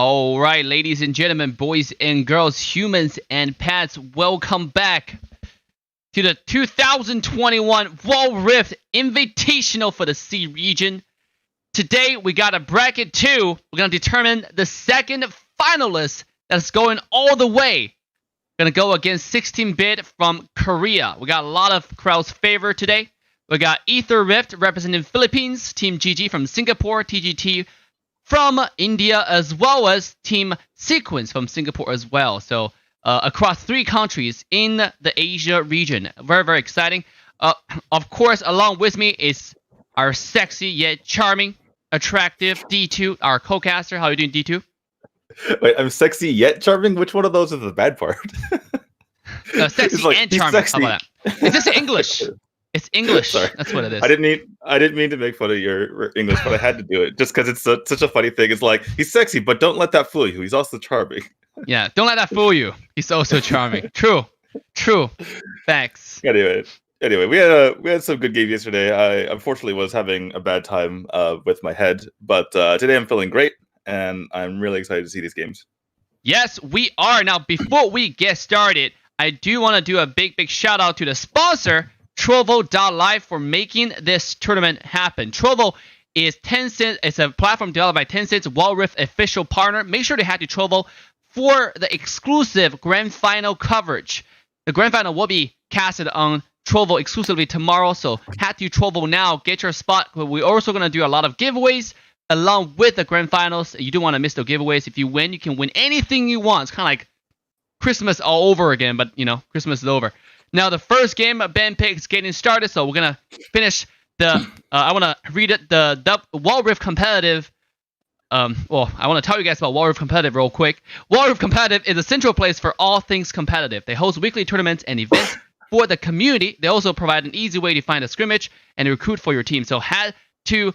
All right, ladies and gentlemen, boys and girls, humans and pets, welcome back to the 2021 World Rift Invitational for the C region. Today, we got a bracket 2. We're going to determine the second finalist that's going all the way. Going to go against 16-bit from Korea. We got a lot of crowd's favor today. We got Aether Rift representing Philippines, Team GG from Singapore, TGT from India, as well as Team Sequence from Singapore as well. So across 3 countries in the Asia region. Very, very exciting. Of course, along with me is our sexy yet charming, attractive D2, our co-caster. How are you doing, D2? Wait, I'm sexy yet charming? Which one of those is the bad part? Sexy like, and charming. Sexy. How about that? It's just English. It's English. Sorry. That's what it is. I didn't mean to make fun of your English, but I had to do it just because it's such a funny thing. It's like, he's sexy, but don't let that fool you. He's also charming. Yeah, don't let that fool you. He's also charming. True. Facts. Anyway, we had some good games yesterday. I unfortunately was having a bad time with my head, but today I'm feeling great, and I'm really excited to see these games. Yes, we are. Now, before we get started, I do want to do a big shout out to the sponsor, Trovo.live, for making this tournament happen. Trovo is Tencent. It's a platform developed by Tencent's World Rift official partner. Make sure to head to Trovo for the exclusive grand final coverage. The grand final will be casted on Trovo exclusively tomorrow, so head to Trovo now, get your spot. We're also going to do a lot of giveaways along with the grand finals. You don't want to miss the giveaways. If you win, you can win anything you want. It's kind of like Christmas all over again, but you know, Christmas is over. Now, the first game, Ben Pick is getting started, so we're going to finish the... I want to read it, the World Rift Competitive... I want to tell you guys about World Rift Competitive real quick. World Rift Competitive is a central place for all things competitive. They host weekly tournaments and events for the community. They also provide an easy way to find a scrimmage and recruit for your team. So head to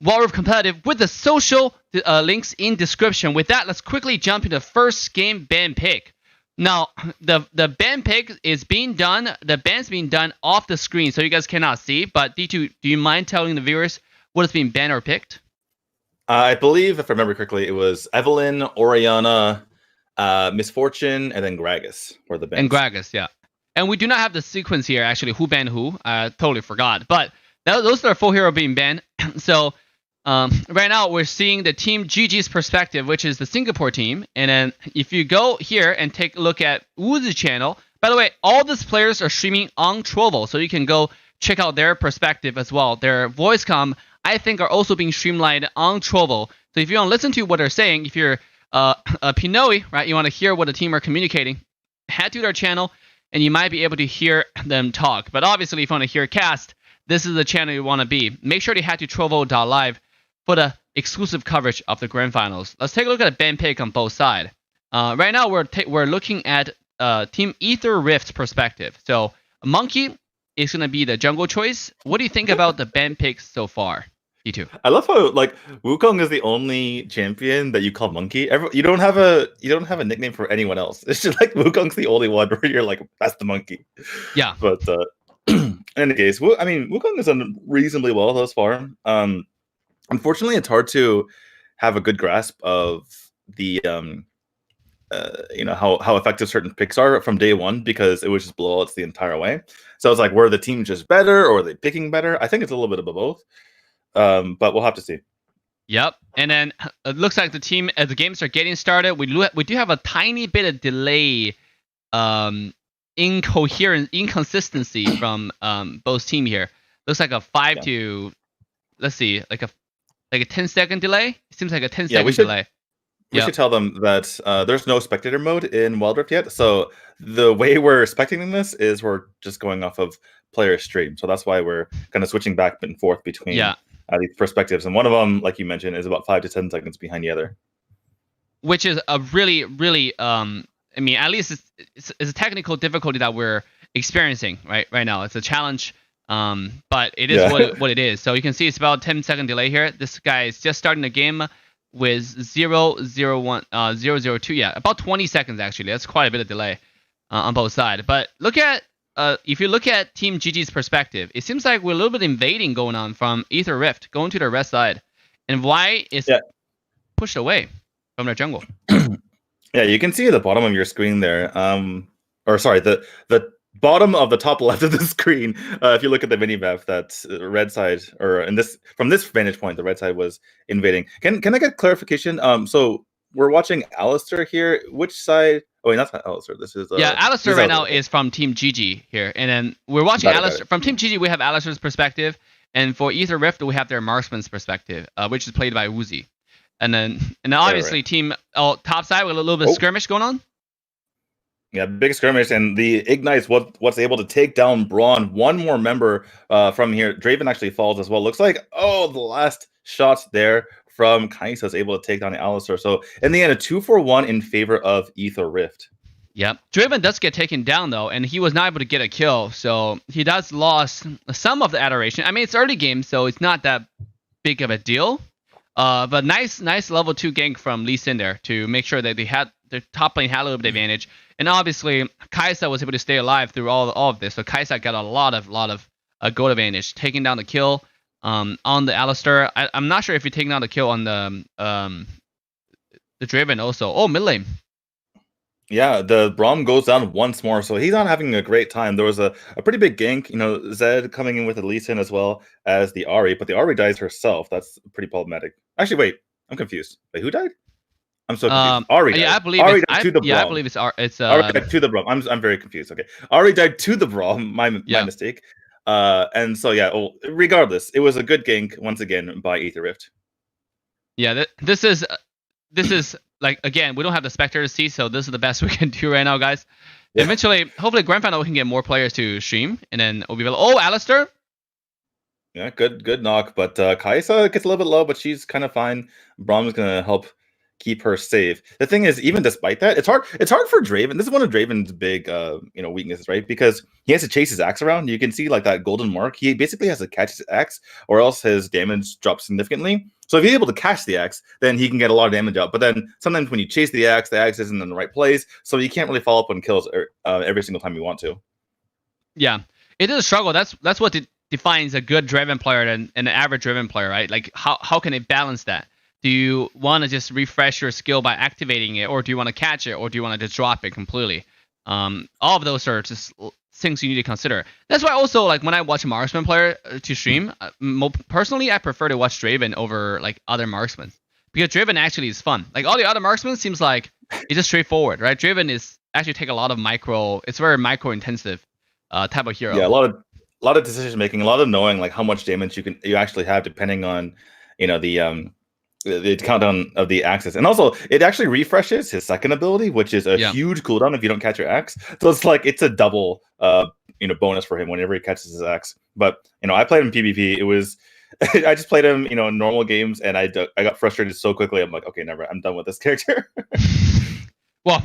World Rift Competitive with the social links in description. With that, let's quickly jump into the first game, ban pick. Now, the ban pick is being done. The ban's being done off the screen, so you guys cannot see. But D2, do you mind telling the viewers what is being banned or picked? I believe, if I remember correctly, it was Evelyn, Oriana, Misfortune, and then Gragas were the bans. And Gragas, yeah. And we do not have the sequence here, actually, who banned who. I totally forgot. But those are full hero being banned. So right now, we're seeing the Team GG's perspective, which is the Singapore team. And then if you go here and take a look at Wu's channel, by the way, all these players are streaming on Trovo, so you can go check out their perspective as well. Their voice comm, I think, are also being streamlined on Trovo. So if you want to listen to what they're saying, if you're a Pinoy, right, you want to hear what the team are communicating, head to their channel, and you might be able to hear them talk. But obviously, if you want to hear cast, this is the channel you want to be. Make sure to head to Trovo.live for the exclusive coverage of the grand finals. Let's take a look at the ban pick on both sides. Right now, we're looking at Team Aether Rift's perspective. So Monkey is going to be the jungle choice. What do you think about the ban picks so far? D2. I love how like Wukong is the only champion that you call Monkey. You don't have a nickname for anyone else. It's just like Wukong's the only one where you're like, that's the Monkey. Yeah. But in any case, Wukong has done reasonably well thus far. Unfortunately, it's hard to have a good grasp of the how effective certain picks are from day one, because it was just blowouts the entire way. So it's like, were the teams just better, or are they picking better? I think it's a little bit of both. But we'll have to see. Yep. And then it looks like the games are getting started. We do have a tiny bit of delay, inconsistency from both team here. Looks like a 5 to, let's see, like a 10-second delay. It seems like a 10-second delay. We should tell them that there's no spectator mode in Wild Rift yet. So the way we're spectating this is we're just going off of player stream. So that's why we're kind of switching back and forth between these perspectives. And one of them, like you mentioned, is about 5 to 10 seconds behind the other. Which is a really, I mean, at least it's a technical difficulty that we're experiencing right now. It's a challenge, but it is what it is. So you can see it's about 10-second delay here. This guy is just starting the game with 001, 002. Yeah, about 20 seconds actually. That's quite a bit of delay on both sides. But look at if you look at Team GG's perspective, it seems like we're a little bit invading going on from Aether Rift, going to the red side, and Y is pushed away. from their jungle. Yeah, you can see at the bottom of your screen there. Or sorry, the bottom of the top left of the screen. If you look at the mini map, that's red side, or in this from this vantage point, the red side was invading. Can I get clarification? So we're watching Alistair here. Which side? Oh, wait, that's not Alistair. This is Alistair right now is from Team GG here, and then we're watching Alistair from Team GG. We have Alistair's perspective, and for Aether Rift we have their marksman's perspective, which is played by Woozy. And then obviously team top side with a little bit of skirmish going on. Yeah, big skirmish, and the Ignite's what's able to take down Braun. One more member from here. Draven actually falls as well. Looks like the last shots there from Kaisa is able to take down Alistair. So in the end, a 2-for-1 in favor of Aether Rift. Yep. Draven does get taken down though, and he was not able to get a kill, so he does lost some of the adoration. I mean, it's early game, so it's not that big of a deal. But nice level 2 gank from Lee Sin there to make sure that their top lane had a little bit of advantage. And obviously, Kaisa was able to stay alive through all of this. So Kaisa got a lot of gold advantage, taking down the kill on the Alistair. I'm not sure if you're taking down the kill on the Draven also. Oh, mid lane. Yeah, the Braum goes down once more, so he's not having a great time. There was a pretty big gank, Zed coming in with the Lee Sin as well as the Ahri, but the Ahri dies herself. That's pretty problematic. Actually, wait, I'm confused. Wait, who died? I'm so confused. Ahri died. Yeah, I believe Ahri died to the Braum. I believe it's Ahri died to the Braum. I'm very confused. Okay, Ahri died to the Braum. My mistake. And so regardless, it was a good gank once again by Aether Rift. Yeah, this is like, again, we don't have the Spectre to see, so this is the best we can do right now, guys. Yeah. Eventually, hopefully, Grand Final we can get more players to stream, and then we'll be able. Oh, Alistair. Yeah, good knock, but Kaisa gets a little bit low, but she's kind of fine. Braum's gonna help keep her safe. The thing is, even despite that, it's hard for Draven. This is one of Draven's big weaknesses, right? Because he has to chase his axe around. You can see like that golden mark. He basically has to catch his axe, or else his damage drops significantly. So if he's able to catch the axe, then he can get a lot of damage out. But then sometimes when you chase the axe isn't in the right place, so you can't really follow up on kills every single time you want to. Yeah, it is a struggle. That's what defines a good Draven player and an average Draven player, right? Like how can they balance that? Do you want to just refresh your skill by activating it, or do you want to catch it, or do you want to just drop it completely? All of those are just things you need to consider. That's why also, like, when I watch a marksman player to stream, personally I prefer to watch Draven over like other marksmen, because Draven actually is fun. Like all the other marksmen seems like it's just straightforward, right? Draven is actually take a lot of it's very micro intensive type of hero. Yeah, a lot of decision making, a lot of knowing like how much damage you actually have depending on the countdown of the axis. And also it actually refreshes his second ability, which is a huge cooldown if you don't catch your axe. So it's a double bonus for him whenever he catches his axe. But I played him PvP. It was I just played him in normal games, and I got frustrated so quickly. I'm like, okay, never, I'm done with this character. Well,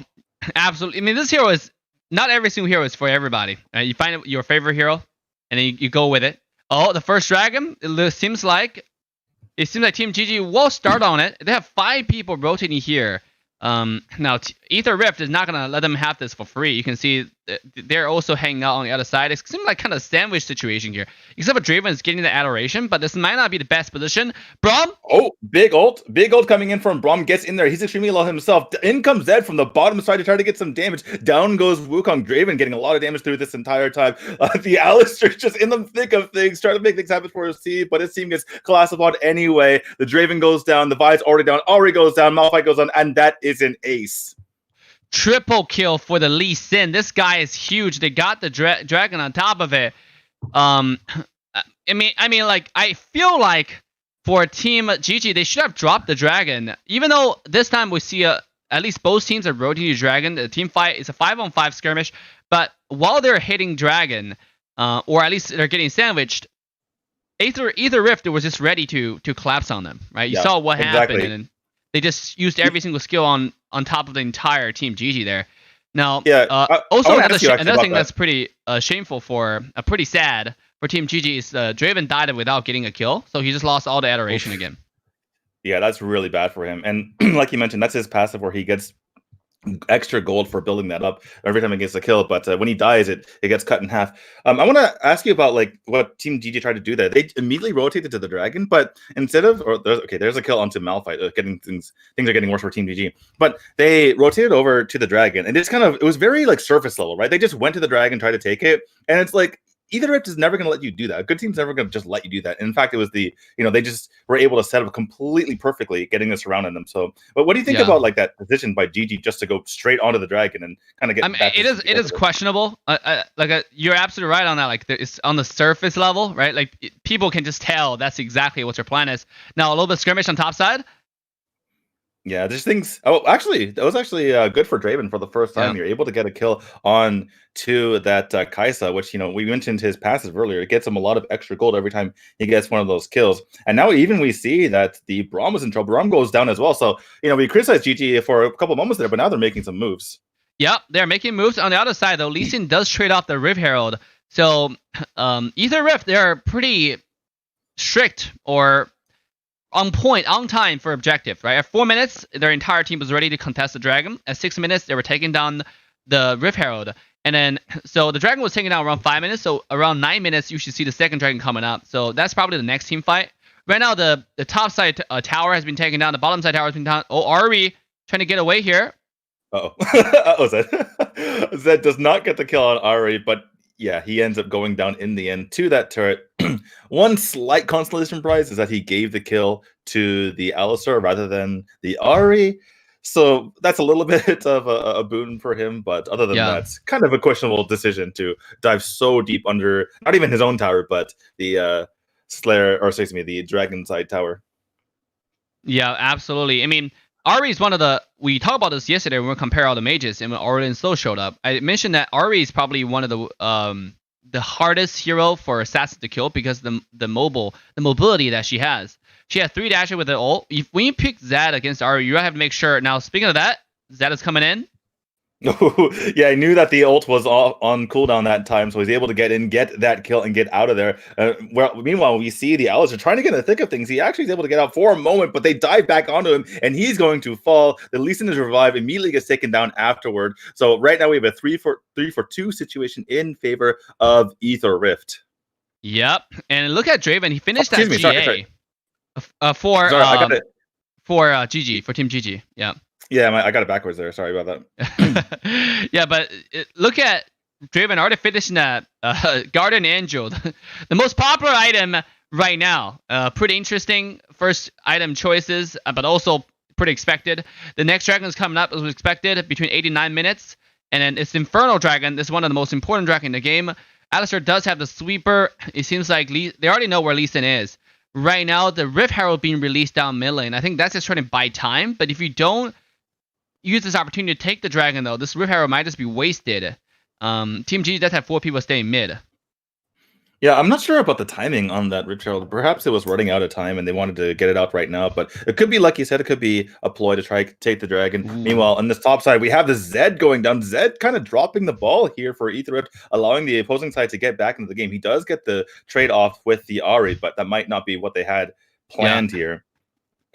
absolutely. I mean, this hero is not every single hero is for everybody. You find your favorite hero and then you go with it. Oh, the first dragon, it seems like Team GG will start on it. They have 5 people rotating here. Now, Aether Rift is not going to let them have this for free. You can see they're also hanging out on the other side. It seems like kind of sandwich situation here. Except for Draven is getting the adoration, but this might not be the best position. Braum? Oh, big ult coming in from Braum. Gets in there. He's extremely low himself. In comes Zed from the bottom side to try to get some damage. Down goes Wukong. Draven getting a lot of damage through this entire time. The Alistair just in the thick of things, trying to make things happen for his team, but his team gets collapsed upon anyway. The Draven goes down. The Vi's already down. Ahri goes down. Malphite goes down. And that is an ace. Triple kill for the Lee Sin. This guy is huge. They got the dragon on top of it. I mean, like, I feel like for Team GG, they should have dropped the dragon. Even though this time we see at least both teams are rotating the dragon. The team fight is a 5-on-5 skirmish. But while they're hitting dragon, or at least they're getting sandwiched, Aether Rift was just ready to collapse on them. Right? You saw what happened, and they just used every single skill on top of the entire Team GG there. Now, also another thing that's pretty shameful pretty sad for Team GG is Draven died without getting a kill, so he just lost all the adoration again. Yeah, that's really bad for him. And like you mentioned, that's his passive where he gets extra gold for building that up every time it gets a kill, but when he dies, it gets cut in half. I want to ask you about like what Team GG tried to do there. They immediately rotated to the dragon, but instead of there's a kill onto Malphite. Getting things are getting worse for Team GG, but they rotated over to the dragon, and it was very like surface level, right? They just went to the dragon, tried to take it, and it's like either Rift is never going to let you do that. A good team's never going to just let you do that. And in fact, it was they just were able to set up completely perfectly, getting this around on them. So, but what do you think about like that decision by GG just to go straight onto the dragon and kind of get? I mean, it is questionable. You're absolutely right on that. Like, it's on the surface level, right? Like, people can just tell that's exactly what your plan is. Now, a little bit skirmish on top side. Yeah, there's things. Oh, actually, that was actually good for Draven for the first time. You're able to get a kill on to that Kaisa, which we mentioned his passive earlier. It gets him a lot of extra gold every time he gets one of those kills. And now even we see that the Braum is in trouble. Braum goes down as well. So we criticized GG for a couple moments there, but now they're making some moves. Yep, they're making moves. On the other side, though, Lee Sin does trade off the Rift Herald. So Aether Rift, they're pretty strict or on point, on time for objective, right? At 4 minutes, their entire team was ready to contest the dragon. At 6 minutes, they were taking down the Rift Herald. And then, so the dragon was taken down around 5 minutes. So around 9 minutes, you should see the second dragon coming up. So that's probably the next team fight. Right now, the top side tower has been taken down. The bottom side tower has been down. Oh, Ari trying to get away here. Zed does not get the kill on Ari, but yeah, he ends up going down in the end to that turret. One slight consolation prize is that he gave the kill to the Alistar rather than the Ari. So that's a little bit of a boon for him. But other than that, it's kind of a questionable decision to dive so deep under, not even his own tower, but the the dragon side tower. Yeah, absolutely. I mean, Ari is one of we talked about this yesterday when we compare all the mages and when Aurelion Slow showed up. I mentioned that Ari is probably one of the hardest hero for Assassin to kill because the mobility that she has. She has 3 dashes with the ult. When you pick Zed against Ari, you have to make sure. Now, speaking of that, Zed is coming in. Yeah, I knew that the ult was on cooldown that time, so he's able to get in, get that kill, and get out of there. Meanwhile, we see the Alistar trying to get in the thick of things. He actually is able to get out for a moment, but they dive back onto him, and he's going to fall. The Lee Sin is revived, immediately gets taken down afterward. So right now we have a 3 for 2 situation in favor of Aether Rift. Yep, and look at Draven. He finished that GA sorry. for GG, for Team GG. Yeah. Yeah, I got it backwards there. Sorry about that. Yeah, but look at Draven already finishing that Guardian Angel, the most popular item right now. Pretty interesting first item choices, but also pretty expected. The next dragon is coming up as expected between 89 minutes, and then it's Infernal Dragon. This is one of the most important dragon in the game. Alistar does have the sweeper. It seems like they already know where Lee Sin is. Right now, the Rift Herald being released down mid lane. I think that's just trying to buy time, but if you don't use this opportunity to take the dragon, though, this Rift Herald might just be wasted. Team G does have 4 people staying mid. Yeah, I'm not sure about the timing on that Rift Herald. Perhaps it was running out of time and they wanted to get it out right now, but it could be, like you said, it could be a ploy to try to take the dragon. Ooh. Meanwhile, on this top side, we have the Zed going down. Zed kind of dropping the ball here for Aether Rift, allowing the opposing side to get back into the game. He does get the trade-off with the Ari, but that might not be what they had planned here.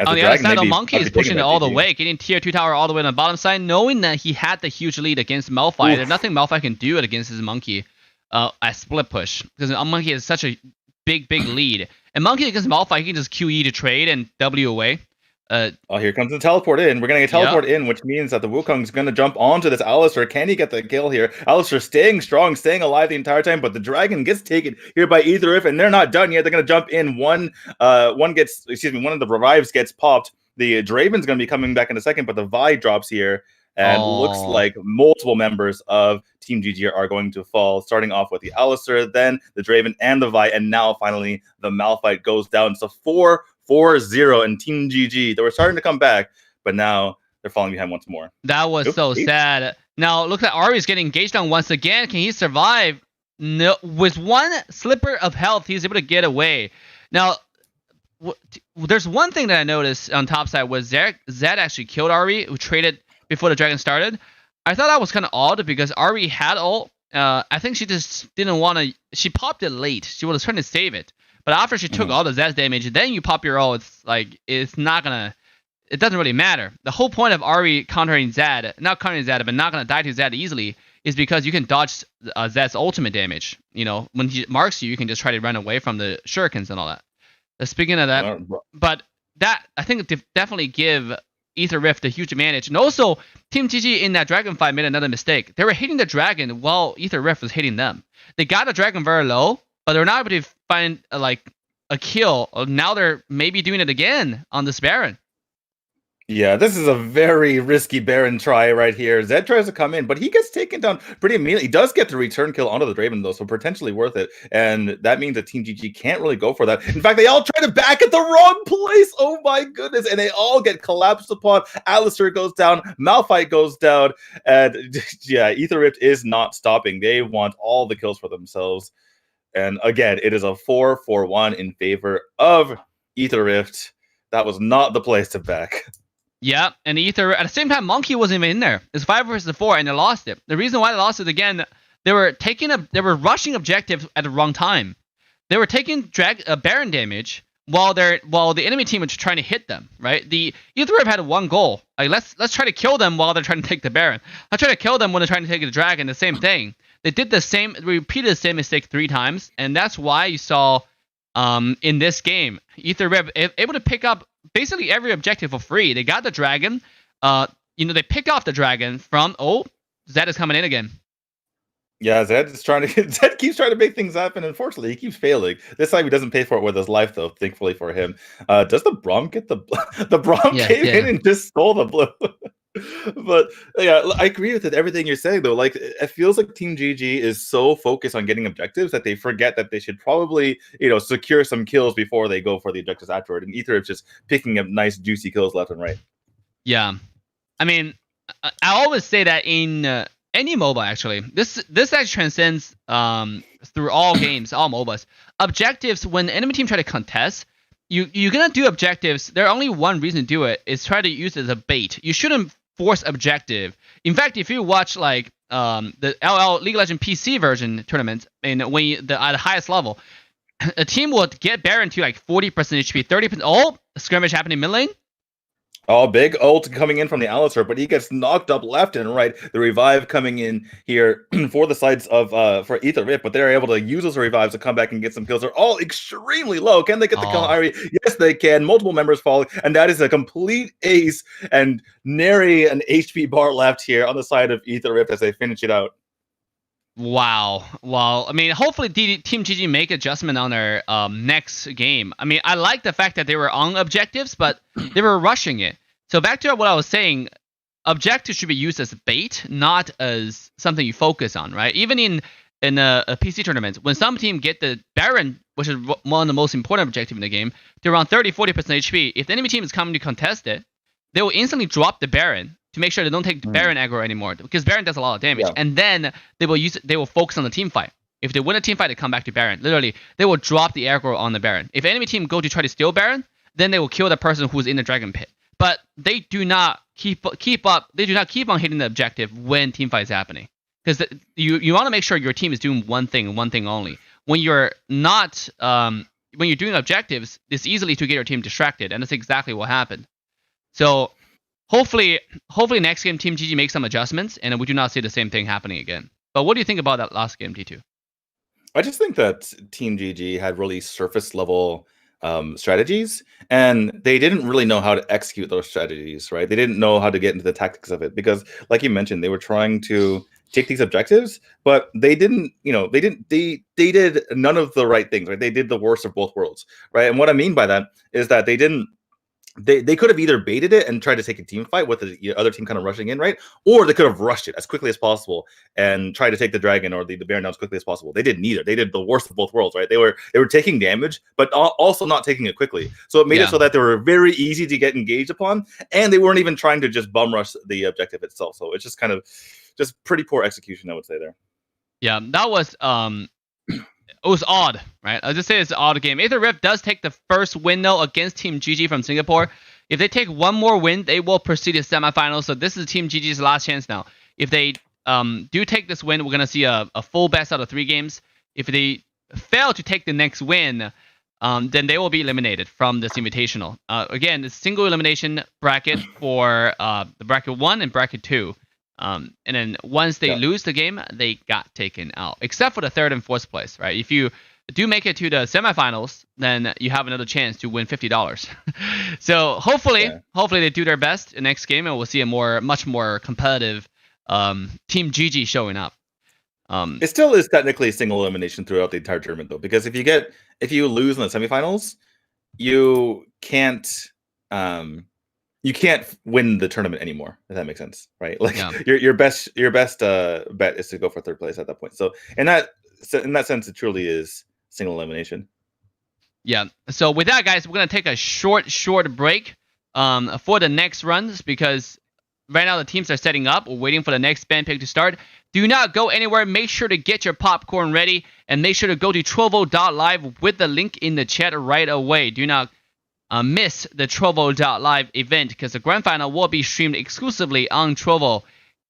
On the other side, the Monkey is pushing it all the way, getting tier 2 tower all the way on the bottom side, knowing that he had the huge lead against Malphite. There's nothing Malphite can do against his Monkey at split push, because Monkey has such a big lead. And Monkey against Malphite, he can just QE to trade and W away. Here comes the teleport in. We're going to get teleport in, which means that the Wukong's going to jump onto this Alistar. Can he get the kill here? Alistar staying strong, staying alive the entire time, but the dragon gets taken here by Aether Rift, and they're not done yet. They're going to jump in. One of the revives gets popped. The Draven's going to be coming back in a second, but the Vi drops here, and looks like multiple members of Team GG are going to fall, starting off with the Alistar, then the Draven and the Vi, and now finally the Malphite goes down. So 4-0 and Team GG. They were starting to come back, but now they're falling behind once more. That was so sad. Now look at Ari's getting engaged on once again. Can he survive? No, with 1 slipper of health, he's able to get away. Now, there's one thing that I noticed on top side was Zed actually killed Ari, who traded before the dragon started. I thought that was kind of odd because Ari had ult. I think she just didn't want to. She popped it late. She was trying to save it. But after she took all the Zed's damage, then you pop your ult. It's like it's not gonna it doesn't really matter. The whole point of Ari countering Zed, not countering Zed, but not gonna die to Zed easily, is because you can dodge Zed's ultimate damage. You know, when he marks you, you can just try to run away from the shurikens and all that. Speaking of that, but that I think definitely give Aether Rift a huge advantage. And also, Team GG in that dragon fight made another mistake. They were hitting the dragon while Aether Rift was hitting them. They got the dragon very low, but they're not able to find like a kill. Now they're maybe doing it again on this Baron. Yeah, this is a very risky Baron try right here. Zed tries to come in, but he gets taken down pretty immediately. He does get the return kill onto the Draven, though, so potentially worth it. And that means that Team GG can't really go for that. In fact, they all try to back at the wrong place. Oh my goodness. And they all get collapsed upon. Alistair goes down. Malphite goes down. And yeah, Aether Rift is not stopping. They want all the kills for themselves. And again, it is a 4-4-1 in favor of Aether Rift. That was not the place to back. Yeah, and Aether at the same time, Monkey wasn't even in there. It's 5 versus 4, and they lost it. The reason why they lost it again, they were rushing objectives at the wrong time. They were taking Baron damage while the enemy team was trying to hit them. Right? The Aether Rift had one goal. Like let's try to kill them while they're trying to take the Baron. Let's try to kill them when they're trying to take the dragon. The same thing. They did repeated the same mistake 3 times, and that's why you saw in this game Aether Rift able to pick up basically every objective for free. They got the dragon. They pick off the dragon from. Oh, Zed is coming in again. Yeah, Zed keeps trying to make things happen. Unfortunately, he keeps failing. This time he doesn't pay for it with his life, though. Thankfully for him, does the Braum get the Braum came in and just stole the blue? But yeah, I agree with everything you're saying, though. Like, it feels like Team GG is so focused on getting objectives that they forget that they should probably, secure some kills before they go for the objectives afterward. And Aether is just picking up nice, juicy kills left and right. Yeah, I mean, I always say that in any MOBA, actually, this actually transcends through all games, all MOBAs. Objectives, when the enemy team try to contest, you're gonna do objectives. There's only one reason to do it, is try to use it as a bait. You shouldn't force objective. In fact, if you watch like the LL League of Legends PC version tournaments, and at the highest level, a team will get Baron to like 40% HP, 30%. Oh, skirmish happening mid lane. Oh, big ult coming in from the Alistair, but he gets knocked up left and right. The revive coming in here for the sides of for Aether Rift, but they're able to use those revives to come back and get some kills. They're all extremely low. Can they get the kill on Irie? Yes, they can. Multiple members falling, and that is a complete ace. And nary an HP bar left here on the side of Aether Rift as they finish it out. Wow. Well, I mean, hopefully Team GG make adjustment on their next game. I mean, I like the fact that they were on objectives, but they were rushing it. So back to what I was saying, objectives should be used as bait, not as something you focus on, right? Even in a PC tournament, when some team get the Baron, which is one of the most important objectives in the game, they're around 30-40% HP. If the enemy team is coming to contest it, they will instantly drop the Baron to make sure they don't take the Baron aggro anymore, because Baron does a lot of damage. Yeah. And then they will focus on the team fight. If they win a team fight, they come back to Baron. Literally, they will drop the aggro on the Baron. If enemy team go to try to steal Baron, then they will kill the person who's in the Dragon Pit. But they do not keep up. They do not keep on hitting the objective when team fight is happening, because you want to make sure your team is doing one thing and one thing only. When you're not, when you're doing objectives, it's easily to get your team distracted, and that's exactly what happened. So hopefully next game Team GG makes some adjustments, and we do not see the same thing happening again. But what do you think about that last game, T2? I just think that Team GG had really surface level strategies, and they didn't really know how to execute those strategies, right? They didn't know how to get into the tactics of it, because like you mentioned, they were trying to take these objectives, but they did none of the right things, right? They did the worst of both worlds, right? And what I mean by that is that they could have either baited it and tried to take a team fight with the other team kind of rushing in, right? Or they could have rushed it as quickly as possible and tried to take the dragon or the Baron down as quickly as possible. They did neither. They did the worst of both worlds, right? They were taking damage, but also not taking it quickly. So it made it so that they were very easy to get engaged upon, and they weren't even trying to just bum rush the objective itself. So it's just kind of just pretty poor execution, I would say there. Yeah, that was it was odd, right? I'll just say it's an odd game. Aether Rift does take the first win, though, against Team GG from Singapore. If they take one more win, they will proceed to semifinals. So this is Team GG's last chance now. If they do take this win, we're going to see a full best out of 3 games. If they fail to take the next win, then they will be eliminated from this Invitational. Again, the single elimination bracket for the bracket 1 and bracket 2. And then once they lose the game, they got taken out, except for the 3rd and 4th place, right? If you do make it to the semifinals, then you have another chance to win $50. So hopefully they do their best in next game, and we'll see a much more competitive Team GG showing up. It still is technically single elimination throughout the entire tournament, though, because if you lose in the semifinals, you can't win the tournament anymore. If that makes sense, right? Like your best bet is to go for 3rd place at that point. So in that sense, it truly is single elimination. Yeah. So with that, guys, we're gonna take a short break for the next runs, because right now the teams are setting up. We're waiting for the next band pick to start. Do not go anywhere. Make sure to get your popcorn ready, and make sure to go to trovo.live with the link in the chat right away. Do not miss the trovo.live event, because the grand final will be streamed exclusively on Trovo,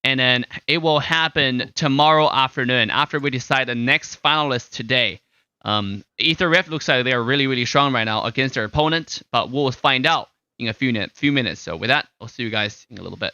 and then it will happen tomorrow afternoon after we decide the next finalist today. Aether Rift looks like they are really, really strong right now against their opponent, but we'll find out in a few minutes. So with that, I'll see you guys in a little bit.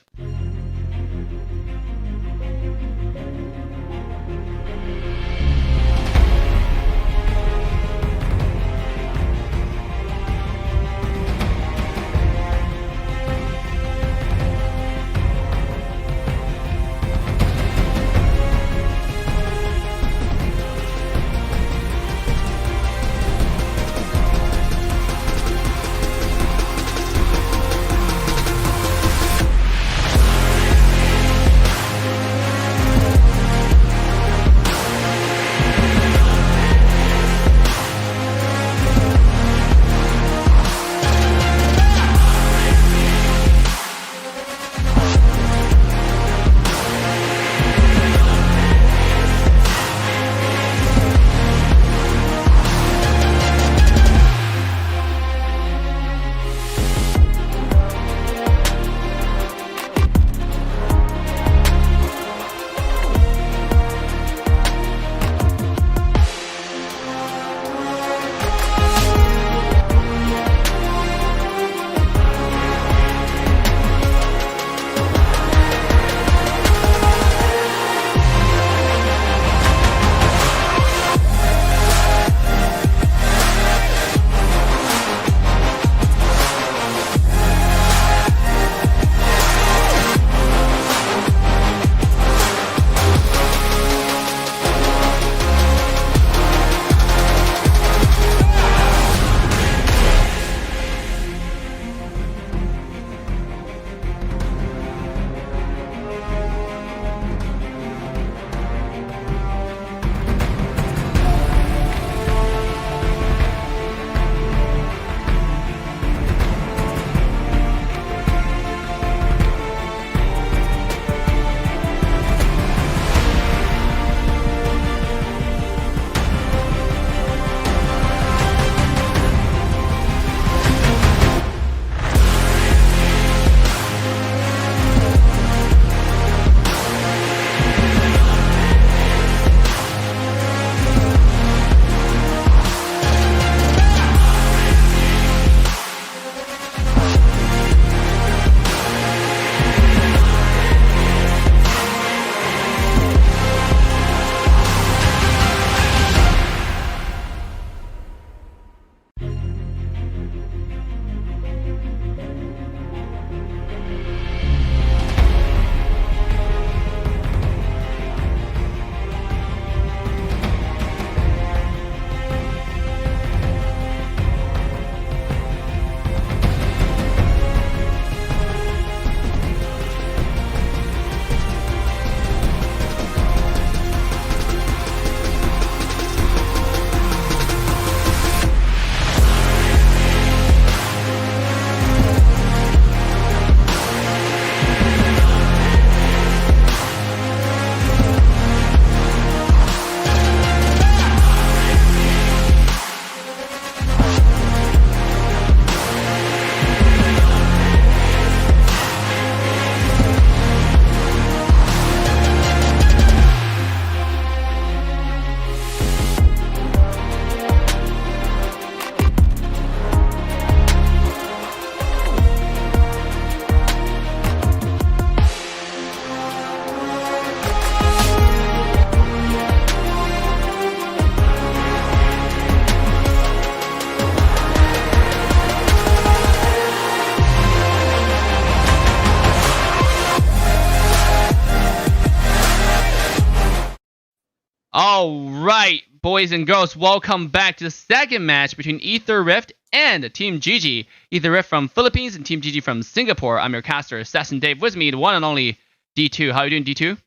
All right, boys and girls, welcome back to the second match between Aether Rift and Team GG. Aether Rift from Philippines and Team GG from Singapore. I'm your caster, AssassinDave. With me, the one and only D2. How are you doing, D2?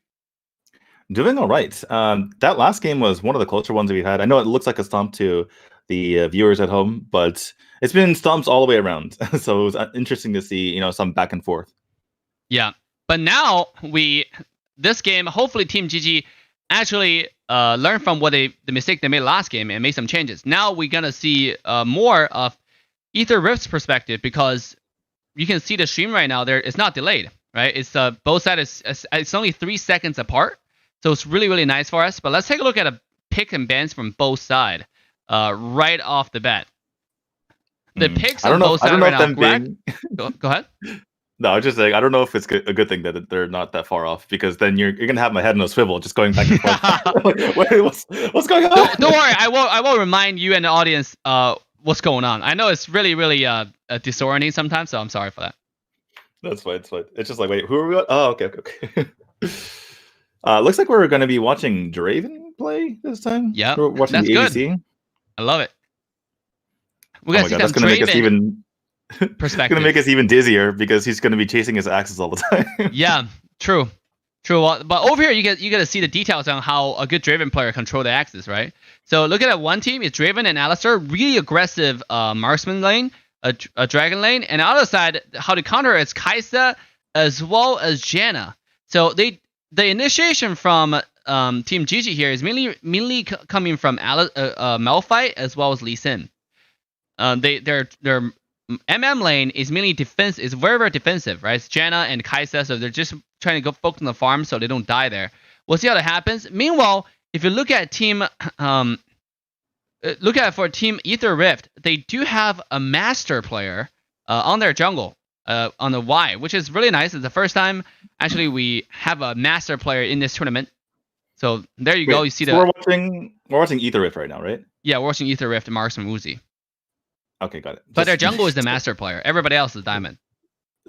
Doing all right. That last game was one of the closer ones we had. I know it looks like a stomp to the viewers at home, but it's been stomps all the way around. So it was interesting to see, some back and forth. Yeah, but now this game, hopefully Team GG actually learn from the mistake they made last game and made some changes. Now we're gonna see more of Aether Rift's perspective, because you can see the stream right now. It's not delayed, right? It's both sides. It's only 3 seconds apart, so it's really, really nice for us. But let's take a look at a pick and bans from both sides right off the bat. The picks on both sides right now. Go ahead. No, I was just saying, I don't know if it's a good thing that they're not that far off, because then you're gonna have my head in a swivel just going back and forth. Wait, what's going on? Don't worry, I will remind you and the audience what's going on. I know it's really, really disorienting sometimes, so I'm sorry for that. That's fine. It's fine. It's just like, wait, who are we on? Oh, okay. Looks like we're gonna be watching Draven play this time. Yeah, we're watching that's the ADC. Good. I love it. We're gonna see that's gonna make us even. Perspective. Gonna make us even dizzier, because he's gonna be chasing his axes all the time. Yeah, true. But over here, you get to see the details on how a good Draven player control the axis, right? So look at that one team. It's Draven and Alistar, really aggressive marksman lane, a dragon lane, and on the other side, how to counter is Kai'Sa as well as Janna. So the initiation from Team GG here is mainly coming from Malphite as well as Lee Sin. Their MM lane is mainly defense. Is very, very defensive, right? It's Janna and Kai'Sa, so they're just trying to go focus on the farm so they don't die there. We'll see how that happens. Meanwhile, if you look at Team Aether Rift, they do have a master player on their jungle on the Y, which is really nice. It's the first time actually we have a master player in this tournament. So there you go. You see we're watching Aether Rift right now, right? Yeah, we're watching Aether Rift and Marksman Uzi. Okay, got it. But their jungle is the master player. Everybody else is diamond.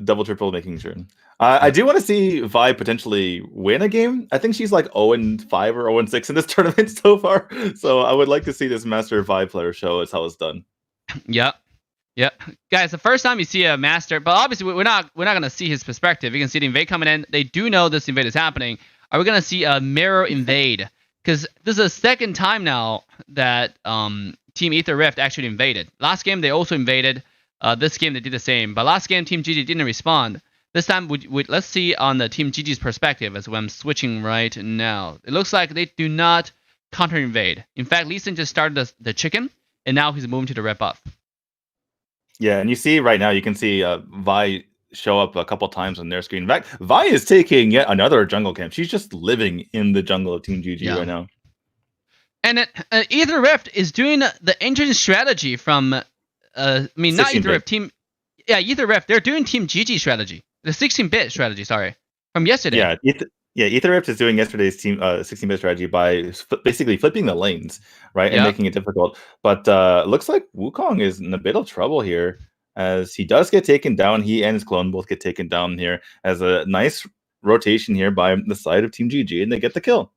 Double, triple, making sure. I do want to see Vi potentially win a game. I think she's like 0-5 or 0-6 in this tournament so far. So I would like to see this master Vi player show us how it's done. Yep. Guys, the first time you see a master, but obviously we're not gonna see his perspective. You can see the invade coming in. They do know this invade is happening. Are we gonna see a mirror invade? Because this is the second time now that Team Aether Rift actually invaded. Last game they also invaded. This game they did the same. But last game Team GG didn't respond. This time let's see on the Team GG's perspective as I'm switching right now. It looks like they do not counter invade. In fact, Lee Sin just started the chicken, and now he's moving to the red buff. Yeah, and you see right now, you can see Vi show up a couple times on their screen. In fact, Vi is taking yet another jungle camp. She's just living in the jungle of Team GG right now. And Aether Rift is doing the engine strategy from, not Aether Rift, Aether Rift. They're doing Team GG strategy, the 16-bit strategy. Sorry, from yesterday. Yeah, Aether Rift is doing yesterday's team 16-bit strategy by basically flipping the lanes, right, and making it difficult. But looks like Wukong is in a bit of trouble here, as he does get taken down. He and his clone both get taken down here, as a nice rotation here by the side of Team GG, and they get the kill.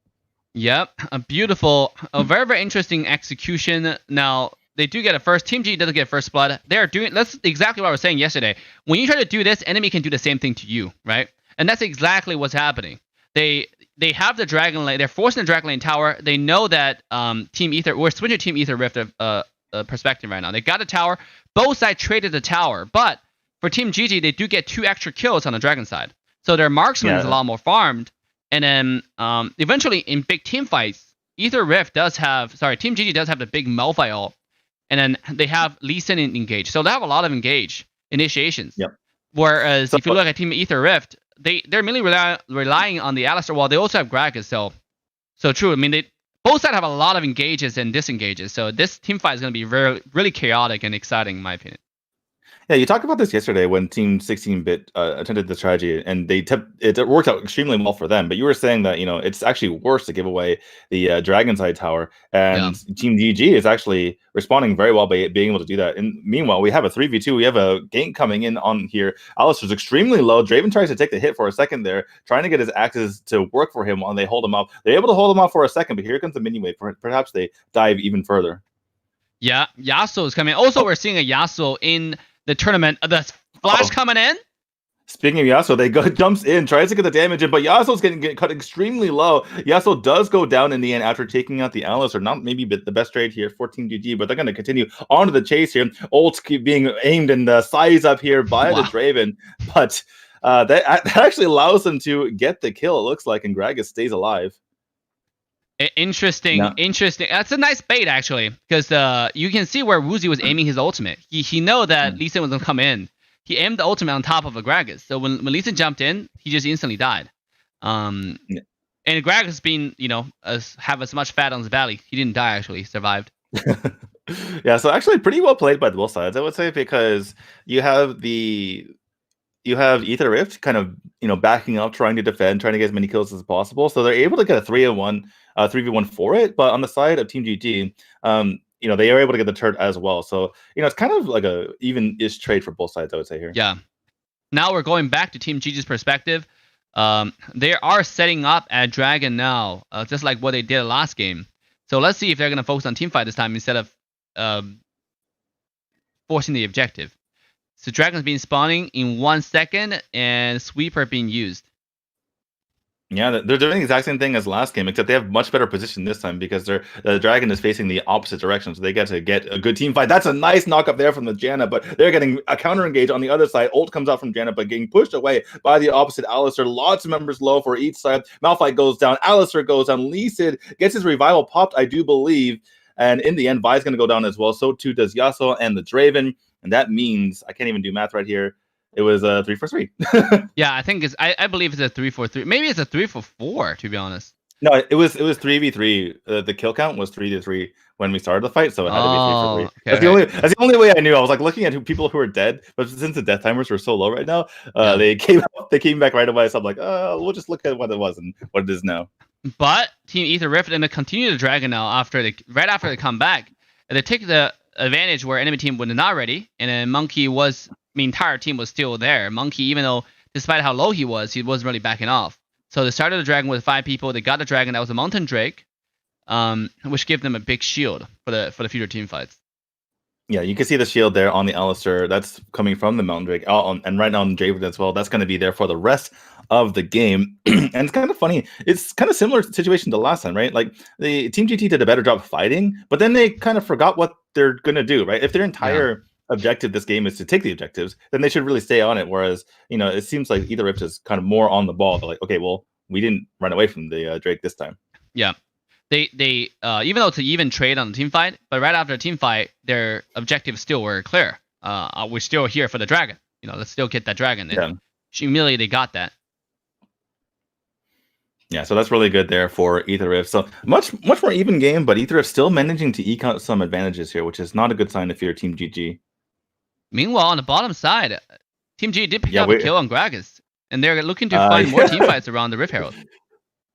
Yep, a very, very interesting execution. Now, they do get a first. Team G doesn't get first blood. That's exactly what I was saying yesterday. When you try to do this, enemy can do the same thing to you, right? And that's exactly what's happening. They have the dragon lane. They're forcing the dragon lane tower. They know that Team Aether. We're switching Team Aether Rift perspective right now. They got a tower. Both sides traded the tower, but for Team GG, they do get 2 extra kills on the dragon side. So their marksman is a lot more farmed. And then eventually in big team fights, Team GG does have the big Malphite ult, and then they have Lee Sin engage. So they have a lot of engage initiations. Yep. Whereas if you look at Team Aether Rift, they're mainly relying on the Alistar wall. They also have Gragas, so true. I mean, both sides have a lot of engages and disengages. So this team fight is going to be really chaotic and exciting, in my opinion. Yeah, you talked about this yesterday when Team 16-bit attempted the strategy, and it worked out extremely well for them. But you were saying that it's actually worse to give away the Dragon's Eye Tower, Yeah. and Team DG is actually responding very well by being able to do that. And meanwhile, we have a 3v2. We have a gank coming in on here. Alistair's extremely low. Draven tries to take the hit for a second there, trying to get his axes to work for him while they hold him up. They're able to hold him up for a second, but here comes the mini wave. Perhaps they dive even further. Yeah, Yasuo is coming. Also, we're seeing a Yasuo in the tournament. The flash coming in. Speaking of Yasuo, they jumps in, tries to get the damage in, but Yasuo's getting cut extremely low. Yasuo does go down in the end after taking out the Alistair. Not maybe the best trade here for Team GG, but they're going to continue on to the chase here. Ults keep being aimed and size up here by the Draven, but that actually allows them to get the kill, it looks like, and Gragas stays alive. Interesting. That's a nice bait, actually, because you can see where Woozy was aiming his ultimate. He know that Lee Sin was going to come in. He aimed the ultimate on top of a Gragas. So when Lee Sin jumped in, he just instantly died. And Gragas being, have as much fat on his belly. He didn't die, actually. He survived. Yeah, so actually pretty well played by both sides, I would say, because you have Aether Rift kind of, backing up, trying to defend, trying to get as many kills as possible. So they're able to get a 3v1 for it. But on the side of Team GG, they are able to get the turret as well. So, it's kind of like a even-ish trade for both sides, I would say here. Yeah. Now we're going back to Team GG's perspective. They are setting up at Dragon now, just like what they did last game. So let's see if they're going to focus on teamfight this time instead of forcing the objective. So Dragon's been spawning in 1 second, and Sweeper being used. Yeah, they're doing the exact same thing as last game, except they have much better position this time because the Dragon is facing the opposite direction, so they get to get a good team fight. That's a nice knock up there from the Janna, but they're getting a counter engage on the other side. Ult comes out from Janna, but getting pushed away by the opposite Alistair. Lots of members low for each side. Malphite goes down, Alistair goes down, Lee Sin gets his revival popped, I do believe, and in the end, Vi's going to go down as well. So too does Yasuo and the Draven, and that means, I can't even do math right here, it was a 3-for-3. Yeah, I think I believe it's a 3-for-3. Maybe it's a 3-for-4, to be honest. No, it was 3v3. The kill count was 3-3 when we started the fight, so it had to be 3-for-3. Okay. That's the only way I knew. I was like looking at people who are dead, but since the death timers were so low right now, they came back right away. So I'm like, we'll just look at what it was and what it is now. But Team Aether Rift and they continue to Dragon now right after they come back. They take the advantage where enemy team was not ready, and then Monkey was. The entire team was still there. Monkey, even though despite how low he wasn't really backing off. So they started the Dragon with 5 people. They got the Dragon that was a Mountain Drake, which gave them a big shield for the future team fights. Yeah, you can see the shield there on the Alistair. That's coming from the Mountain Drake, and right now on Draven as well. That's going to be there for the rest of the game. And it's kind of funny. It's kind of similar situation to last time, right? Like the Team GT did a better job fighting, but then they kind of forgot what they're going to do, right? If their entire objective this game is to take the objectives, then they should really stay on it. Whereas, it seems like Aether Rift is kind of more on the ball. They're like, okay, well, we didn't run away from the Drake this time. Yeah. They even though it's an even trade on the team fight, but right after the team fight, their objectives still were clear. We're still here for the Dragon. Let's still get that Dragon. And immediately they got that. Yeah, so that's really good there for Aether Rift. So much more even game, but Aether Rift still managing to eke out some advantages here, which is not a good sign if you're Team GG. Meanwhile, on the bottom side, Team G did pick up a kill on Gragas, and they're looking to find more team fights around the Rift Herald.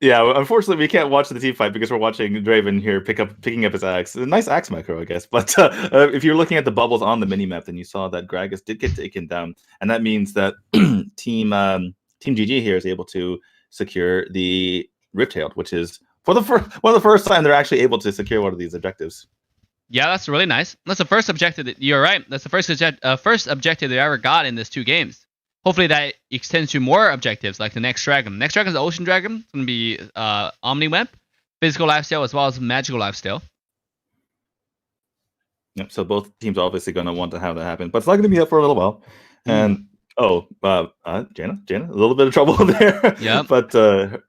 Yeah, unfortunately, we can't watch the team fight because we're watching Draven here picking up his axe. A nice axe micro, I guess. But if you're looking at the bubbles on the minimap, then you saw that Gragas did get taken down, and that means that Team GG here is able to secure the Rift Herald, which is one of the first time they're actually able to secure one of these objectives. Yeah, that's really nice. That's the first objective. You're right. That's the first objective they ever got in these 2 games. Hopefully that extends to more objectives like the next Dragon. Next Dragon is the Ocean Dragon. It's going to be Omniweb, Physical Lifesteal, as well as Magical Lifesteal. Yep. So both teams are obviously going to want to have that happen, but it's not going to be up for a little while. And Janna, a little bit of trouble there. Yeah. But her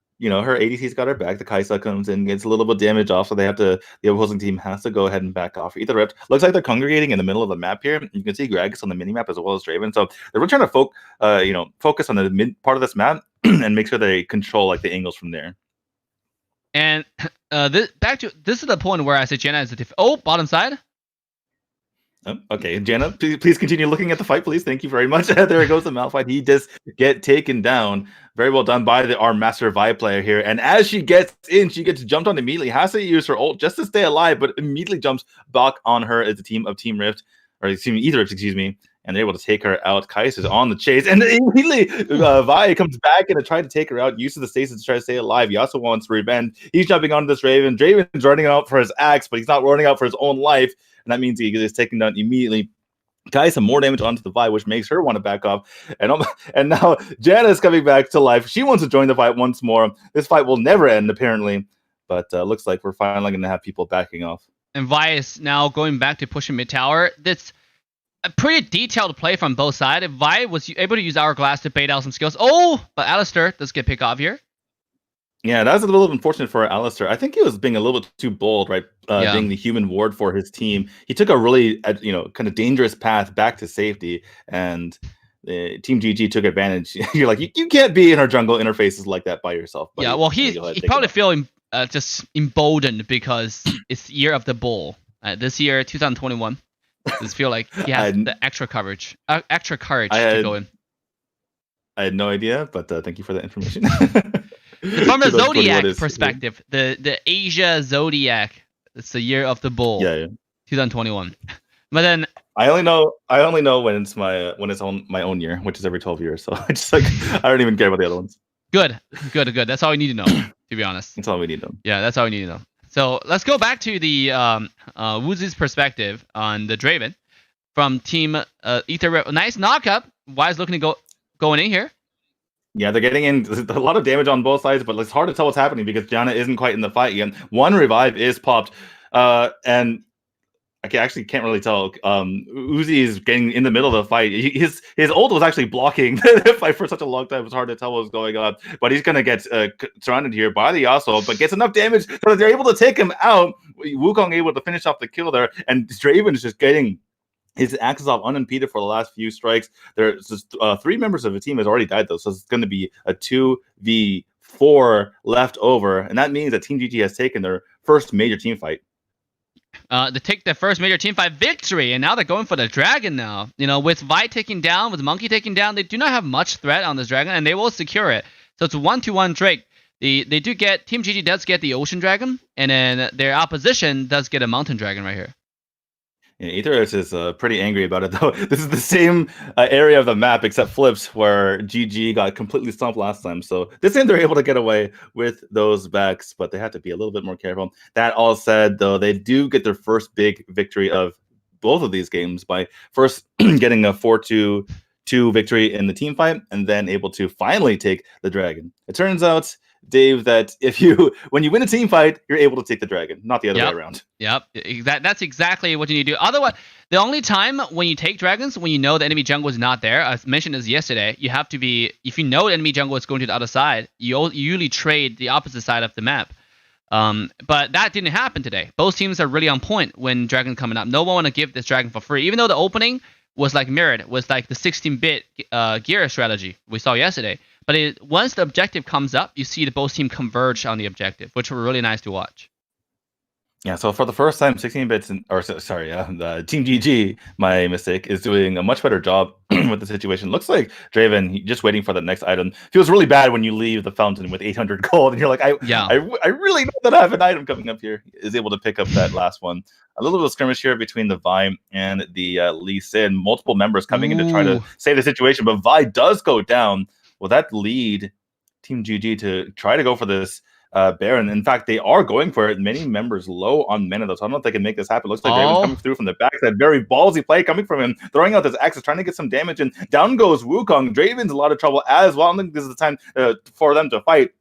ADC's got her back. The Kaisa comes in, gets a little bit of damage off, so the opposing team has to go ahead and back off. Aether Rift looks like they're congregating in the middle of the map here. You can see Gragas on the minimap as well as Draven. So they're really trying to focus on the mid part of this map and make sure they control like the angles from there. And this is the point where I say Janna is bottom side. Oh, okay, Jana, please continue looking at the fight, please. Thank you very much. There goes the Malphite. He does get taken down. Very well done by our Master Vi player here. And as she gets in, she gets jumped on immediately. Has to use her ult just to stay alive, but immediately jumps back on her as a team of Team Rift, or Ether Rift, excuse me. And they're able to take her out. Kais is on the chase, and immediately Vi comes back and tries to take her out. Uses the stasis to try to stay alive. He also wants revenge. He's jumping onto this Draven. Draven's running out for his axe, but he's not running out for his own life. And that means he is taken down immediately. Guys, some more damage onto the Vi, which makes her want to back off. And now Jana is coming back to life. She wants to join the fight once more. This fight will never end, apparently. But looks like we're finally going to have people backing off. And Vi is now going back to pushing mid tower. That's a pretty detailed play from both sides. If Vi was able to use Hourglass to bait out some skills. Oh, but Alistair does get picked off here. Yeah, that was a little unfortunate for Alistair. I think he was being a little bit too bold, right? Being the human ward for his team. He took a really, kind of dangerous path back to safety, and Team GG took advantage. You're like, you can't be in our jungle interfaces like that by yourself. Buddy. Yeah, well, he probably feeling just emboldened because it's year of the bull. This year, 2021. Just feel like he has the extra courage to go in. I had no idea, but thank you for that information. From the Zodiac perspective, the Asia Zodiac, it's the year of the bull. Yeah. 2021. But then I only know when it's my own year, which is every 12 years. So I just I don't even care about the other ones. Good. That's all we need to know, to be honest. That's all we need to know. Yeah, that's all we need to know. So let's go back to the Woozy's perspective on the Draven from Team Aether. Nice knockup. Wise looking to going in here. Yeah, they're getting in a lot of damage on both sides, but it's hard to tell what's happening because Jana isn't quite in the fight yet. One revive is popped, and I actually can't really tell. Uzi is getting in the middle of the fight. His ult was actually blocking the fight for such a long time. It was hard to tell what was going on. But he's going to get surrounded here by the Yasuo, but gets enough damage so that they're able to take him out. Wukong able to finish off the kill there, and Draven is just getting his axes off unimpeded for the last few strikes. There's just 3 members of the team has already died, though, so it's going to be a 2v4 left over, and that means that Team GG has taken their first major team fight. They take their first major team fight victory, and now they're going for the dragon now. With Vi taking down, with Monkey taking down, they do not have much threat on this dragon, and they will secure it. So it's a 1-to-1 Drake. They do get, Team GG does get the ocean dragon, and then their opposition does get a mountain dragon right here. Yeah, Aether is pretty angry about it, though. This is the same area of the map, except flips, where GG got completely stumped last time. So this time they're able to get away with those backs, but they have to be a little bit more careful. That all said, though, they do get their first big victory of both of these games by first getting a 4-2 victory in the team fight, and then able to finally take the dragon. It turns out, Dave, that when you win a team fight, you're able to take the dragon, not the other way around. Yep, that's exactly what you need to do. Otherwise, the only time when you take dragons, when you know the enemy jungle is not there, I mentioned this yesterday, you have to be, if you know the enemy jungle is going to the other side, you usually trade the opposite side of the map. But that didn't happen today. Both teams are really on point when dragon coming up. No one want to give this dragon for free, even though the opening was like mirrored, was like the 16-bit gear strategy we saw yesterday. But once the objective comes up, you see the both team converge on the objective, which were really nice to watch. Yeah, so for the first time, 16-bits, the Team GG, my mistake, is doing a much better job with the situation. Looks like Draven, just waiting for the next item. Feels really bad when you leave the fountain with 800 gold, and you're like, I really know that I have an item coming up here. Is able to pick up that last one. A little bit of skirmish here between the Vi and the Lee Sin. Multiple members coming in to try to save the situation, but Vi does go down. Will that lead Team GG to try to go for this Baron? In fact, they are going for it. Many members low on mana, though, so I don't know if they can make this happen. Looks like Draven's coming through from the back. That very ballsy play coming from him, throwing out his axes, trying to get some damage, and down goes Wukong. Draven's in a lot of trouble as well. I don't think this is the time for them to fight.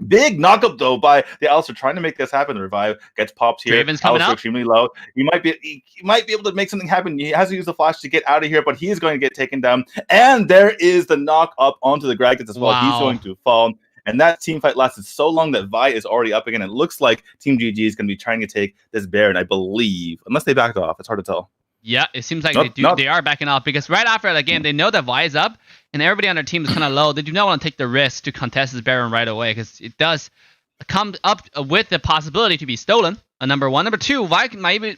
Big knockup, though, by the Alistair trying to make this happen. The revive gets popped here. Draven's coming up. Extremely low. He might be able to make something happen. He has to use the flash to get out of here, but he is going to get taken down. And there is the knock up onto the Dragons as well. Wow. He's going to fall. And that team fight lasted so long that Vi is already up again. It looks like Team GG is going to be trying to take this Baron, I believe. Unless they backed off. It's hard to tell. Yeah, it seems like they are backing off, because right after that game, they know that Vi is up, and everybody on their team is kind of low. They do not want to take the risk to contest this Baron right away, because it does come up with the possibility to be stolen. Number one. Number two, Vi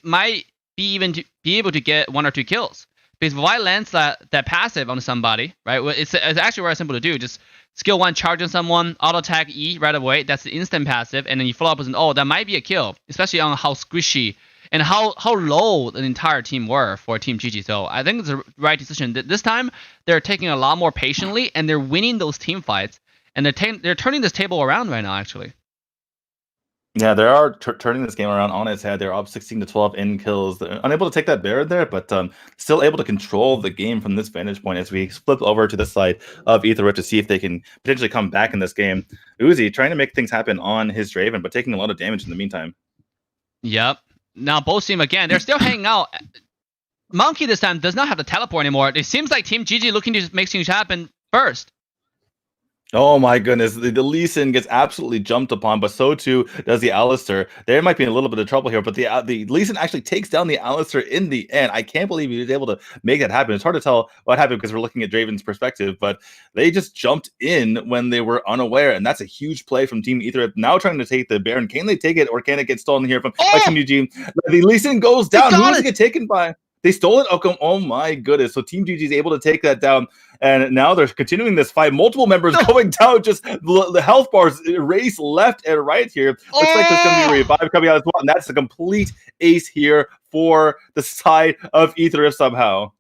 might be able to get 1 or 2 kills. Because if I lands that passive on somebody, right? Well, it's actually very simple to do. Just skill 1, charge on someone, auto attack E right away. That's the instant passive, and then you follow up with an that might be a kill, especially on how squishy and how low the entire team were for Team GG. So I think it's the right decision. This time they're taking a lot more patiently, and they're winning those team fights, and they're turning this table around right now, actually. Yeah, they are turning this game around on its head. They're up 16-12 in kills. They're unable to take that Baron there, but still able to control the game from this vantage point as we flip over to the side of Aether to see if they can potentially come back in this game. Uzi trying to make things happen on his Draven, but taking a lot of damage in the meantime. Yep. Now both team again, they're still hanging out. Monkey this time does not have the teleport anymore. It seems like Team GG looking to make things happen first. Oh my goodness, the Lee Sin gets absolutely jumped upon, but so too does the Alistar. There might be a little bit of trouble here, but the Lee Sin actually takes down the Alistar in the end. I can't believe he was able to make that happen. It's hard to tell what happened because we're looking at Draven's perspective, but they just jumped in when they were unaware, and that's a huge play from Team Aether. Now trying to take the Baron. Can they take it, or can it get stolen here from Team Eugene? The Lee Sin goes down. Who does it get taken by? They stole it? Oh my goodness. So Team GG is able to take that down. And now they're continuing this fight. Multiple members going down. Just the health bars race left and right here. Looks like there's going to be a revive coming out as well. And that's a complete ace here for the side of Aether somehow.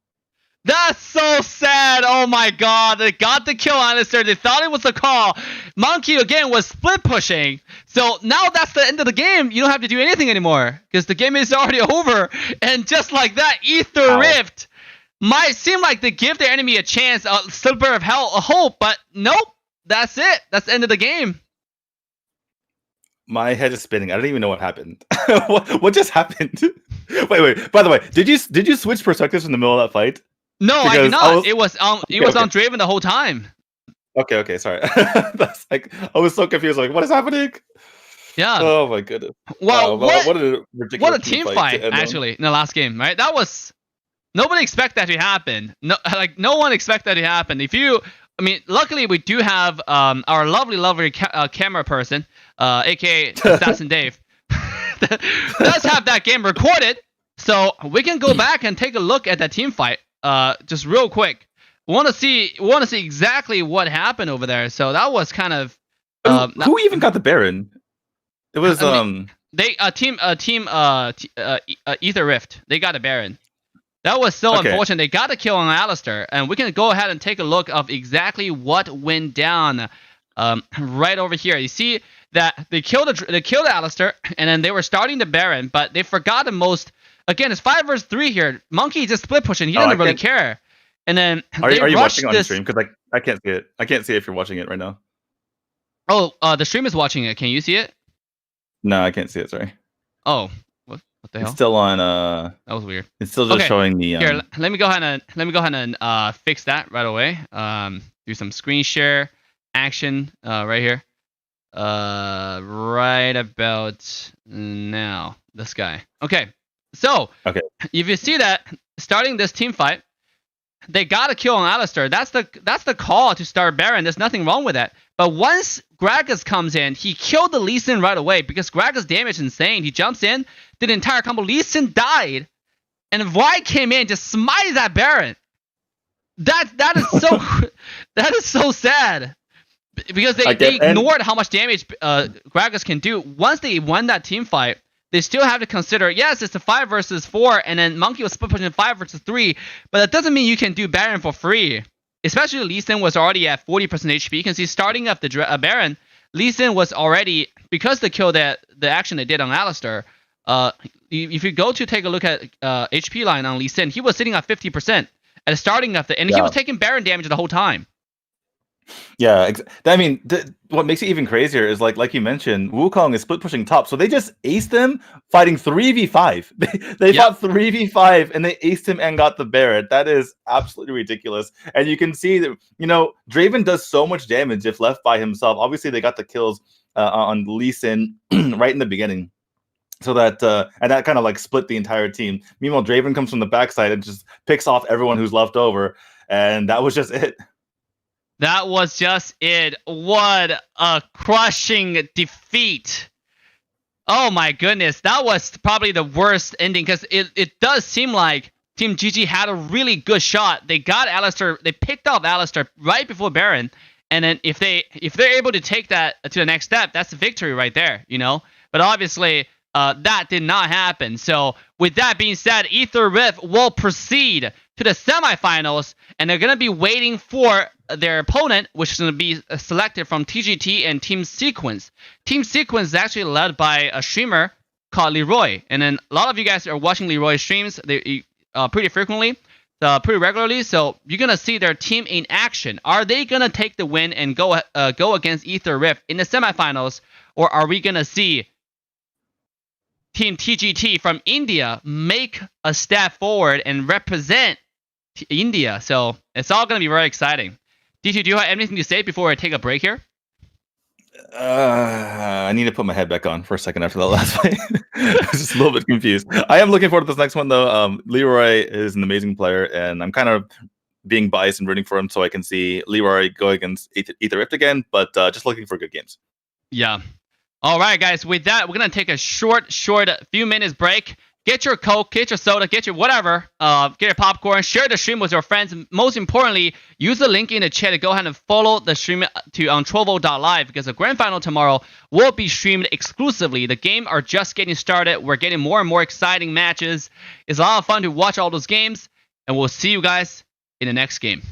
That's so sad. Oh my god. They got the kill on Aether. They thought it was a call. Monkey again was split pushing. So now that's the end of the game. You don't have to do anything anymore because the game is already over. And just like that, Aether Rift might seem like they give their enemy a chance, a sliver of hell, a hope, but nope. That's it. That's the end of the game. My head is spinning. I don't even know what happened. what just happened? Wait. By the way, did you switch perspectives in the middle of that fight? No, because I did not. It was on Draven the whole time. Okay, sorry. That's like I was so confused. Like, what is happening? Yeah. Oh my goodness. Well, what a ridiculous what a team fight actually in the last game, right? That was nobody expect that to happen. No one expect that to happen. Luckily we do have our lovely camera person, aka AssassinDave, does have that game recorded, so we can go back and take a look at that team fight. Just real quick. We want to see exactly what happened over there. So that was kind of who even got the Baron? It was team Aether Rift. They got a Baron. That was so unfortunate. They got a kill on Alistar, and we can go ahead and take a look of exactly what went down right over here. You see that they killed Alistar, and then they were starting the Baron, but they forgot the most. Again, it's 5 versus 3 here. Monkey just split pushing. He doesn't really care. And then are you watching on stream? Because I can't see it. I can't see if you're watching it right now. Oh, the stream is watching it. Can you see it? No, I can't see it. Sorry. Oh, what the hell? It's still on. That was weird. It's still just showing the. Here, let me go ahead and fix that right away. Do some screen share action right here. Right about now. This guy. Okay. So, if you see that starting this team fight, they got a kill on Alistar. That's the call to start Baron. There's nothing wrong with that. But once Gragas comes in, he killed the Lee Sin right away because Gragas' damage is insane. He jumps in, did an entire combo. Lee Sin died, and Vi came in, just smited that Baron. That is so sad because they ignored how much damage Gragas can do. Once they won that team fight, they still have to consider, yes, it's a 5 versus 4, and then Monkey was split pushing 5 versus 3, but that doesn't mean you can do Baron for free. Especially Lee Sin was already at 40% HP. You can see starting up the Baron, Lee Sin was already, because the kill the action they did on Alistar, if you go to take a look at HP line on Lee Sin, he was sitting at 50% at the starting of and he was taking Baron damage the whole time. Yeah, I mean, what makes it even crazier is like you mentioned, Wukong is split pushing top, so they just aced them fighting 3v5. They fought 3v5 and they aced him and got the Barret. That is absolutely ridiculous. And you can see that Draven does so much damage if left by himself. Obviously, they got the kills on Lee Sin right in the beginning. So that and that kind of like split the entire team. Meanwhile, Draven comes from the backside and just picks off everyone who's left over, and that was just it. That was just it. What a crushing defeat Oh my goodness, that was probably the worst ending because it does seem like Team GG had a really good shot. They got Alistair, they picked off Alistair right before Baron, and then if they're able to take that to the next step, that's a victory right there, you know. But obviously, that did not happen. So with that being said, Aether Rift will proceed to the semifinals, and they're gonna be waiting for their opponent, which is going to be selected from TGT and Team Sequence. Team Sequence is actually led by a streamer called Leroy, and then a lot of you guys are watching Leroy streams pretty frequently, pretty regularly. So you're gonna see their team in action. Are they gonna take the win and go against Aether Rift in the semifinals, or are we gonna see Team TGT from India make a step forward and represent India? So it's all gonna be very exciting. D2, do you have anything to say before I take a break here? I need to put my head back on for a second after that last fight. I was just a little bit confused. I am looking forward to this next one, though. Leroy is an amazing player, and I'm kind of being biased and rooting for him so I can see Leroy go against Aether Rift again, but just looking for good games. Yeah. All right, guys. With that, we're going to take a short few minutes break. Get your Coke, get your soda, get your whatever, get your popcorn, share the stream with your friends. Most importantly, use the link in the chat to go ahead and follow the stream on Trovo.live because the grand final tomorrow will be streamed exclusively. The game are just getting started. We're getting more and more exciting matches. It's a lot of fun to watch all those games, and we'll see you guys in the next game.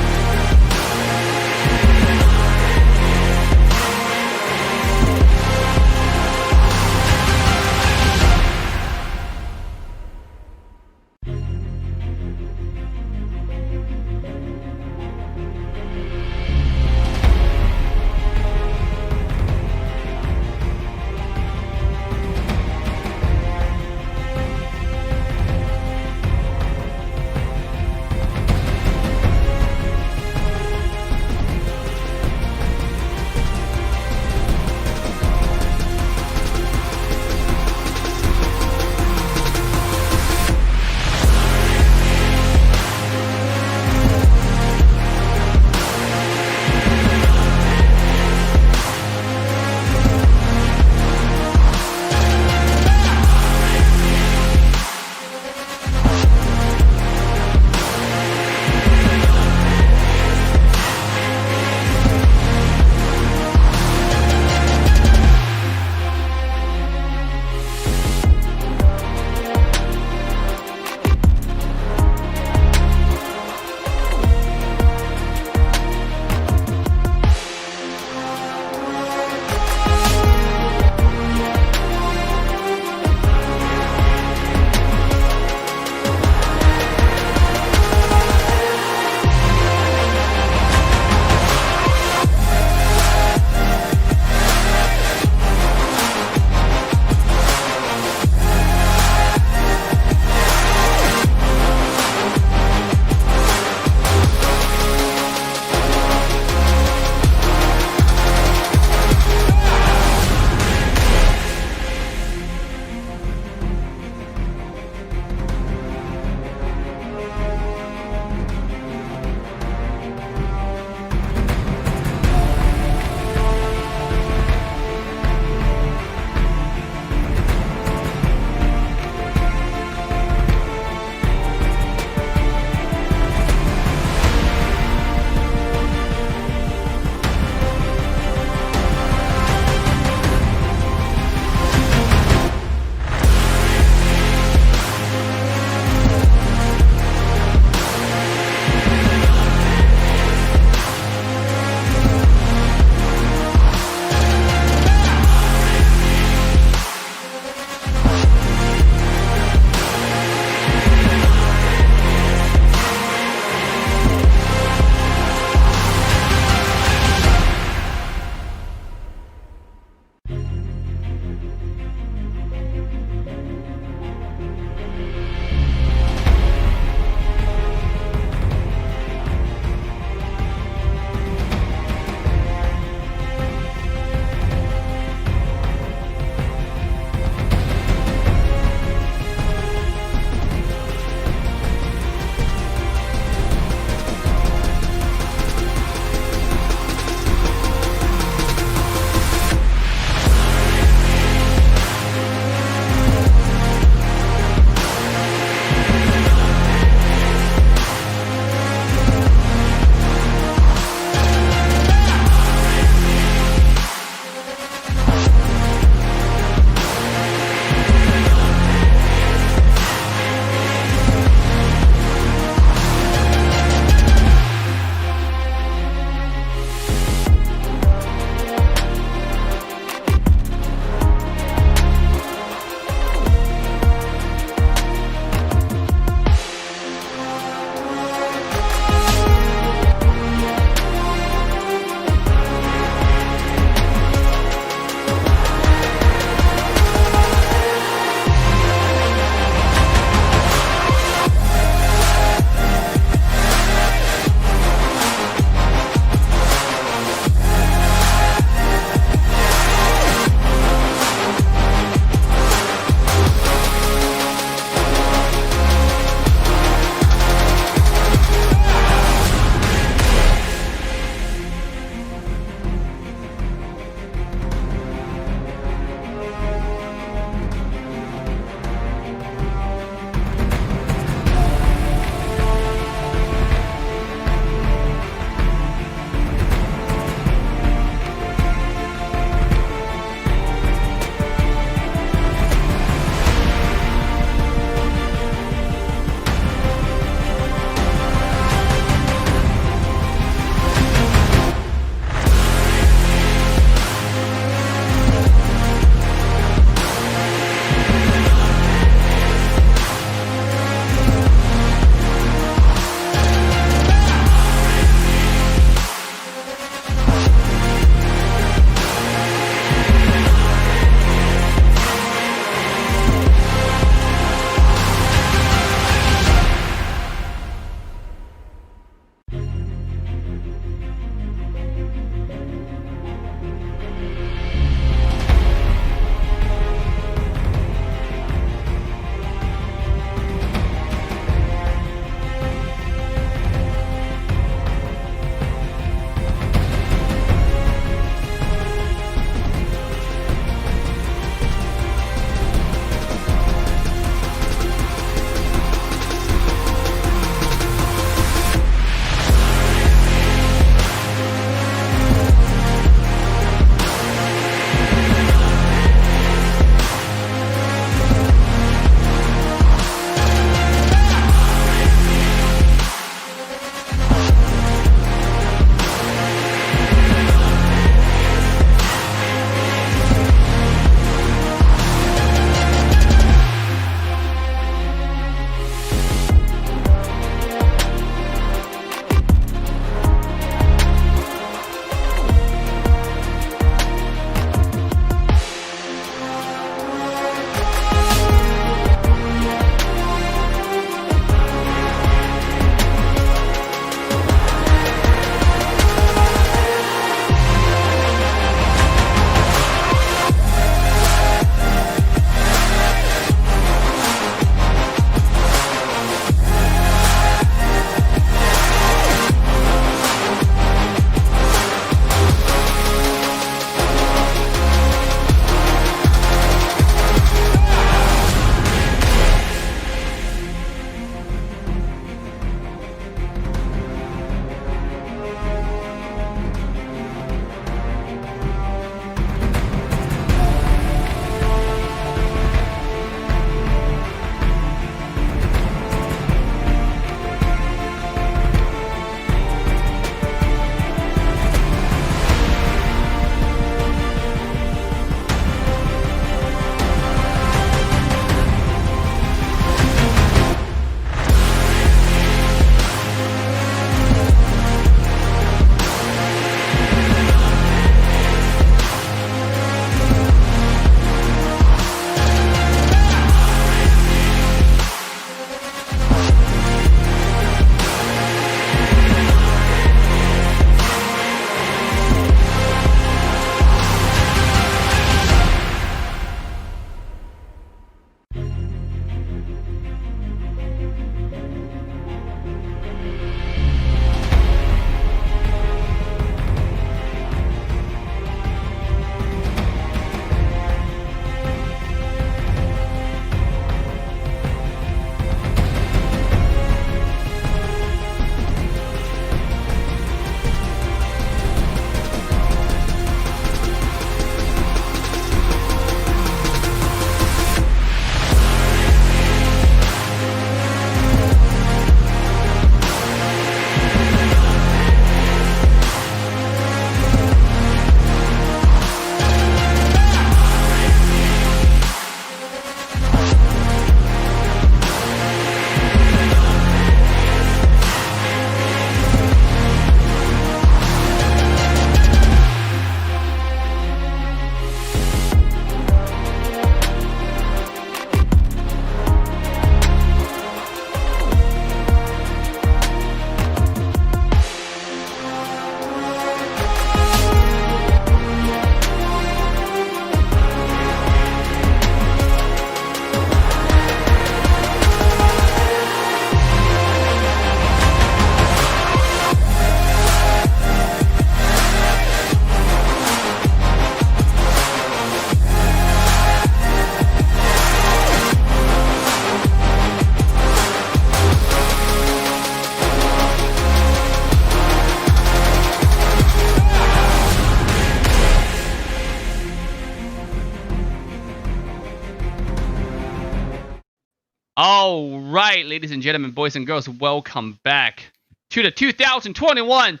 All right, ladies and gentlemen, boys and girls, welcome back to the 2021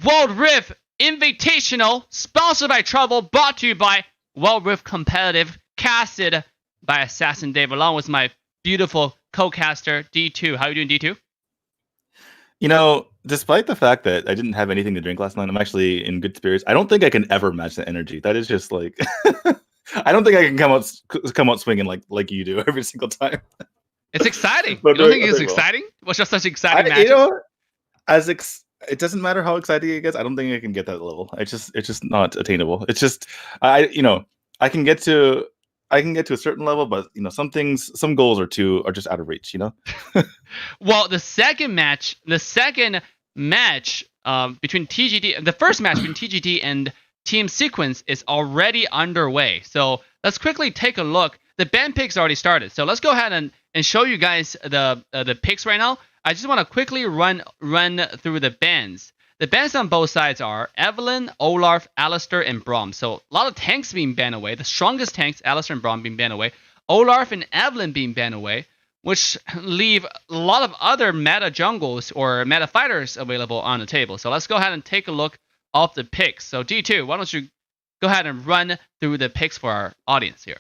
World Rift Invitational, sponsored by Trovo, brought to you by World Rift Competitive, casted by AssassinDave, along with my beautiful co-caster, D2. How are you doing, D2? You know, despite the fact that I didn't have anything to drink last night, I'm actually in good spirits. I don't think I can ever match the energy. That is just like... I don't think I can come out swinging like you do every single time. It's exciting. You don't think it's exciting? What's just such exciting matches? You know, it doesn't matter how exciting it gets. I don't think I can get that level. It's just not attainable. It's just I can get to a certain level, but some goals are just out of reach. Well, the second match between TGT, the first match between TGT and Team Sequence is already underway. So let's quickly take a look. The band picks already started. So let's go ahead and show you guys the picks right now. I just want to quickly run through the bands. The bands on both sides are Evelyn, Olaf, Alistair, and Braum. So a lot of tanks being banned away. The strongest tanks, Alistair and Braum, being banned away. Olaf and Evelyn being banned away, which leave a lot of other meta jungles or meta fighters available on the table. So let's go ahead and take a look of the picks. So D2, why don't you go ahead and run through the picks for our audience here?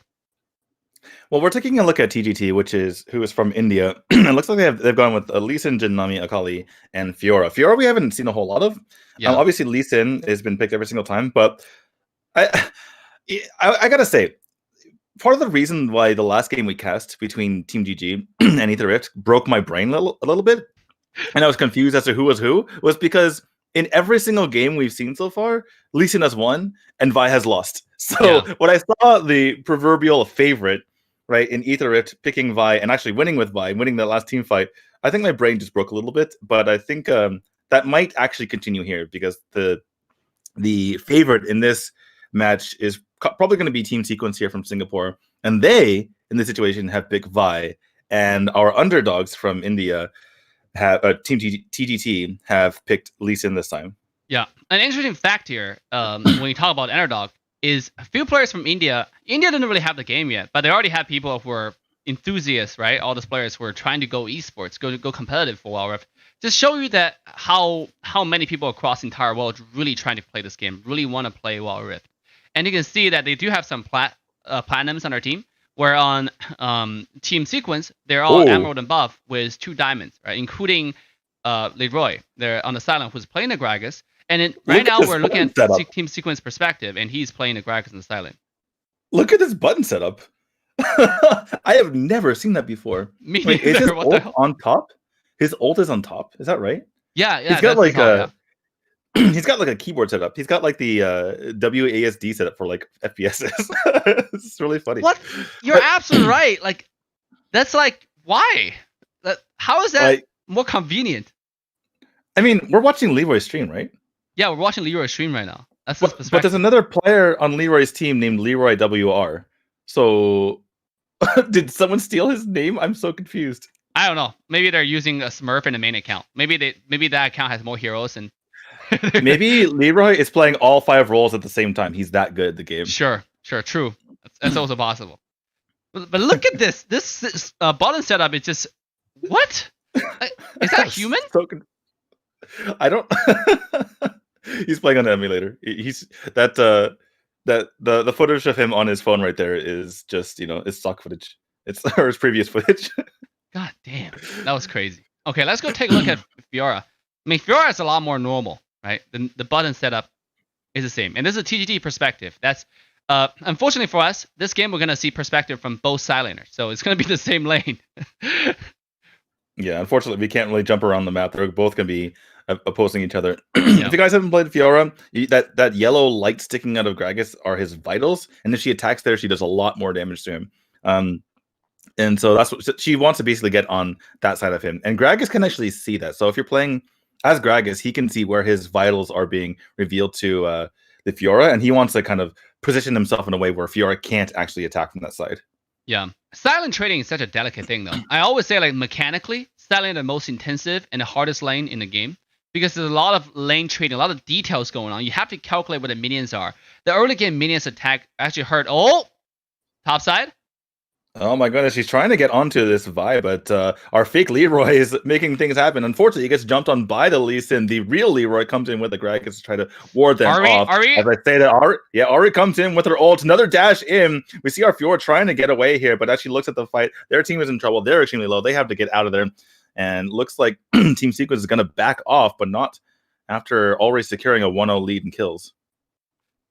Well, we're taking a look at TGT, who is from India. It looks like they've gone with Lee Sin, Jin, Nami, Akali, and Fiora. Fiora we haven't seen a whole lot of. Yeah. Obviously, Lee Sin has been picked every single time, but I gotta say, part of the reason why the last game we cast between Team GG and Aether Rift broke my brain a little bit, and I was confused as to who was because in every single game we've seen so far, Lee Sin has won and Vi has lost. So when I saw the proverbial favorite, right, in Aether Rift picking Vi and actually winning with Vi, winning the last team fight, I think my brain just broke a little bit. But I think that might actually continue here because the favorite in this match is probably going to be Team Sequence here from Singapore. And they, in this situation, have picked Vi. And our underdogs from India, Team TGT, have picked Lee Sin this time. Yeah. An interesting fact here, when you talk about underdog, is a few players from India. India didn't really have the game yet, but they already had people who were enthusiasts, right? All those players who were trying to go esports, go competitive for Wild Rift. Just show you that how many people across the entire world really trying to play this game, really want to play Wild Rift. And you can see that they do have some platinums on their team, where on Team Sequence, they're all emerald and buff with 2 diamonds, right? Including Leroy, they're on the silent, who's playing the Gragas. And right now we're looking at Team Sequence perspective, and he's playing the Gragas in the silent. Look at this button setup. I have never seen that before. Me neither. Is his ult on top? His ult is on top. Is that right? Yeah. He's got like he's got like a keyboard setup. He's got like the WASD setup for like FPSs. It's really funny. What? You're absolutely right. Like, that's like, why? How is that more convenient? I mean, we're watching Leroy's stream, right? Yeah, we're watching Leroy's stream right now. That's but there's another player on Leroy's team named Leroy WR. So, did someone steal his name? I'm so confused. I don't know. Maybe they're using a Smurf in the main account. Maybe that account has more heroes and. Maybe Leroy is playing all 5 roles at the same time. He's that good at the game. Sure, true. That's also possible. But look at this. This button setup is just what? Is that human? I don't. He's playing on the emulator. He's the footage of him on his phone right there is just it's stock footage. It's his previous footage. God damn, that was crazy. Okay, let's go take a look at Fiora. I mean, Fiora is a lot more normal, right? The button setup is the same, and this is a TGT perspective. That's unfortunately for us, this game we're gonna see perspective from both sidelaners, so it's gonna be the same lane. Yeah, unfortunately, we can't really jump around the map. They're both gonna be opposing each other. If you guys haven't played Fiora, that yellow light sticking out of Gragas are his vitals, and if she attacks there, she does a lot more damage to him. And so that's what she wants to basically get on that side of him. And Gragas can actually see that. So if you're playing as Gragas, he can see where his vitals are being revealed to the Fiora, and he wants to kind of position himself in a way where Fiora can't actually attack from that side. Yeah. Silent trading is such a delicate thing, though. I always say, like, mechanically, silent is the most intensive and the hardest lane in the game because there's a lot of lane trading, a lot of details going on. You have to calculate what the minions are. The early game minions attack actually hurt. Oh! Top side. Oh my goodness, she's trying to get onto this Vi, but our fake Leroy is making things happen. Unfortunately, he gets jumped on by the Lee Sin. The real Leroy comes in with the Gragas to try to ward them off. Ari? As I say that, Ari comes in with her ult. Another dash in. We see our Fiora trying to get away here, but as she looks at the fight, their team is in trouble. They're extremely low. They have to get out of there. And looks like Team Sequence is going to back off, but not after already securing a 1-0 lead in kills.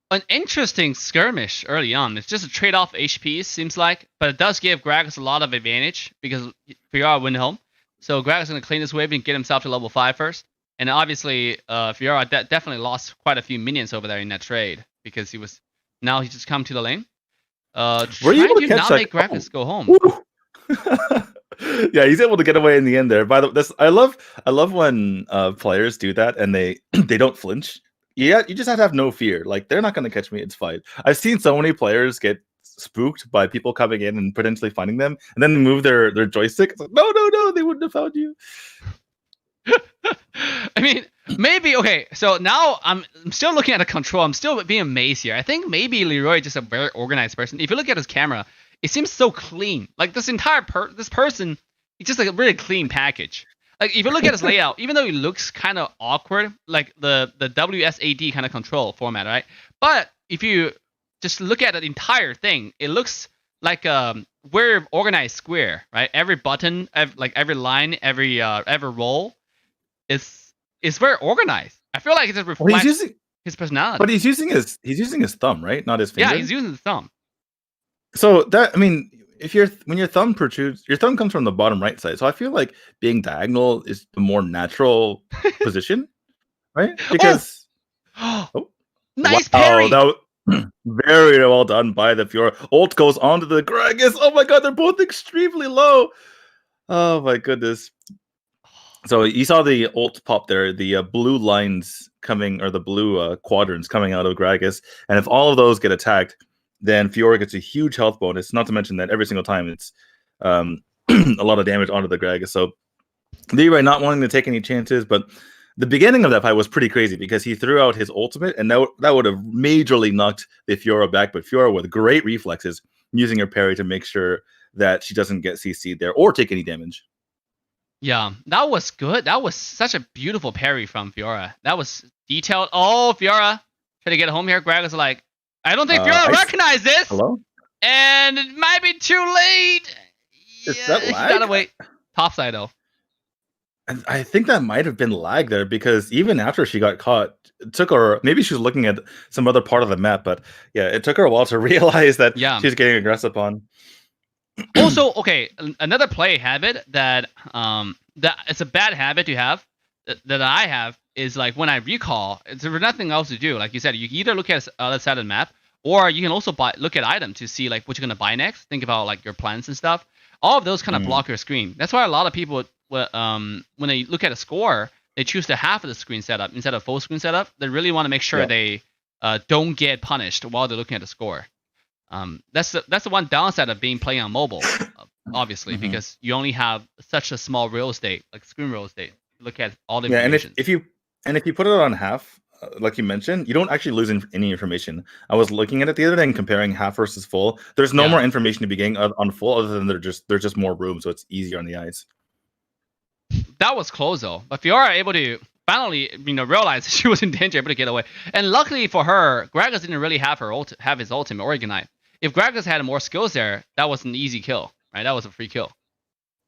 An interesting skirmish early on. It's just a trade-off HP, seems like, but it does give Gragas a lot of advantage because Fiora went home. So Gragas is going to clean this wave and get himself to level 5 first. And obviously, Fiora definitely lost quite a few minions over there in that trade because now he's just come to the lane. Were you able to not make Gragas go home? Yeah, he's able to get away in the end there. By the way, I love when players do that and they don't flinch. Yeah, you just have to have no fear. Like, they're not going to catch me. It's fine. I've seen so many players get spooked by people coming in and potentially finding them, and then move their joystick. It's like, no, they wouldn't have found you. I mean, maybe, okay, so now I'm still looking at the control. I'm still being amazed here. I think maybe Leroy is just a very organized person. If you look at his camera, it seems so clean. Like, this entire this person, it's just like a really clean package. Like, if you look at his layout, even though it looks kind of awkward, like the WSAD kind of control format, right? But if you just look at the entire thing, it looks like a very organized square, right? Every button, every line, every roll is very organized. I feel like it just reflects his personality. But he's using his thumb, right? Not his finger. Yeah, he's using his thumb. So that, I mean, when your thumb protrudes, your thumb comes from the bottom right side. So I feel like being diagonal is the more natural position, right? Because nice parry. That was very well done by the Fiora. Ult goes onto the Gragas. Oh my god, they're both extremely low. Oh my goodness. So you saw the ult pop there, the blue lines coming, or the blue quadrants coming out of Gragas, and if all of those get attacked, then Fiora gets a huge health bonus. Not to mention that every single time it's a lot of damage onto the Gragas. So Leroy not wanting to take any chances, but the beginning of that fight was pretty crazy because he threw out his ultimate, and that would have majorly knocked the Fiora back. But Fiora, with great reflexes, using her parry to make sure that she doesn't get CC'd there or take any damage. Yeah, that was good. That was such a beautiful parry from Fiora. That was detailed. Oh, Fiora, try to get home here. Gragas like, I don't think Fiora recognized this. Hello? And it might be too late. Is that lag? You gotta wait. Topside, though. I think that might have been lag there, because even after she got caught, it took her, maybe she was looking at some other part of the map, but yeah, it took her a while to realize that she was getting aggressive on. Also, okay, another play habit that it's a bad habit to have, that I have, is like when I recall, there's nothing else to do. Like you said, you can either look at the other side of the map, or you can also look at items to see like what you're gonna buy next. Think about like your plans and stuff. All of those kind of block your screen. That's why a lot of people, when they look at a score, they choose the half of the screen setup instead of full screen setup. They really want to make sure they don't get punished while they're looking at the score. That's the one downside of playing on mobile, obviously, because you only have such a small real estate, like screen real estate. Look at all the information. And if you put it on half, like you mentioned, you don't actually lose any information. I was looking at it the other day and comparing half versus full. There's no more information to be getting on full, other than there's just more room, so it's easier on the eyes. That was close though, but Fiora able to finally, realize she was in danger, able to get away. And luckily for her, Gragas didn't really have his ultimate or Ignite. If Gragas had more skills there, that was an easy kill, right? That was a free kill.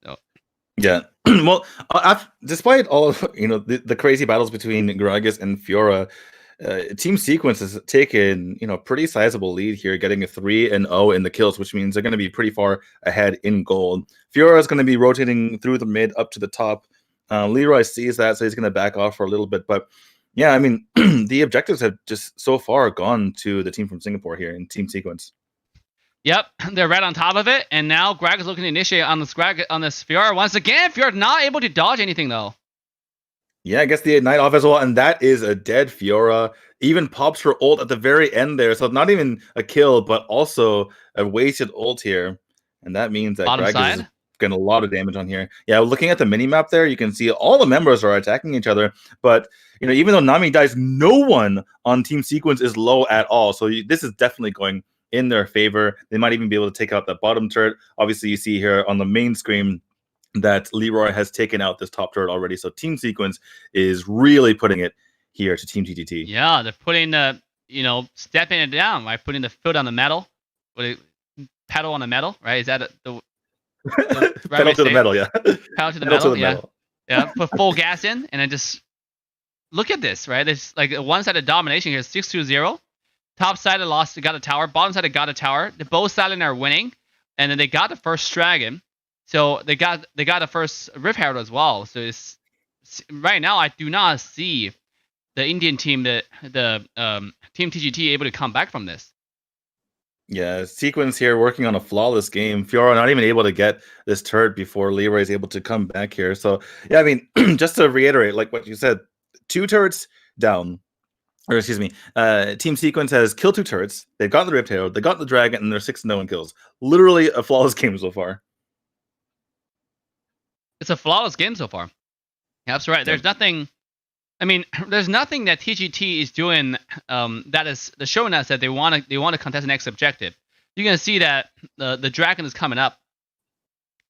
So. Yeah. Well, despite all of the crazy battles between Gragas and Fiora, Team Sequence has taken pretty sizable lead here, getting a 3-0 in the kills, which means they're going to be pretty far ahead in gold. Fiora is going to be rotating through the mid up to the top. Leroy sees that, so he's going to back off for a little bit. But yeah, I mean, the objectives have just so far gone to the team from Singapore here in Team Sequence. Yep, they're right on top of it, and now Greg is looking to initiate on this Fiora. Once again, Fiora not able to dodge anything though. Yeah, I guess the Ignite off as well, and that is a dead Fiora. Even pops her ult at the very end there, so not even a kill, but also a wasted ult here. And that means that Greg is getting a lot of damage on here. Yeah, looking at the mini-map there, you can see all the members are attacking each other, but even though Nami dies, no one on Team Sequence is low at all, so this is definitely going in their favor. They might even be able to take out that bottom turret. Obviously, you see here on the main screen that Leroy has taken out this top turret already. So Team Sequence is really putting it here to Team TTT. Yeah, they're putting the, stepping it down, right? Putting the foot on the metal, pedal on the metal, right? Is that the right pedal to the metal, yeah. Pedal to the metal, yeah. Yeah, put full gas in, and then just look at this, right? There's like one-sided domination here, 6-0. Top side of lost, they got a tower. Bottom side, they got a tower. The both sides are winning, and then they got the first dragon. So they got the first Rift Herald as well. So it's right now I do not see the Indian team, the Team TGT, able to come back from this. Yeah, Sequence here working on a flawless game. Fiora not even able to get this turret before Leroy is able to come back here. So yeah, I mean, just to reiterate, like what you said, 2 turrets down. Or excuse me, Team Sequence has killed 2 turrets. They've got the Rift Herald, they got the Dragon, and they're 6-0 kills. Literally a flawless game so far. It's a flawless game so far. That's right. There's nothing. I mean, there's nothing that TGT is doing that is showing us that they want to contest the next objective. You're gonna see that the dragon is coming up.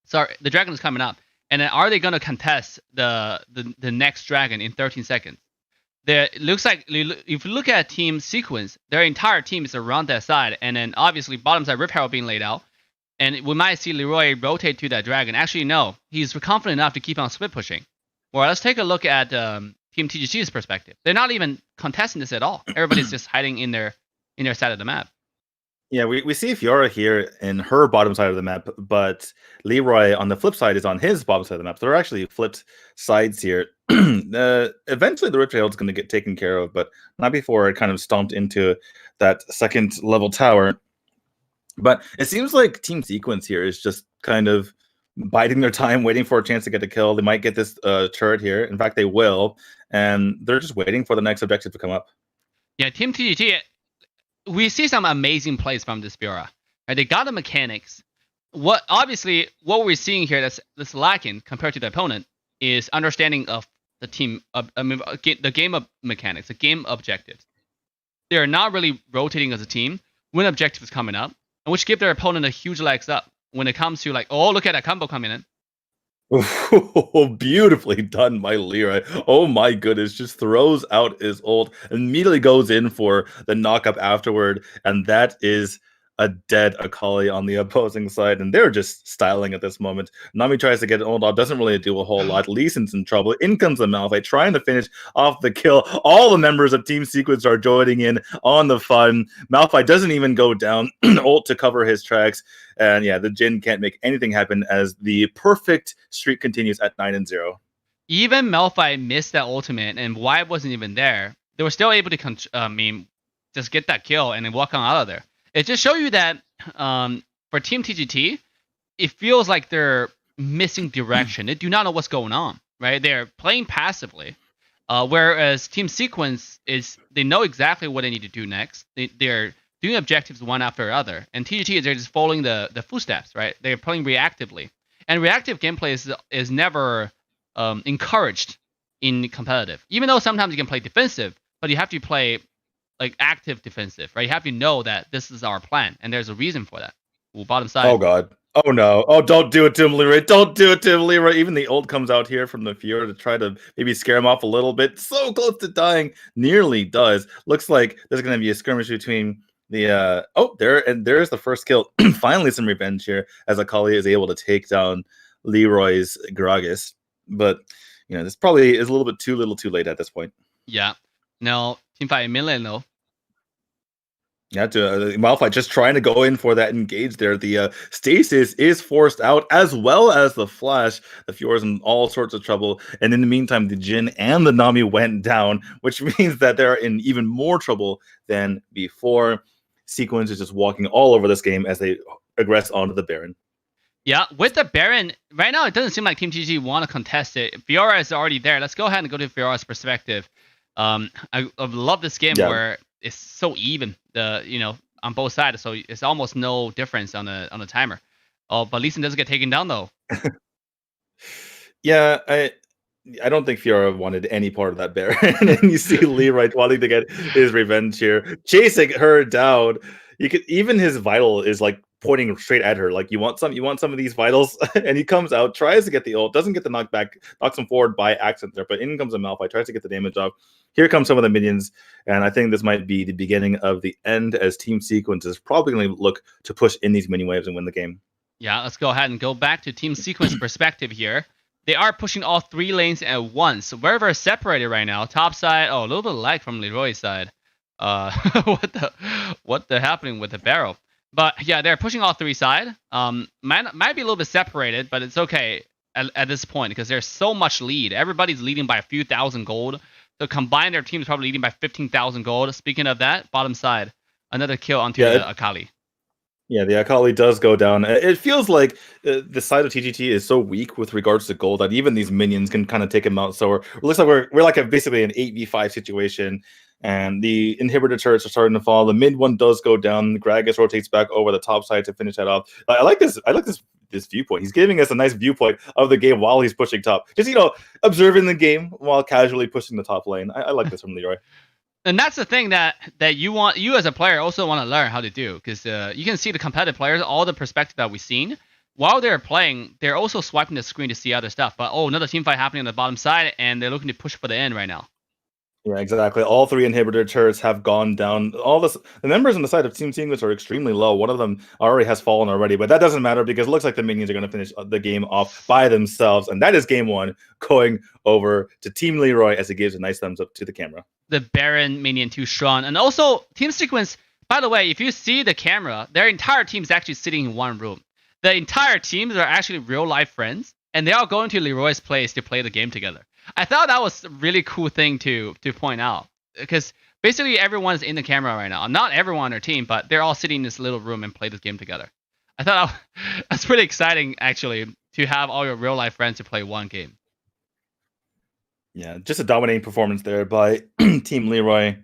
Sorry, the dragon is coming up, and then are they gonna contest the next dragon in 13 seconds? It looks like if you look at Team Sequence, their entire team is around that side, and then obviously bottom side Rift Herald being laid out, and we might see Leroy rotate to that dragon. Actually, no, he's confident enough to keep on split pushing. Well, let's take a look at Team TGT's perspective. They're not even contesting this at all. Everybody's just hiding in their side of the map. Yeah, we see Fiora here in her bottom side of the map, but Leroy on the flip side is on his bottom side of the map. So they're actually flipped sides here. Eventually the Rift Herald is going to get taken care of, but not before it kind of stomped into that second level tower. But it seems like Team Sequence here is just kind of biding their time, waiting for a chance to get a kill. They might get this turret here. In fact, they will. And they're just waiting for the next objective to come up. Yeah, Team TGT, we see some amazing plays from this Fiora. Right? They got the mechanics. What we're seeing here that's lacking compared to the opponent is understanding of the team, the game of mechanics, the game objectives. They're not really rotating as a team when objective is coming up, and which give their opponent a huge legs up when it comes to like, oh, look at that combo coming in. Oh, beautifully done by Leroy. Oh my goodness, just throws out his ult, immediately goes in for the knockup afterward, and that is a dead Akali on the opposing side, and they're just styling at this moment. Nami tries to get an ult off, doesn't really do a whole lot. Lee Sin's in trouble. In comes the Malphite, trying to finish off the kill. All the members of Team Sequence are joining in on the fun. Malphite doesn't even go down. Ult to cover his tracks. And yeah, the Jhin can't make anything happen as the perfect streak continues at 9-0. Even Malphite missed that ultimate, and Wyatt wasn't even there. They were still able to, just get that kill and then walk on out of there. It just shows you that for Team TGT, it feels like they're missing direction. They do not know what's going on, right? They're playing passively, whereas Team Sequence they know exactly what they need to do next. They're doing objectives one after the other, and TGT they're just following the footsteps, right? They're playing reactively, and reactive gameplay is never encouraged in competitive. Even though sometimes you can play defensive, but you have to play like active defensive, right? You have to know that this is our plan, and there's a reason for that. Ooh, bottom side. Oh god. Oh no. Oh, don't do it to him, Leroy. Don't do it to him, Leroy. Even the ult comes out here from the Fiora to try to maybe scare him off a little bit. So close to dying. Nearly does. Looks like there's going to be a skirmish between the there's the first kill. Finally some revenge here as Akali is able to take down Leroy's Gragas. But this probably is a little bit too little too late at this point. Yeah. No, Team Fight Million though. Yeah, Malphite just trying to go in for that engage there. The stasis is forced out, as well as the flash. The Fiora's in all sorts of trouble. And in the meantime, the Jhin and the Nami went down, which means that they're in even more trouble than before. Sequence is just walking all over this game as they aggress onto the Baron. Yeah, with the Baron, right now it doesn't seem like Team GG want to contest it. Fiora is already there. Let's go ahead and go to Fiora's perspective. I love this game where it's so even, on both sides, so it's almost no difference on the timer. Oh, but Lee Sin doesn't get taken down though. Yeah, I don't think Fiora wanted any part of that Baron. And you see Leroy wanting to get his revenge here, chasing her down. you could even his vital is like pointing straight at her. Like you want some of these vitals, and he comes out, tries to get the ult, doesn't get the knockback, knocks him forward by accident there. But in comes a Malphite, tries to get the damage off. Here come some of the minions, and I think this might be the beginning of the end, as Team Sequence is probably going to look to push in these mini waves and win the game. Yeah, let's go ahead and go back to Team Sequence perspective here. They are pushing all 3 lanes at once. Very, very separated right now. Top side, a little bit of lag from Leroy's side. What the happening with the barrel? But yeah, they're pushing all 3 side. Might be a little bit separated, but it's okay at this point because there's so much lead. Everybody's leading by a few thousand gold. So combined, their team's probably leading by 15,000 gold. Speaking of that, bottom side, another kill onto the Akali. Yeah, the Akali does go down. It feels like the side of TGT is so weak with regards to gold that even these minions can kind of take him out. So it looks like we're like basically an 8v5 situation, and the inhibitor turrets are starting to fall. The mid one does go down. Gragas rotates back over the top side to finish that off. I like this viewpoint. He's giving us a nice viewpoint of the game while he's pushing top. Just observing the game while casually pushing the top lane. I like this from Leroy. And that's the thing that you as a player also want to learn how to do, because you can see the competitive players, all the perspective that we've seen. While they're playing, they're also swiping the screen to see other stuff. But another team fight happening on the bottom side, and they're looking to push for the end right now. Yeah, exactly. All 3 inhibitor turrets have gone down. The numbers on the side of Team Sequence are extremely low. One of them already has fallen already, but that doesn't matter because it looks like the minions are going to finish the game off by themselves. And that is game 1 going over to Team Leroy as he gives a nice thumbs up to the camera. The Baron minion too strong. And also, Team Sequence, by the way, if you see the camera, their entire team is actually sitting in one room. The entire teams are actually real-life friends, and they're all going to Leroy's place to play the game together. I thought that was a really cool thing to point out, because basically everyone's in the camera right now. Not everyone on their team, but they're all sitting in this little room and play this game together. I thought that's pretty exciting, actually, to have all your real-life friends to play one game. Yeah, just a dominating performance there by Team Leroy.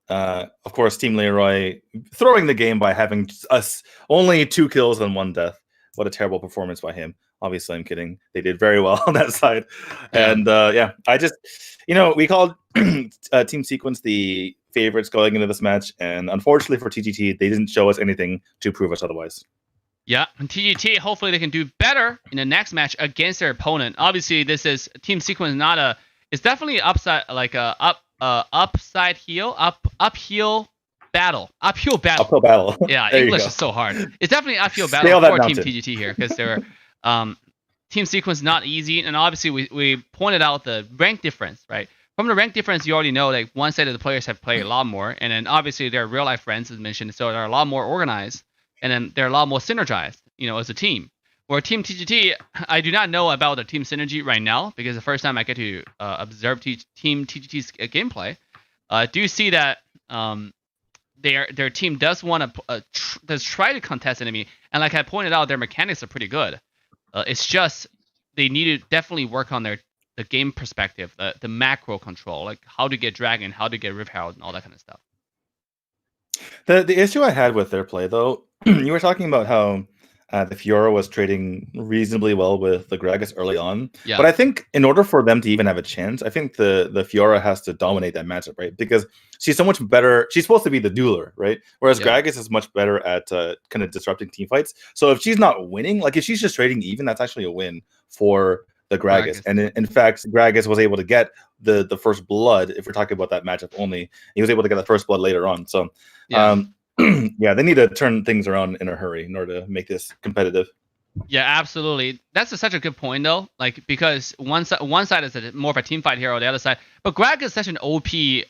Of course, Team Leroy throwing the game by having us only 2 kills and 1 death. What a terrible performance by him. Obviously, I'm kidding. They did very well on that side. Yeah. And I just, we called Team Sequence the favorites going into this match. And unfortunately for TGT, they didn't show us anything to prove us otherwise. Yeah, and TGT, hopefully they can do better in the next match against their opponent. Obviously, this is Team Sequence, it's definitely upside, like a uphill battle. Uphill battle. Yeah, English is so hard. It's definitely an uphill battle for Team TGT here, because they're Team Sequence not easy, and obviously we pointed out the rank difference, right? From the rank difference, you already know like one side of the players have played a lot more, and then obviously they're real life friends as mentioned, so they're a lot more organized, and then they're a lot more synergized, as a team. Where Team TGT, I do not know about the team synergy right now, because the first time I get to observe Team TGT's gameplay, I do see that their team does want to does try to contest enemy, and like I pointed out, their mechanics are pretty good. It's just they need to definitely work on the game perspective, the macro control, like how to get Dragon, how to get Rift Herald, and all that kind of stuff. The issue I had with their play, though, you were talking about how the Fiora was trading reasonably well with the Gragas early on. Yeah. But I think in order for them to even have a chance, I think the Fiora has to dominate that matchup, right? Because she's so much better. She's supposed to be the dueler, right? Whereas Gragas is much better at kind of disrupting team fights. So if she's not winning, like if she's just trading even, that's actually a win for the Gragas. And in fact, Gragas was able to get the first blood, if we're talking about that matchup only. He was able to get the first blood later on. So yeah, they need to turn things around in a hurry in order to make this competitive. Yeah, absolutely. That's such a good point, though. Like, because one side is more of a team fight hero, the other side. But Greg is such an OP,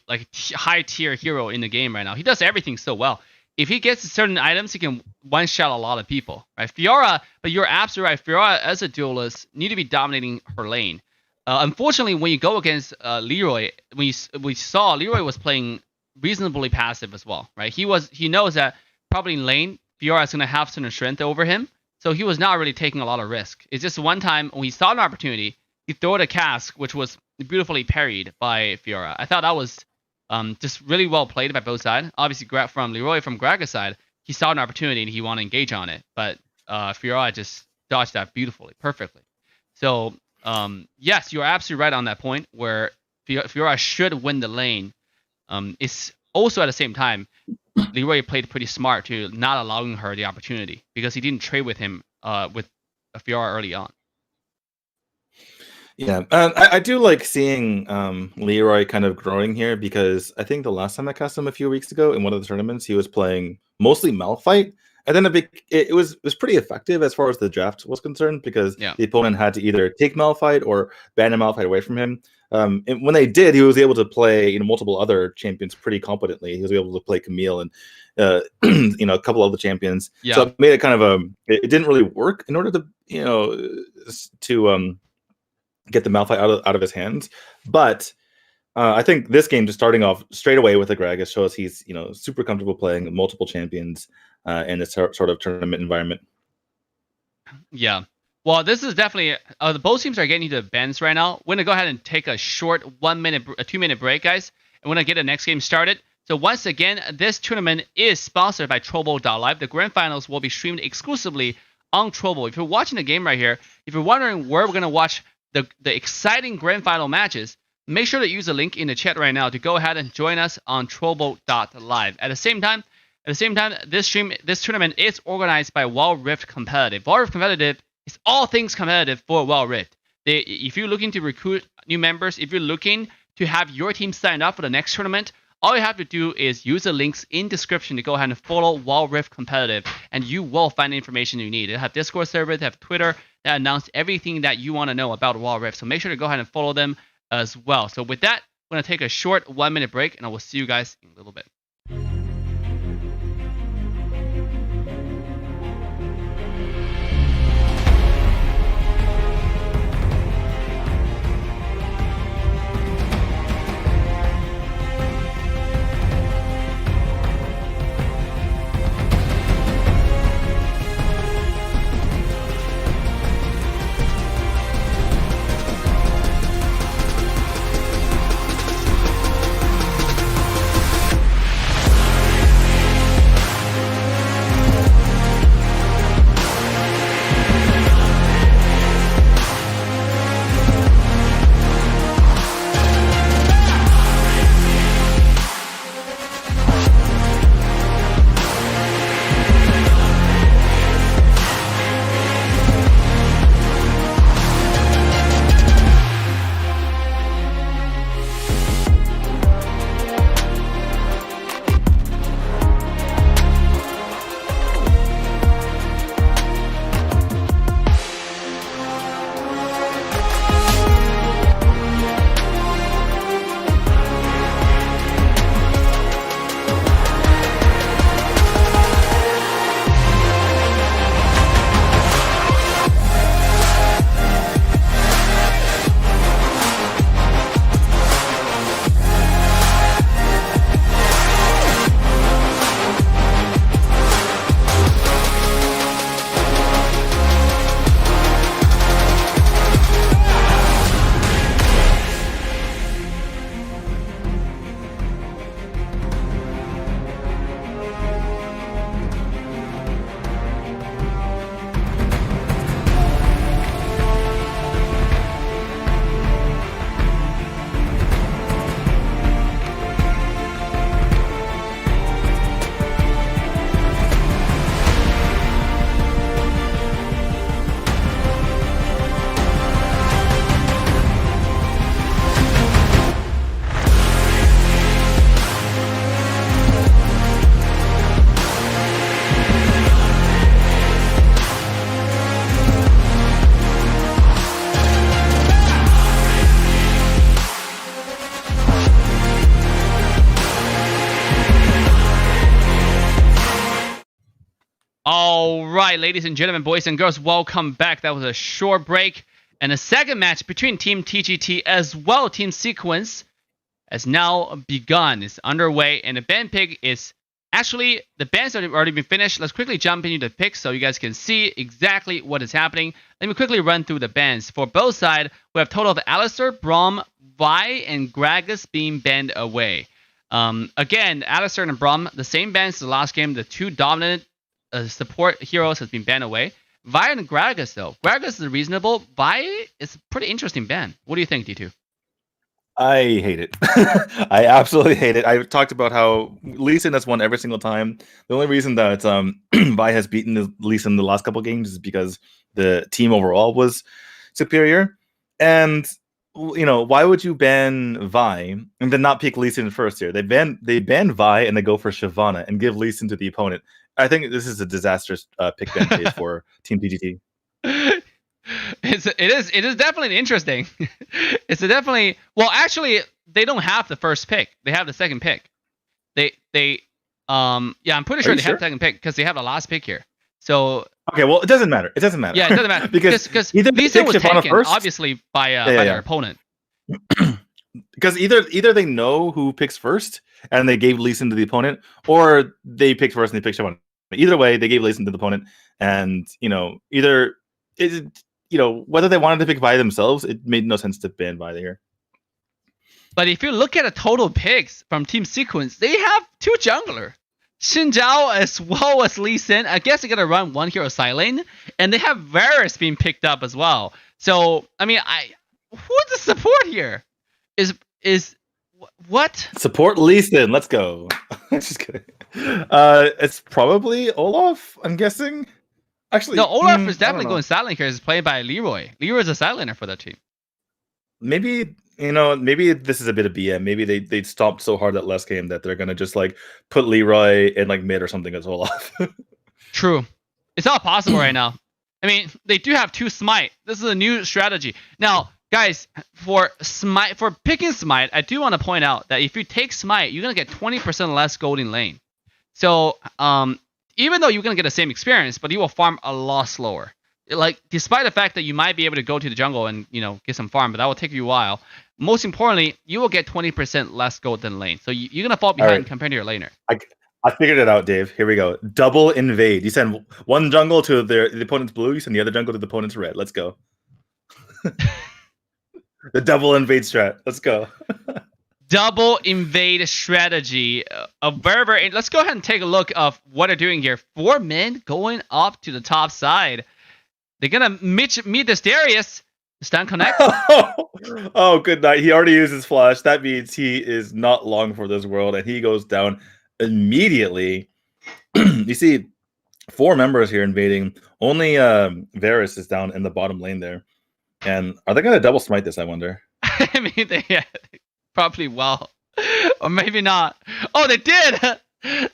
like high tier hero in the game right now. He does everything so well. If he gets certain items, he can one shot a lot of people, right? Fiora, but you're absolutely right. Fiora, as a duelist, need to be dominating her lane. Unfortunately, when you go against Leroy, we saw Leroy was playing reasonably passive as well, right? He knows that probably in lane, Fiora is going to have certain strength over him, so he was not really taking a lot of risk. It's just one time when he saw an opportunity, he threw a cask, which was beautifully parried by Fiora. I thought that was just really well played by both sides. Obviously, from Leroy, from Graga's side, he saw an opportunity and he wanted to engage on it, but Fiora just dodged that beautifully, perfectly. So, yes, you're absolutely right on that point, where Fiora should win the lane. It's also at the same time, Leroy played pretty smart to not allowing her the opportunity because he didn't trade with him with Fiora early on. Yeah, I do like seeing Leroy kind of growing here, because I think the last time I cast him a few weeks ago in one of the tournaments, he was playing mostly Malphite, and then it was pretty effective as far as the draft was concerned, because the opponent had to either take Malphite or ban a Malphite away from him. And when they did, he was able to play multiple other champions pretty competently. He was able to play Camille and a couple other champions. So it made it kind of it didn't really work in order to get the Malphite out of his hands. But I think this game, just starting off straight away with the Gragas, shows he's super comfortable playing multiple champions in this sort of tournament environment. Yeah. Well, this is definitely both teams are getting into the bans right now. We're gonna go ahead and take a short 2-minute break, guys, and we're gonna get the next game started. So once again, this tournament is sponsored by Trovo.live. The grand finals will be streamed exclusively on Trovo. If you're watching the game right here, if you're wondering where we're gonna watch the exciting grand final matches, make sure to use the link in the chat right now to go ahead and join us on Trovo.live. At the same time, this tournament is organized by Wild Rift Competitive. Wild Rift Competitive is all things competitive for Wild Rift. If you're looking to recruit new members, if you're looking to have your team signed up for the next tournament, all you have to do is use the links in description to go ahead and follow Wild Rift Competitive, and you will find the information you need. They have Discord server, they have Twitter, that announce everything that you want to know about Wild Rift. So make sure to go ahead and follow them as well. So with that, we're going to take a short 1-minute break, and I will see you guys in a little bit. All right, ladies and gentlemen, boys and girls, welcome back. That was a short break. And the second match between Team TGT as well Team Sequence has now begun. It's underway, and the ban pick is actually, the bans have already been finished. Let's quickly jump into the picks so you guys can see exactly what is happening. Let me quickly run through the bans. For both sides, we have total of Alistair, Braum, Vi, and Gragas being banned away. Again, Alistair and Braum, the same bans as the last game. The two dominant support heroes has been banned away. Vi and Gragas, though. Gragas is reasonable. Vi is a pretty interesting ban. What do you think, D2? I hate it. I absolutely hate it. I've talked about how Lee Sin has won every single time. The only reason that Vi has beaten Lee Sin the last couple games is because the team overall was superior. And why would you ban Vi and then not pick Lee Sin first here? They ban Vi and they go for Shyvana and give Lee Sin to the opponent. I think this is a disastrous pick ban case for Team PGT. It is definitely interesting. It's definitely actually they don't have the first pick. They have the second pick. I'm pretty sure they have the second pick because they have the last pick here. So okay, well it doesn't matter. It doesn't matter. Yeah, it doesn't matter because Lee Sin was taken first, obviously by their opponent. Because either they know who picks first and they gave Lee Sin to the opponent, or they picked first and they picked Shyvana. Either way, they gave Lee Sin to the opponent, and either whether they wanted to pick Vi themselves, it made no sense to ban Vi here. But if you look at the total picks from Team Sequence, they have 2 jungler. Xin Zhao as well as Lee Sin. I guess they're going to run 1 hero side lane. And they have Varus being picked up as well. So, I mean, who's the support here? Is what? Support Lee Sin. Let's go. Just kidding. It's probably Olaf, I'm guessing. Actually, no, Olaf is definitely going silent here. It's played by Leroy. Leroy's a silent for that team. Maybe this is a bit of BM. Maybe they stomped so hard that last game that they're gonna just like put Leroy in like mid or something as Olaf. True, it's not possible right now. I mean, they do have 2 smite. This is a new strategy. Now, guys, for picking smite, I do want to point out that if you take smite, you're gonna get 20% less gold in lane. So, even though you're gonna get the same experience, but you will farm a lot slower. Like, despite the fact that you might be able to go to the jungle and get some farm, but that will take you a while. Most importantly, you will get 20% less gold than lane, so you're gonna fall behind compared to your laner. I figured it out, Dave. Here we go. Double invade. You send one jungle to the opponent's blue, you send the other jungle to the opponent's red. Let's go. The double invade strat. Let's go. Double invade strategy. Let's go ahead and take a look of what they're doing here. 4 men going up to the top side. They're gonna meet this Darius. Stun connect. Oh, good night. He already used his flash. That means he is not long for this world, and he goes down immediately. You see 4 members here invading. Only Varus is down in the bottom lane there. And are they gonna double smite this, I wonder? I mean, they probably will. Or maybe not. Oh, they did!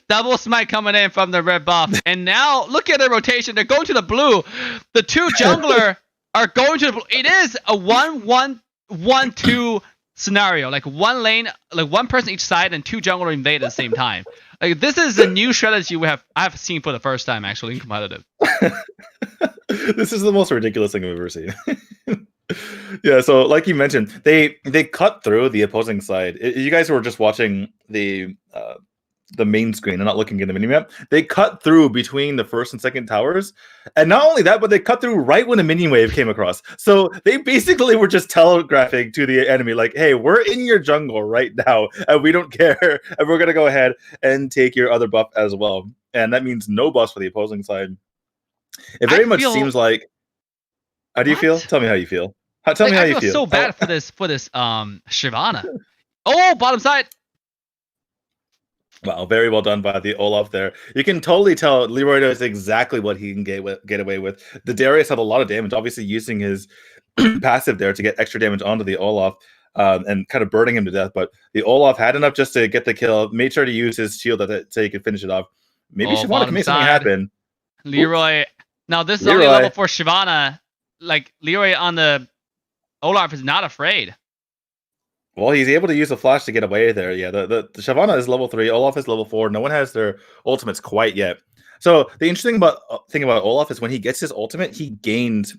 Double smite coming in from the red buff. And now, look at the rotation. They're going to the blue. The 2 jungler are going to the blue. It is a 1-1-1-2 scenario. Like 1 lane, like 1 person each side and 2 jungler invade at the same time. Like, this is a new strategy I've seen for the first time, actually, in competitive. This is the most ridiculous thing I've ever seen. Yeah, so like you mentioned, they cut through the opposing side. You guys were just watching the main screen and not looking at the minimap. They cut through between the first and second towers, and not only that, but they cut through right when the minion wave came across. So they basically were just telegraphing to the enemy, like, "Hey, we're in your jungle right now, and we don't care, and we're gonna go ahead and take your other buff as well." And that means no buffs for the opposing side. It very much seems like. How do you feel? Tell me how you feel. Tell me how you feel. I feel so bad for this Shyvana. Oh, bottom side. Wow, very well done by the Olaf there. You can totally tell Leroy knows exactly what he can get away with. The Darius had a lot of damage, obviously using his passive there to get extra damage onto the Olaf and kind of burning him to death. But the Olaf had enough just to get the kill, made sure to use his shield so he could finish it off. Maybe Shyvana can make something happen. Leroy. Now, this is only level 4 Shyvana. Like, Leroy on the Olaf is not afraid. Well, he's able to use a flash to get away there. Yeah, the Shyvana is level 3. Olaf is level 4. No one has their ultimates quite yet. So the interesting thing about Olaf is when he gets his ultimate, he gained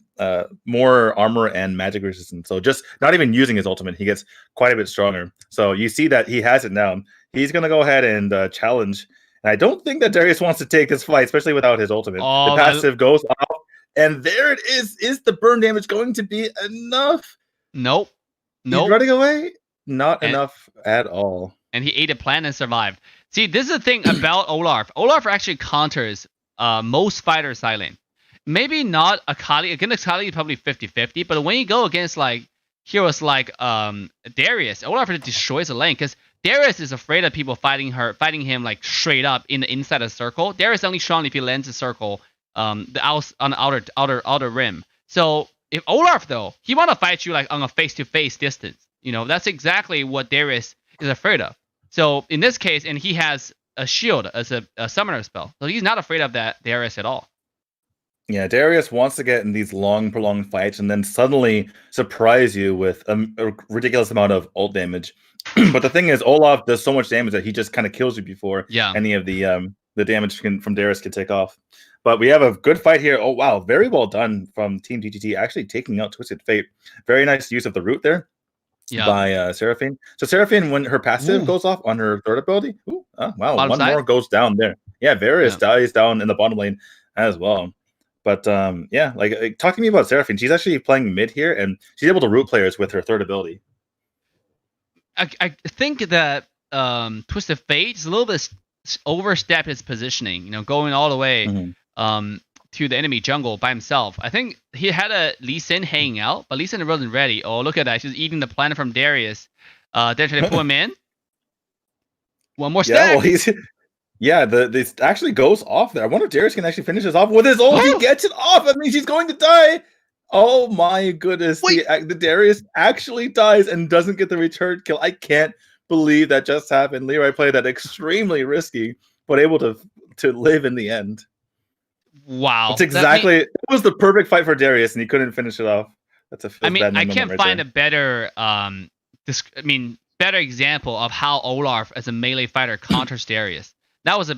more armor and magic resistance. So just not even using his ultimate, he gets quite a bit stronger. So you see that he has it now. He's going to go ahead and challenge. And I don't think that Darius wants to take his fight, especially without his ultimate. The passive goes off. And there it is. Is the burn damage going to be enough? Nope. He's running away? Not enough at all. And he ate a plant and survived. See, this is the thing about Olaf. Olaf actually counters most fighters silent. Maybe not Akali. Against Akali, probably 50-50. But when you go against, like, heroes like Darius, Olaf destroys the lane because Darius is afraid of people fighting him like straight up in the inside of the circle. Darius only strong if he lands a circle, on the outer rim. So if Olaf though, he want to fight you like on a face-to-face distance. That's exactly what Darius is afraid of. So in this case, and he has a shield as a summoner spell, so he's not afraid of that Darius at all. Yeah, Darius wants to get in these long, prolonged fights and then suddenly surprise you with a ridiculous amount of ult damage. But the thing is, Olaf does so much damage that he just kind of kills you before any of the damage from Darius can take off. But we have a good fight here. Oh, wow. Very well done from Team TTT, actually taking out Twisted Fate. Very nice use of the root there by Seraphine. So Seraphine, when her passive goes off on her third ability, wow, bottom one side? More goes down there. Yeah, Varius dies down in the bottom lane as well. But like talk to me about Seraphine. She's actually playing mid here, and she's able to root players with her third ability. I think that Twisted Fate is a little bit overstepped its positioning. Going all the way to the enemy jungle by himself. I think he had a Lee Sin hanging out, but Lee Sin wasn't ready. Oh, look at that! She's eating the planet from Darius. They're trying to pull him in. One more stack. Yeah, this actually goes off there. I wonder if Darius can actually finish this off with his ult. He gets it off. I mean, she's going to die. Oh my goodness. The Darius actually dies and doesn't get the return kill. I can't believe that just happened. Leroy played that extremely risky, but able to live in the end. Wow. It's exactly it was the perfect fight for Darius, and he couldn't finish it off. I can't find a better better example of how Olaf as a melee fighter counters Darius. That was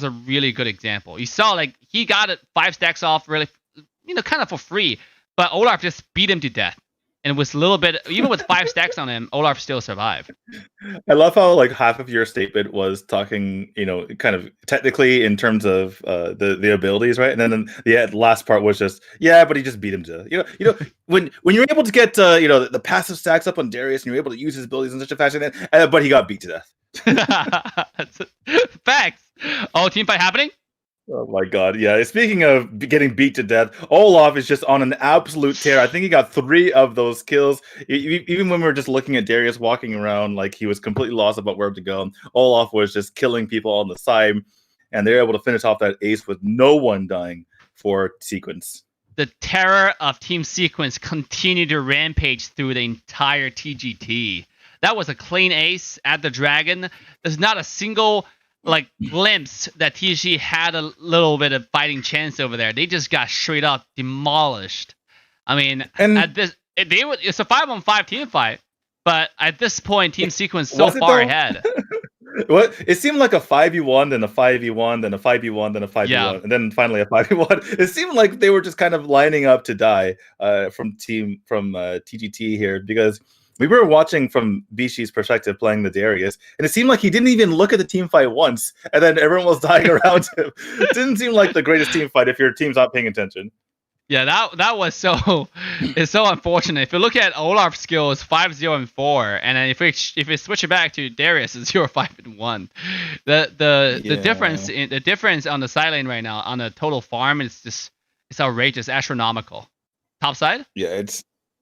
a really good example. You saw like he got it 5 stacks off really, kind of for free, but Olaf just beat him to death. And with a little bit, even with 5 stacks on him, Olaf still survived. I love how like half of your statement was talking, kind of technically in terms of the abilities, right? And then the last part was just, but he just beat him to, when you're able to get the passive stacks up on Darius and you're able to use his abilities in such a fashion, but he got beat to death. Facts. Oh, team fight happening? Oh my god, yeah. Speaking of getting beat to death, Olaf is just on an absolute tear. I think he got 3 of those kills. Even when we were just looking at Darius walking around like he was completely lost about where to go, Olaf was just killing people on the side, and they're able to finish off that ace with no one dying for Sequence. The terror of Team Sequence continued to rampage through the entire TGT. That was a clean ace at the dragon. There's not a single glimpse that TG had a little bit of fighting chance over there. They just got straight up demolished. I mean, it's a 5-on-5 team fight, but at this point, Team Sequence so far ahead. What? It seemed like a 5v1, then a 5v1, then a 5v1, then a 5v1, and then finally a 5v1. It seemed like they were just kind of lining up to die from TGT here, because we were watching from Bishi's perspective playing the Darius, and it seemed like he didn't even look at the team fight once, and then everyone was dying around him. It didn't seem like the greatest team fight if your team's not paying attention. Yeah, that was it's so unfortunate. If you look at Olaf's skills, 5-0-4, and then if we switch it back to Darius, it's 0-5-1. The difference on the side lane right now on the total farm it's outrageous, astronomical. Top side?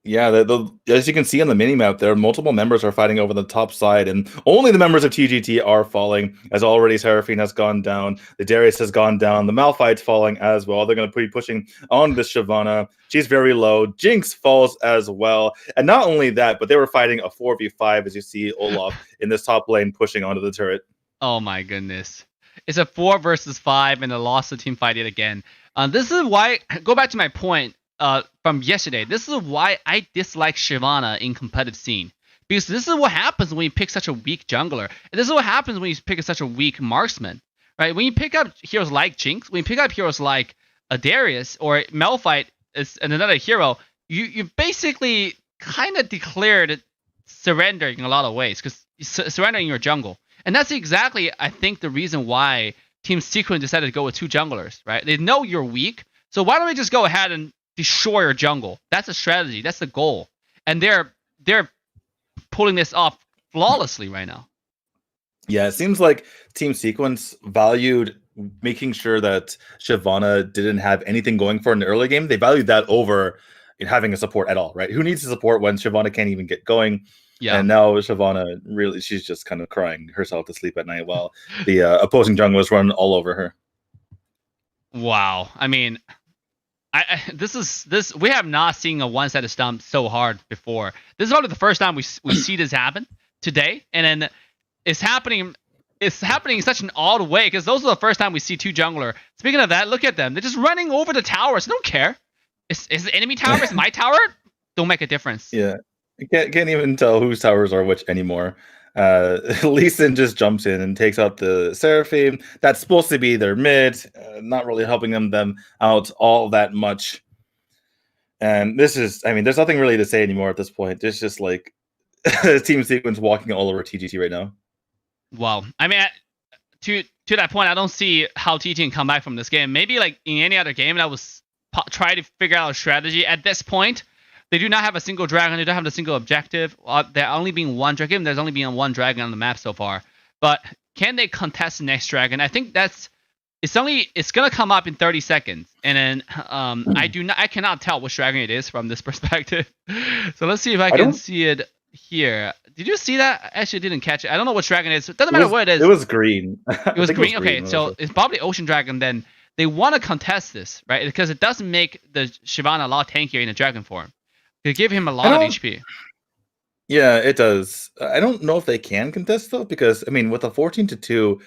Yeah, as you can see on the minimap there, multiple members are fighting over the top side, and only the members of TGT are falling, as already Seraphine has gone down, the Darius has gone down, the Malphite's falling as well. They're going to be pushing on this Shyvana. She's very low. Jinx falls as well. And not only that, but they were fighting a 4v5, as you see Olaf in this top lane pushing onto the turret. Oh my goodness. It's a 4 versus 5, and they lost the team fight yet again. This is why, go back to my point, from yesterday, this is why I dislike Shyvana in competitive scene. Because this is what happens when you pick such a weak jungler. And this is what happens when you pick such a weak marksman. Right? When you pick up heroes like Jinx, when you pick up heroes like Darius or Malphite is another hero, you basically kind of declared surrender in a lot of ways, because surrendering your jungle. And that's exactly, I think, the reason why Team Sequence decided to go with 2 junglers, right? They know you're weak, so why don't we just go ahead and destroy your jungle? That's a strategy. That's the goal. And they're pulling this off flawlessly right now. Yeah, it seems like Team Sequence valued making sure that Shyvana didn't have anything going for in the early game. They valued that over, having a support at all, right? Who needs to support when Shyvana can't even get going? Yeah. And now Shyvana really, she's just kind of crying herself to sleep at night while the opposing junglers run all over her. Wow. I mean, this we have not seen a one-sided stomp so hard before. This is probably the first time we see this happen today, and then it's happening. It's happening in such an odd way because those are the first time we see two jungler. Speaking of that, look at them. They're just running over the towers. They don't care. Is the enemy tower? Is my tower? Don't make a difference. Yeah, you can't even tell whose towers are which anymore. Lee Sin just jumps in and takes out the Seraphim. That's supposed to be their mid, not really helping them out all that much. And this is, I mean, there's nothing really to say anymore at this point. There's just like Team Sequence walking all over TGT right now. Wow. I mean, to that point, I don't see how TGT can come back from this game. Maybe like in any other game that was try to figure out a strategy. At this point, they do not have a single dragon. They don't have a single objective. There only being one dragon. There's only been one dragon on the map so far. But can they contest the next dragon? I think it's gonna come up in 30 seconds, and then I cannot tell which dragon it is from this perspective. So let's see if I can see it here. Did you see that? I actually didn't catch it. I don't know which dragon it is. It doesn't matter what it is. It was green. It was green. Okay, so it's probably Ocean Dragon. Then they want to contest this, right? Because it doesn't make the Shyvana a lot tankier in the dragon form. They give him a lot of HP. Yeah, it does. I don't know if they can contest though, because I mean, with a 14-2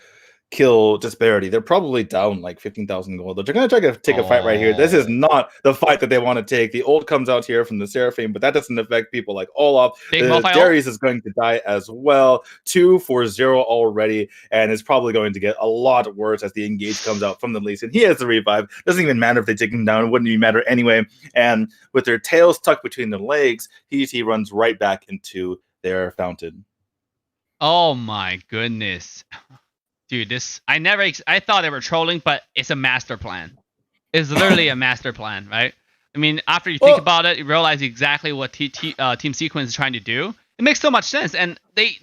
kill disparity, they're probably down like 15,000 gold. They're going to try to take a fight right here. This is not the fight that they want to take. The ult comes out here from the Seraphim, but that doesn't affect people like Olaf. Darius is going to die as well. 2-0 already, and it's probably going to get a lot worse as the engage comes out from the Lee Sin. He has the revive. Doesn't even matter if they take him down. It wouldn't even matter anyway. And with their tails tucked between their legs, TGT runs right back into their fountain. Oh my goodness. Dude, I thought they were trolling, but it's a master plan. It's literally a master plan, right? I mean, after you think about it, you realize exactly what Team Sequence is trying to do. It makes so much sense, and they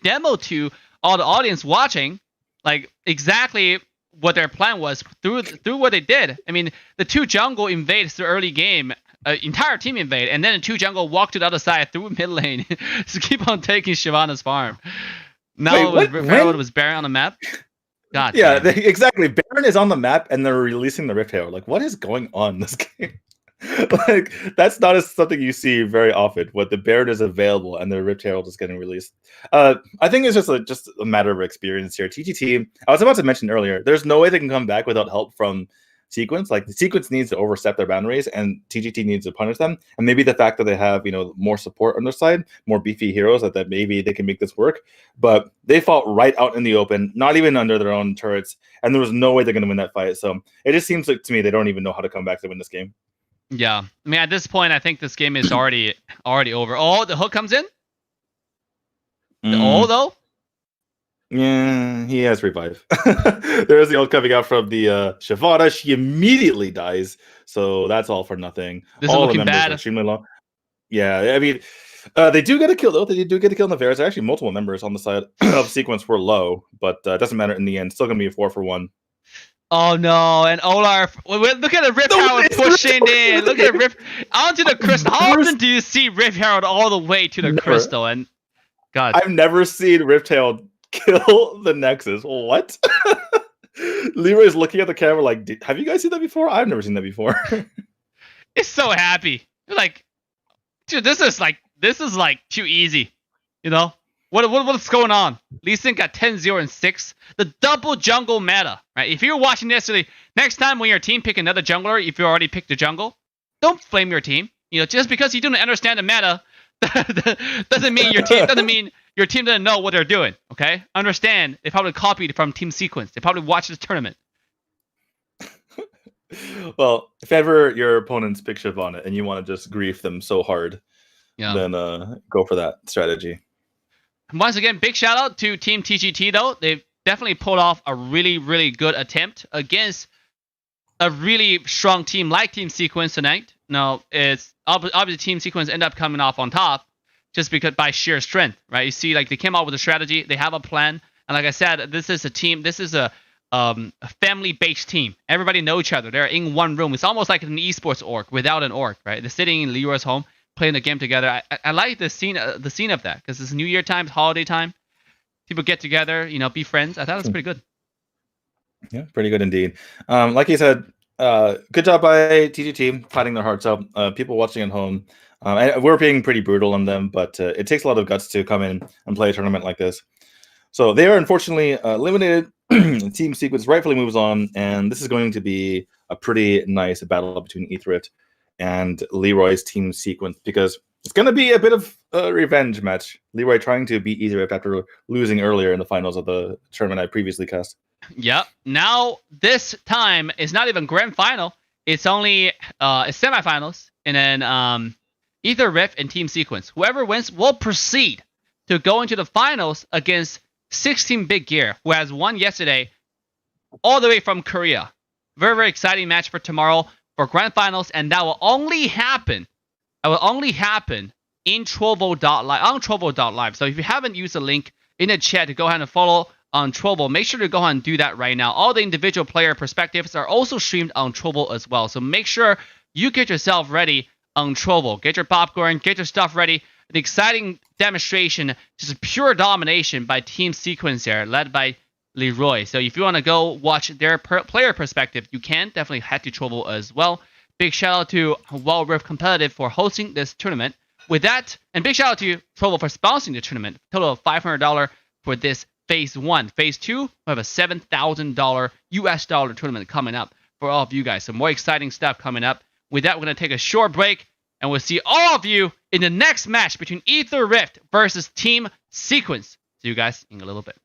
demo to all the audience watching, like exactly what their plan was through what they did. I mean, the two jungle invades the early game, entire team invade, and then the two jungle walk to the other side through mid lane to keep on taking Shyvana's farm. No, Baron was Baron on the map. God. Yeah, exactly. Baron is on the map, and they're releasing the Rift Herald. Like, what is going on in this game? Like, that's not something you see very often. When the Baron is available and the Rift Herald is getting released. I think it's just a matter of experience here. TGT. I was about to mention earlier. There's no way they can come back without help from Sequence. Like, the Sequence needs to overstep their boundaries, and TGT needs to punish them. And maybe the fact that they have, more support on their side, more beefy heroes, that maybe they can make this work. But they fought right out in the open, not even under their own turrets, and there was no way they're going to win that fight. So it just seems like to me they don't even know how to come back to win this game. Yeah, I mean, at this point, I think this game is already over. Oh, the hook comes in. Though. Yeah, he has revive. There is the ult coming out from the Shyvana. She immediately dies, so that's all for nothing. This is looking bad. Extremely long. Yeah, I mean, they do get a kill though. They do get a kill on the Varus. Actually, multiple members on the side of Sequence were low, but it doesn't matter in the end. Still gonna be a 4-for-1. Oh no! And Olaf, look at the Rift Herald pushing in. Look at the Rift onto the crystal. How often do you see Rift Herald all the way to the crystal? And God, I've never seen Rift Herald kill the Nexus. What? Leroy's looking at the camera like, have you guys seen that before? I've never seen that before. It's so happy. You're like, dude, this is like too easy. What's going on? Lee Sin got 10-0 and 6. The double jungle meta, right? If you're watching this, next time when your team pick another jungler, if you already picked a jungle, don't blame your team. Just because you don't understand the meta, doesn't mean your team doesn't know what they're doing. Okay, understand? They probably copied from Team Sequence. They probably watched this tournament. Well, if ever your opponents pick Shyvana and you want to just grief them so hard, then go for that strategy. Once again, big shout out to Team TGT though. They've definitely pulled off a really, really good attempt against a really strong team like Team Sequence tonight. Now, it's obviously Team Sequence end up coming off on top just because by sheer strength, right? You see, like, they came out with a strategy, they have a plan, and like I said, this is a team, this is a a family-based team. Everybody know each other. They're in one room. It's almost like an esports org without an org, right? They're sitting in Leroy's home playing the game together. I like the scene of that because it's New Year time, holiday time. People get together, be friends. I thought it was pretty good. Yeah, pretty good indeed. Like you said, good job by TG team fighting their hearts out. People watching at home, and we're being pretty brutal on them, but it takes a lot of guts to come in and play a tournament like this. So they are unfortunately eliminated. Team Sequence rightfully moves on, and this is going to be a pretty nice battle between Aether and Leroy's Team Sequence, because it's going to be a bit of a revenge match. Leroy trying to beat Aether after losing earlier in the finals of the tournament I previously cast. Yep. Now this time it's not even grand final. It's only semifinals, and then Aether Rift and Team Sequence. Whoever wins will proceed to go into the finals against 16 Big Gear, who has won yesterday, all the way from Korea. Very, very exciting match for tomorrow for grand finals, and that will only happen. In Trovo.live, on Trovo.live. So if you haven't used the link in the chat to go ahead and follow on Trovo, make sure to go ahead and do that right now. All the individual player perspectives are also streamed on Trovo as well. So make sure you get yourself ready on Trovo. Get your popcorn, get your stuff ready. An exciting demonstration, just pure domination by Team Sequence there, led by Leroy. So if you want to go watch their player perspective, you can definitely head to Trovo as well. Big shout out to Wild Rift Competitive for hosting this tournament. With that, and big shout out to Trovo for sponsoring the tournament. Total of $500 for this Phase 1. Phase 2, we have a $7,000 US dollar tournament coming up for all of you guys. Some more exciting stuff coming up. With that, we're going to take a short break, and we'll see all of you in the next match between Aether Rift versus Team Sequence. See you guys in a little bit.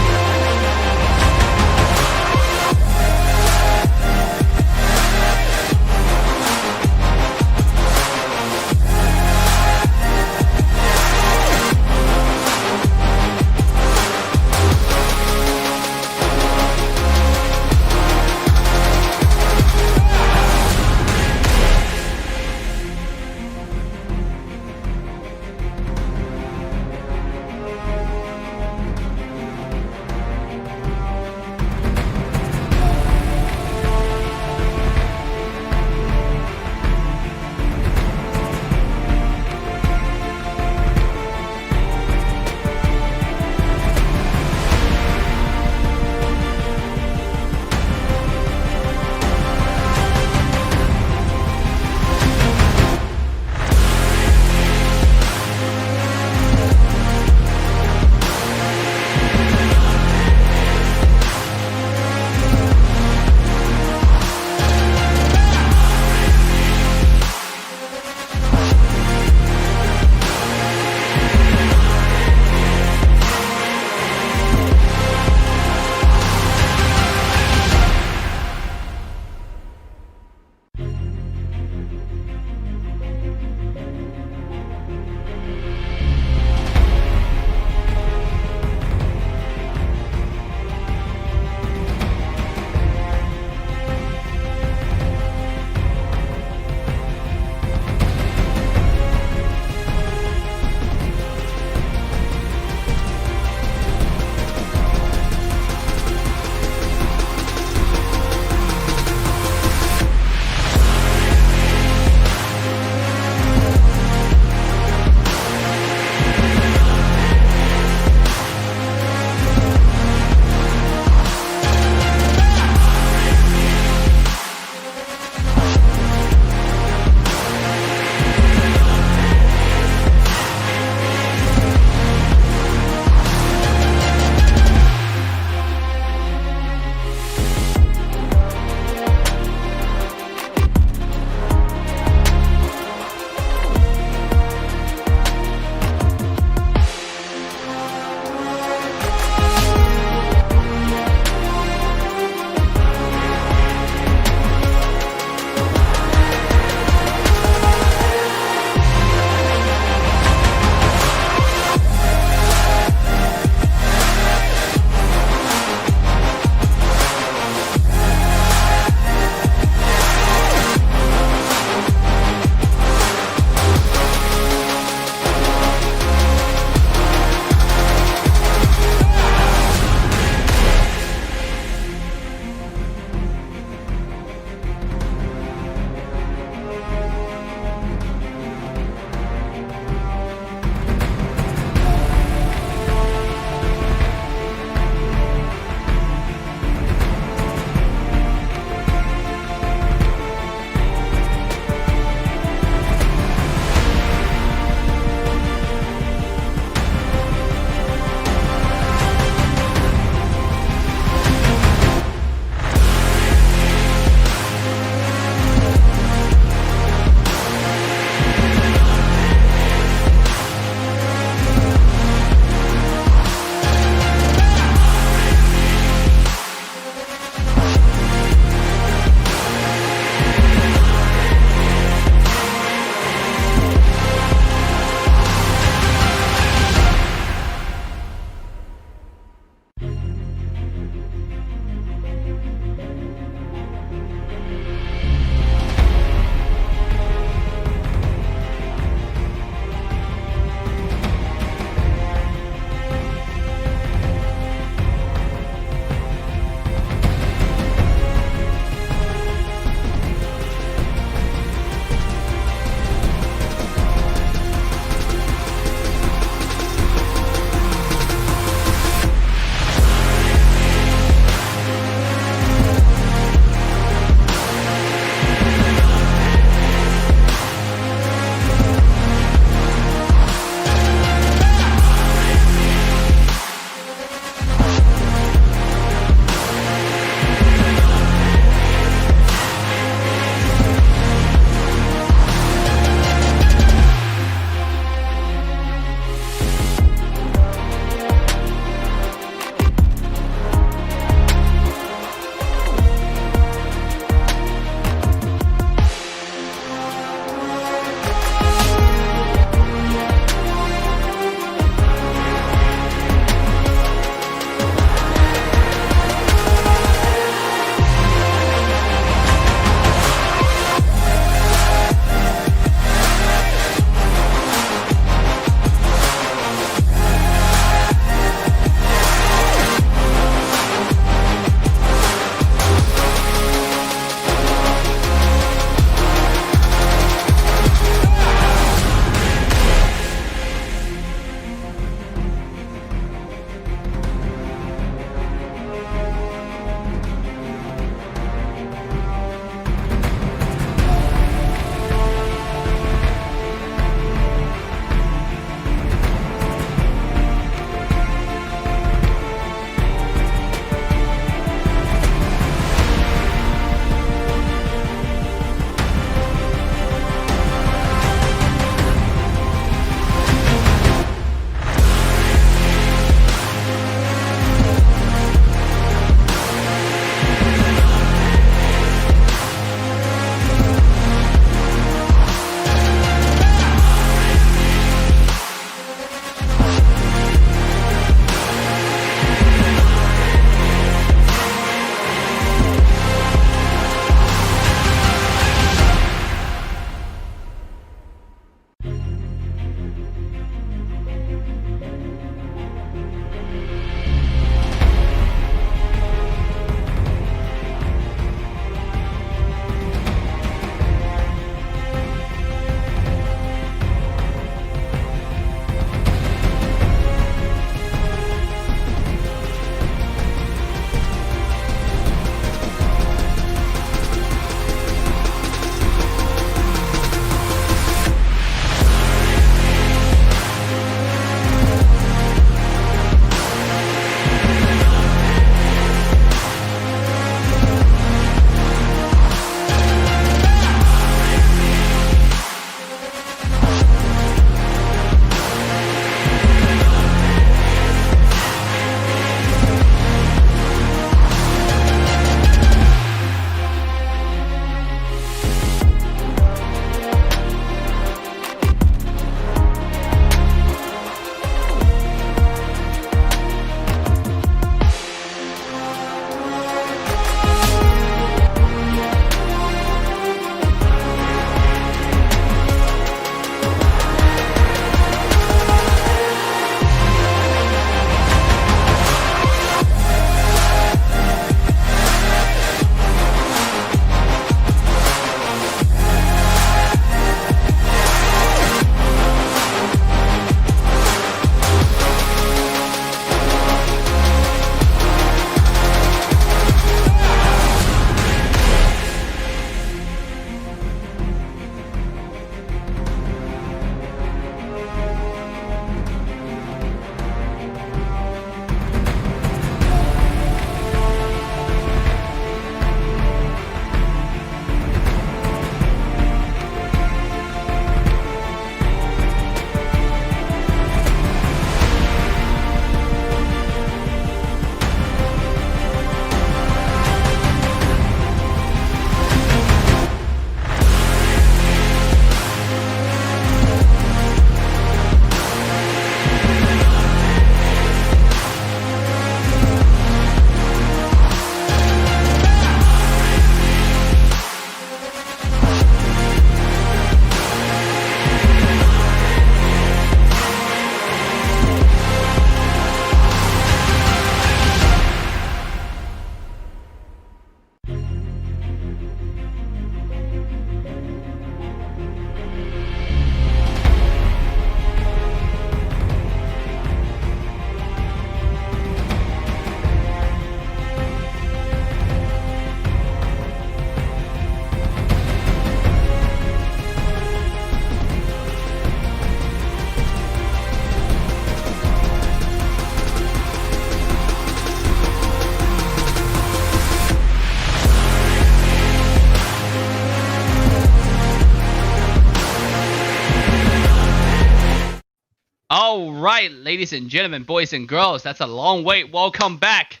right, ladies and gentlemen, boys and girls, that's a long wait. Welcome back.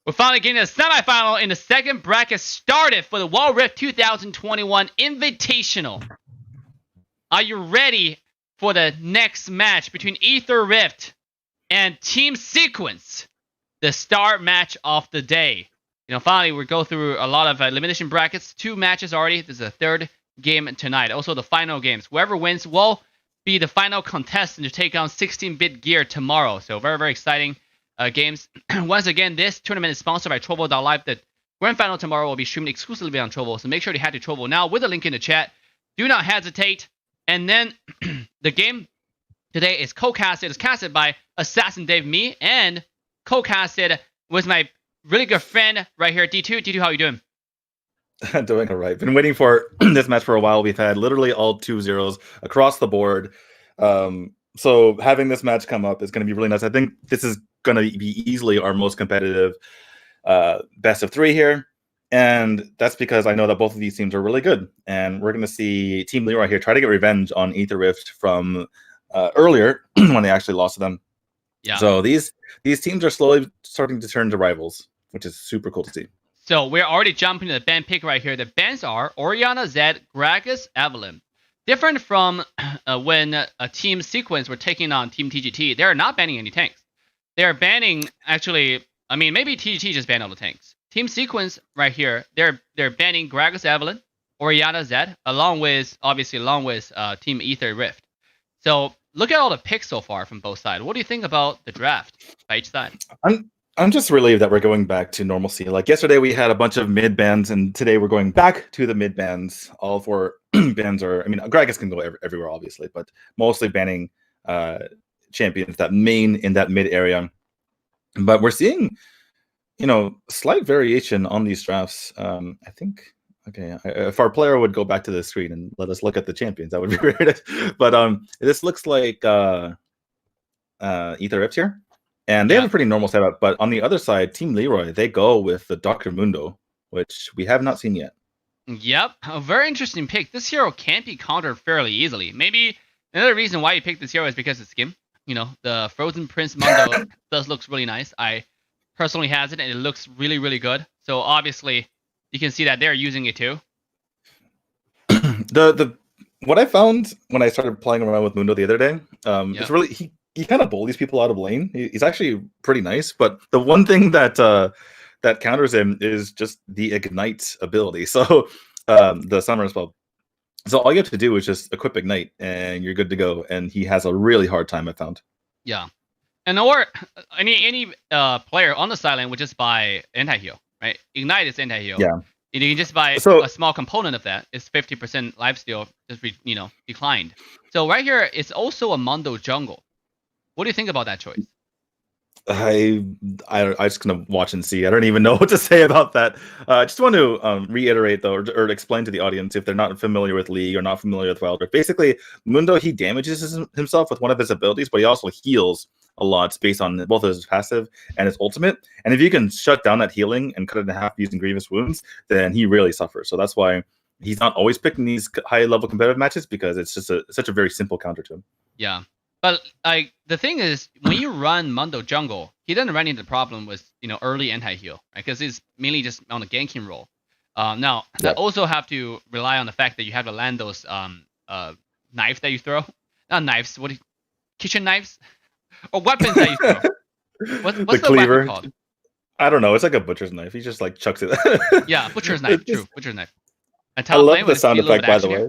We're finally getting to the semifinal, and the second bracket started for the Wild Rift 2021 Invitational. Are you ready for the next match between Aether Rift and Team Sequence? The star match of the day. Finally, we go through a lot of elimination brackets. 2 matches already. This is the 3rd game tonight. Also, the final games. Whoever wins will be the final contestant to take on 16-bit gear tomorrow. So very, very exciting games. Once again, this tournament is sponsored by Trovo.live. The grand final tomorrow will be streamed exclusively on Trovo. So make sure to head to Trovo now with a link in the chat. Do not hesitate. And then the game today is co-casted. It's casted by AssassinDave, me, and co-casted with my really good friend right here, D2. D2, how are you doing? Doing all right. Been waiting for this match for a while. We've had literally all 2-0s across the board. So having this match come up is going to be really nice. I think this is going to be easily our most competitive best of 3 here. And that's because I know that both of these teams are really good. And we're going to see Team Leroy here try to get revenge on Aether Rift from earlier when they actually lost to them. Yeah. So these teams are slowly starting to turn to rivals, which is super cool to see. So we're already jumping to the band pick right here. The bands are Oriana, Zed, Gragas, Evelyn. Different from when a Team Sequence were taking on Team TGT, they're not banning any tanks. They're banning, actually, I mean, maybe TGT just banned all the tanks. Team Sequence right here, they're banning Gragas, Evelyn, Oriana, Zed, along with Team Aether Rift. So look at all the picks so far from both sides. What do you think about the draft by each side? I'm just relieved that we're going back to normalcy. Like yesterday, we had a bunch of mid bans, and today we're going back to the mid bans. All 4 bans are, I mean, Gragas can go everywhere, obviously, but mostly banning champions that main in that mid area. But we're seeing, slight variation on these drafts. I think, okay, if our player would go back to the screen and let us look at the champions, that would be great. But this looks like Aether Rift here. And they have a pretty normal setup, but on the other side, Team Leroy, they go with the Dr. Mundo, which we have not seen yet. Yep, a very interesting pick. This hero can't be countered fairly easily. Maybe another reason why you picked this hero is because it's skin. The Frozen Prince Mundo does looks really nice. I personally has it, and it looks really, really good. So obviously, you can see that they're using it too. What I found when I started playing around with Mundo the other day, it's really he kind of bullies people out of lane. He's actually pretty nice, but the one thing that that counters him is just the ignite ability. So the summer spell. So all you have to do is just equip ignite, and you're good to go. And he has a really hard time, I found. Yeah, and or any player on the side lane would just buy anti-heal, right? Ignite is anti-heal. Yeah. You can just buy a small component of that. It's 50% lifesteal, just declined. So right here, it's also a Mundo jungle. What do you think about that choice? I just gonna watch and see. I don't even know what to say about that. I just want to reiterate though, or explain to the audience if they're not familiar with League or not familiar with Wild Rift. Basically, Mundo, he damages himself with one of his abilities, but he also heals a lot based on both his passive and his ultimate. And if you can shut down that healing and cut it in half using Grievous Wounds, then he really suffers. So that's why he's not always picking these high level competitive matches, because it's just such a very simple counter to him. Yeah. But the thing is, when you run Mundo jungle, he doesn't run into the problem with early anti-heal, right? Because he's mainly just on a ganking role. Now that also have to rely on the fact that you have to land those knife that you throw, not knives, kitchen knives, or weapons that you throw. What's the cleaver? Weapon called? I don't know. It's like a butcher's knife. He just like chucks it. Yeah, butcher's knife. True, butcher's knife. I love the sound effect, by the way.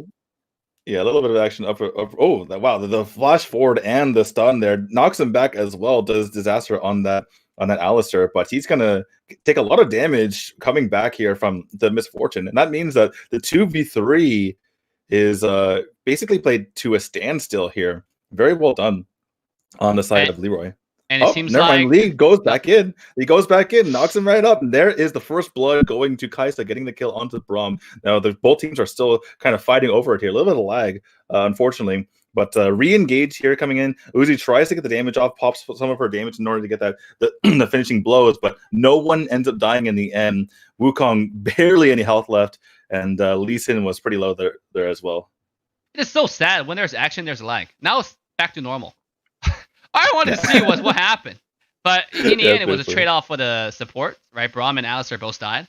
Yeah, a little bit of action up. Oh, wow! The flash forward and the stun there knocks him back as well. Does disaster on that Alistair, but he's gonna take a lot of damage coming back here from the misfortune, and that means that the 2v3 is basically played to a standstill here. Very well done on the side of Leroy. And it seems never like mind. Lee goes back in. He goes back in, knocks him right up, and there is the first blood going to Kaisa, getting the kill onto Braum. Now, both teams are still kind of fighting over it here. A little bit of lag, unfortunately. But re-engage here coming in. Uzi tries to get the damage off, pops some of her damage in order to get the finishing blows, but no one ends up dying in the end. Wukong barely any health left, and Lee Sin was pretty low there as well. It is so sad. When there's action, there's lag. Now it's back to normal. I wanted to see what happened. But in the end, it was a basically. trade-off for the support, right? Braum and Alistair both died.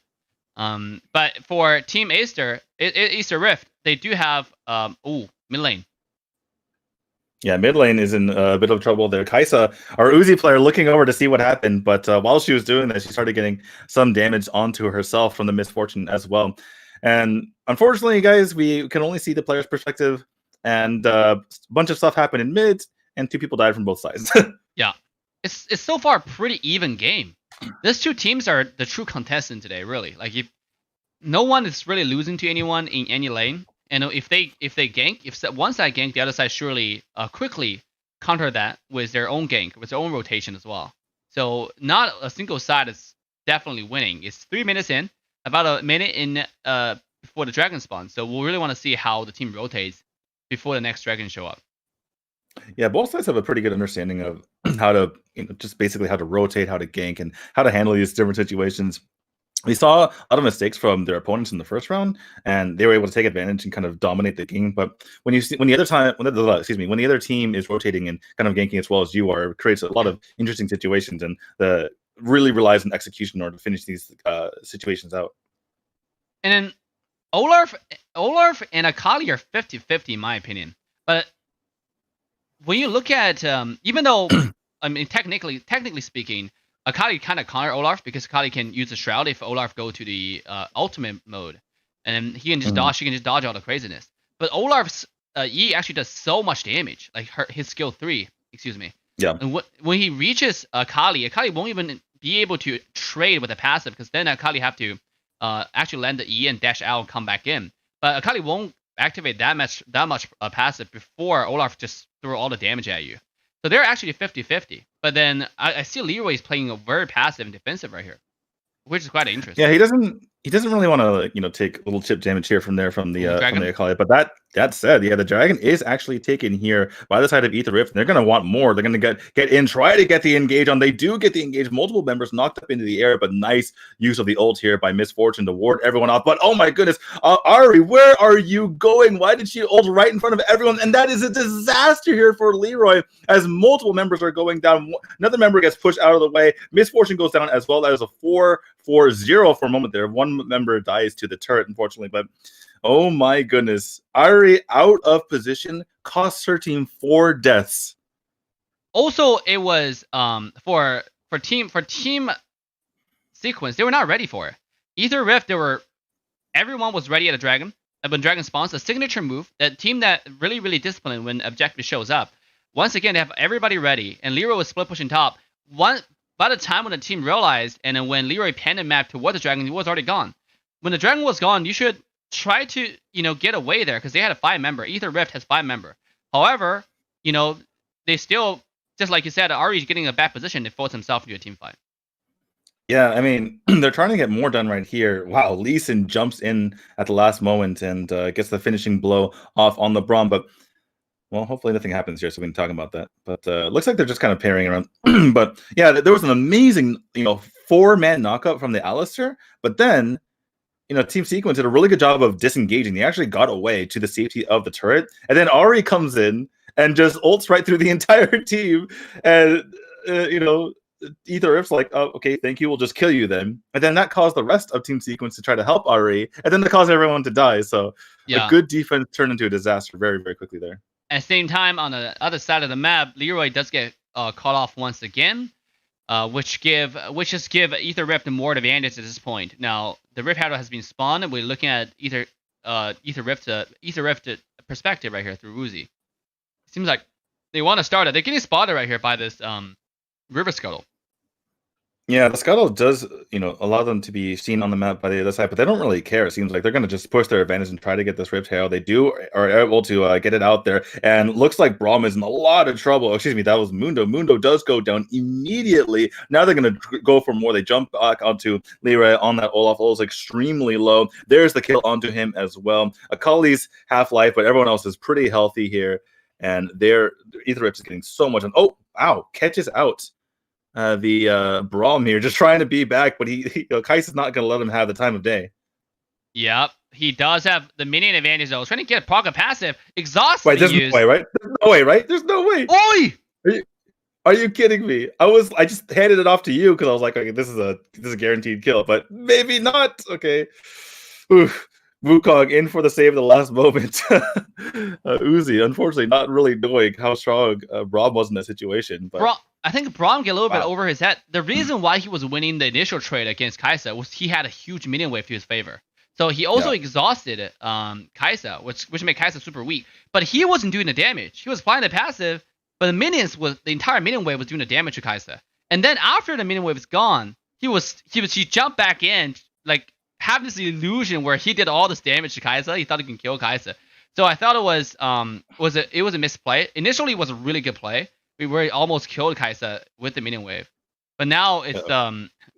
But for Team Aether, Aether Rift, they do have mid lane. Yeah, mid lane is in a bit of trouble there. Kaisa, our Uzi player, looking over to see what happened, but while she was doing that, she started getting some damage onto herself from the misfortune as well. And unfortunately, guys, we can only see the player's perspective, and a bunch of stuff happened in mid, and 2 people died from both sides. Yeah, it's so far a pretty even game. These 2 teams are the true contestant today, really. Like, if no one is really losing to anyone in any lane, and if they gank, if one side gank, the other side surely quickly counter that with their own gank, with their own rotation as well. So not a single side is definitely winning. It's 3 minutes in, about a minute in before the dragon spawn. So we'll really want to see how the team rotates before the next dragon show up. Yeah, both sides have a pretty good understanding of how to, just basically how to rotate, how to gank, and how to handle these different situations. We saw a lot of mistakes from their opponents in the first round, and they were able to take advantage and kind of dominate the game. But when the other team is rotating and kind of ganking as well as you are, it creates a lot of interesting situations, and really relies on execution in order to finish these situations out. And then Olaf and Akali are 50-50 in my opinion. But when you look at even though I mean technically speaking, Akali kind of counter Olaf because Akali can use the Shroud if Olaf go to the ultimate mode, and he can just dodge. She can just dodge all the craziness. But Olaf's E actually does so much damage, like his skill 3. Excuse me. Yeah. And when he reaches Akali won't even be able to trade with a passive because then Akali have to actually land the E and dash out and come back in. But Akali won't activate that much passive before Olaf just throw all the damage at you. So they're actually 50-50. But then I see Leroy is playing a very passive and defensive right here, which is quite interesting. Yeah, he doesn't really want to take a little chip damage here from the Akali. But that said, yeah, the dragon is actually taken here by the side of Aether Rift, and they're gonna want more. They're gonna get in, try to get the engage on. They do get the engage, multiple members knocked up into the air, but nice use of the ult here by Misfortune to ward everyone off. But oh my goodness, Ari, where are you going? Why did she ult right in front of everyone? And that is a disaster here for Leroy as multiple members are going down. Another member gets pushed out of the way. Misfortune goes down as well. That is a 4-4-0 for a moment there. One member dies to the turret, unfortunately, but oh my goodness. Ari out of position costs her team 4 deaths. Also, it was for team sequence, they were not ready for it. Aether Rift, everyone was ready at a dragon. When dragon spawns, a signature move, that team that really disciplined when objective shows up. Once again, they have everybody ready, and Leroy was split pushing top. By the time when the team realized, and then when Leroy panned and mapped toward the dragon, he was already gone. When the dragon was gone, you should try to, get away there because they had a 5-member. Aether Rift has 5-member. However, they still, just like you said, Ari's getting a bad position to force himself into a team fight. Yeah, I mean, they're trying to get more done right here. Wow, Lee Sin jumps in at the last moment and gets the finishing blow off on the Braum, but well, hopefully nothing happens here, so we can talk about that. But looks like they're just kind of pairing around. But yeah, there was an amazing, 4-man knockup from the Alistair. But then, Team Sequence did a really good job of disengaging. They actually got away to the safety of the turret. And then Ari comes in and just ults right through the entire team. And, Aether Rift's like, oh, okay, thank you. We'll just kill you then. And then that caused the rest of Team Sequence to try to help Ari. And then that caused everyone to die. So a good defense turned into a disaster very, very quickly there. At the same time, on the other side of the map, Leroy does get caught off once again, which just give Aether Rift more advantage at this point. Now, the Rift Herald has been spawned, and we're looking at Aether Rift perspective right here through Uzi. Seems like they want to start it. They're getting spotted right here by this River Scuttle. Yeah, the Scuttle does, allow them to be seen on the map by the other side, but they don't really care. It seems like they're going to just push their advantage and try to get this Rift Herald. They are able to get it out there, and looks like Braum is in a lot of trouble. Excuse me, that was Mundo. Mundo does go down immediately. Now they're going to go for more. They jump back onto Leroy on that Olaf. Olaf's extremely low. There's the kill onto him as well. Akali's half-life, but everyone else is pretty healthy here, and Aether Rift is getting so much. And oh, wow, catches out the Braum here, just trying to be back, but Kai's not going to let him have the time of day. Yep, he does have the minion advantage though. Trying to get a Proc passive, exhaust. Wait, there's no way, right? There's no way, right? There's no way. Oi! Are you kidding me? I just handed it off to you because I was like, okay, this is a guaranteed kill, but maybe not. Okay. Oof. Wukong in for the save at the last moment. Uzi, unfortunately, not really knowing how strong Braum was in that situation. But I think Braum get a little bit wow. over his head. The reason why he was winning the initial trade against Kaisa was he had a huge minion wave to his favor. So he also exhausted Kaisa, which made Kaisa super weak. But he wasn't doing the damage. He was applying the passive, but the entire minion wave was doing the damage to Kaisa. And then after the minion wave is gone, he jumped back in, like having this illusion where he did all this damage to Kaisa. He thought he can kill Kaisa. So I thought it was a misplay. Initially, it was a really good play. We were almost killed Kaisa with the minion wave, but now it's